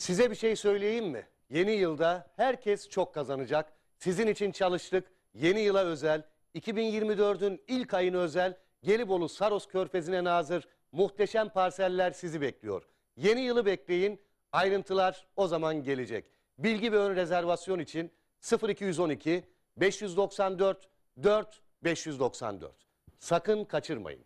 Size bir şey söyleyeyim mi? Yeni yılda herkes çok kazanacak. Sizin için çalıştık. Yeni yıla özel, 2024'ün ilk ayına özel Gelibolu Saros Körfezi'ne nazır muhteşem parseller sizi bekliyor. Yeni yılı bekleyin. Ayrıntılar o zaman gelecek. Bilgi ve ön rezervasyon için 0212 594 4 594. Sakın kaçırmayın.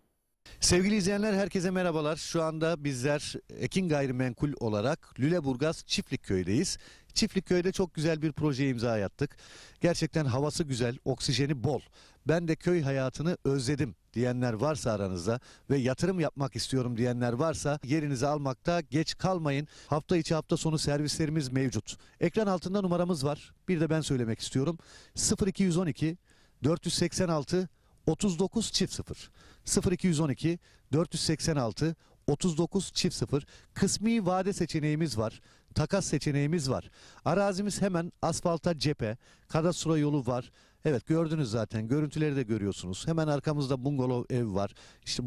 Sevgili izleyenler, herkese merhabalar. Şu anda bizler Ekin Gayrimenkul olarak Lüleburgaz Çiftlikköy'deyiz. Çiftlikköy'de çok güzel bir projeye imza attık. Gerçekten havası güzel, oksijeni bol. Ben de köy hayatını özledim diyenler varsa aranızda ve yatırım yapmak istiyorum diyenler varsa yerinizi almakta geç kalmayın. Hafta içi hafta sonu servislerimiz mevcut. Ekran altında numaramız var. Bir de ben söylemek istiyorum. 0212 486 3900 0212 486 3900. Kısmi vade seçeneğimiz var. Takas seçeneğimiz var. Arazimiz hemen asfalta cephe. Kadastro yolu var. Evet, gördünüz zaten. Görüntüleri de görüyorsunuz. Hemen arkamızda bungalov ev var. İşte